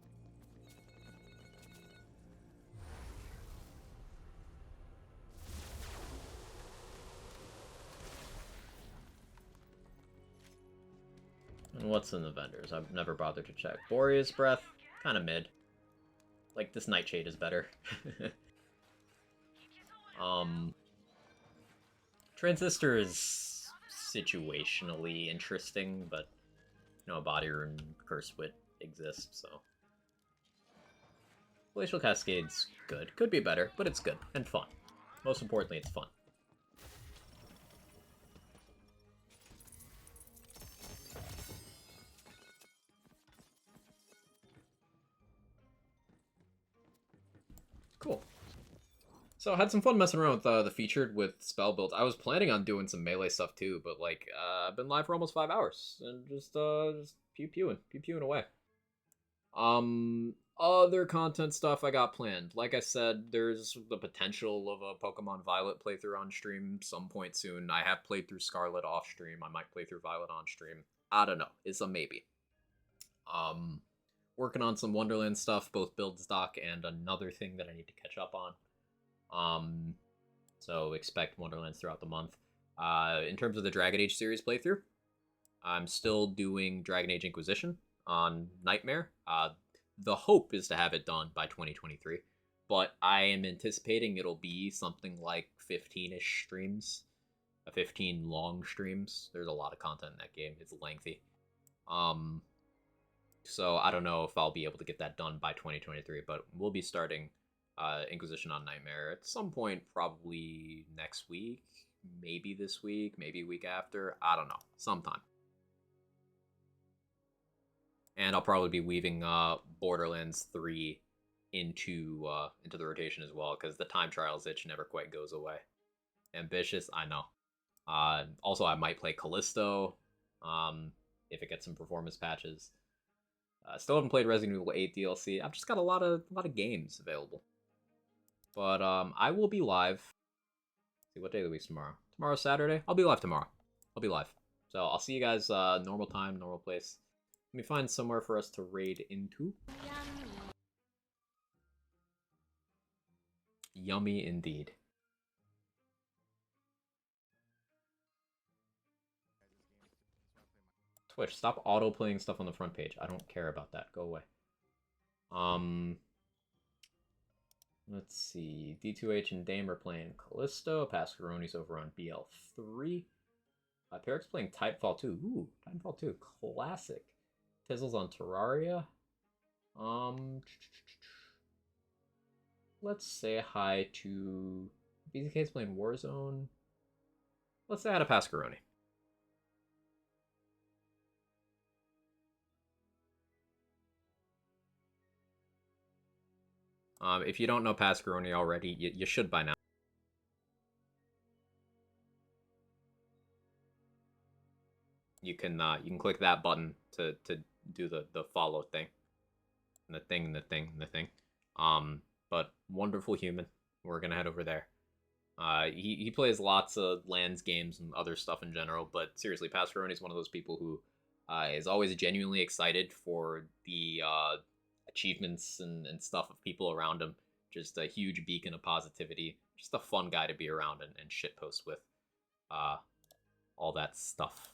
And what's in the vendors? I've never bothered to check. Boreas Breath, kind of mid. Like, this Nightshade is better. Transistor is situationally interesting, but, you know, Body Rune Curse Wit exists, so. Glacial Cascade's good. Could be better, but it's good and fun. Most importantly, it's fun. Cool. So I had some fun messing around with the featured with spell builds. I was planning on doing some melee stuff too, but like I've been live for almost 5 hours and just pew pewing away. Other content stuff I got planned. Like I said, there's the potential of a Pokemon Violet playthrough on stream some point soon. I have played through Scarlet off stream. I might play through Violet on stream. I don't know. It's a maybe. Working on some Wonderland stuff, both build stock and another thing that I need to catch up on. So expect Wonderlands throughout the month. In terms of the Dragon Age series playthrough, I'm still doing Dragon Age Inquisition on Nightmare. The hope is to have it done by 2023, but I am anticipating it'll be something like 15-ish streams, 15 long streams. There's a lot of content in that game. It's lengthy. So I don't know if I'll be able to get that done by 2023, but we'll be starting Inquisition on Nightmare at some point, probably next week, maybe this week, maybe week after. I don't know, sometime. And I'll probably be weaving Borderlands 3 into the rotation as well, because the time trials itch never quite goes away. Ambitious, I know. Also, I might play Callisto if it gets some performance patches. Still haven't played Resident Evil 8 DLC. I've just got a lot of games available. But I will be live. Let's see what day of the week's tomorrow. Tomorrow's Saturday. I'll be live tomorrow. I'll be live. So I'll see you guys normal time, normal place. Let me find somewhere for us to raid into. Yummy indeed. Twitch, stop auto-playing stuff on the front page. I don't care about that. Go away. Let's see. D2H and Dame are playing Callisto. Pascaroni's over on BL3. Peric's playing Titanfall 2. Ooh, Titanfall 2. Classic. Tizzle's on Terraria. Let's say hi to... BZK's playing Warzone. Let's say hi to Pascaroni. If you don't know Pascaroni already, you should by now. You can click that button to do the follow thing. And the thing. But wonderful human. We're gonna head over there. He plays lots of lands games and other stuff in general, but seriously, Pascaroni is one of those people who is always genuinely excited for the achievements and stuff of people around him. Just a huge beacon of positivity. Just a fun guy to be around and shitpost with. All that stuff.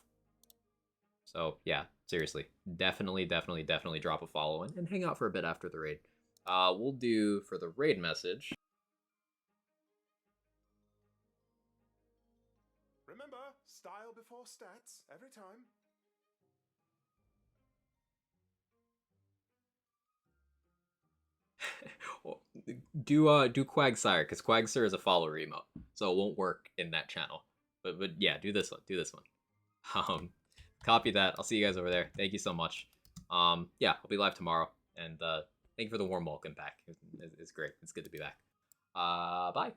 So yeah, seriously, definitely drop a follow and hang out for a bit after the raid. We'll do for the raid message. Remember, style before stats every time. do Quagsire, because Quagsire is a follower emote, so it won't work in that channel. But yeah, do this one. Copy that. I'll see you guys over there. Thank you so much. Yeah, I'll be live tomorrow, and thank you for the warm welcome back. It's great. It's good to be back. Bye.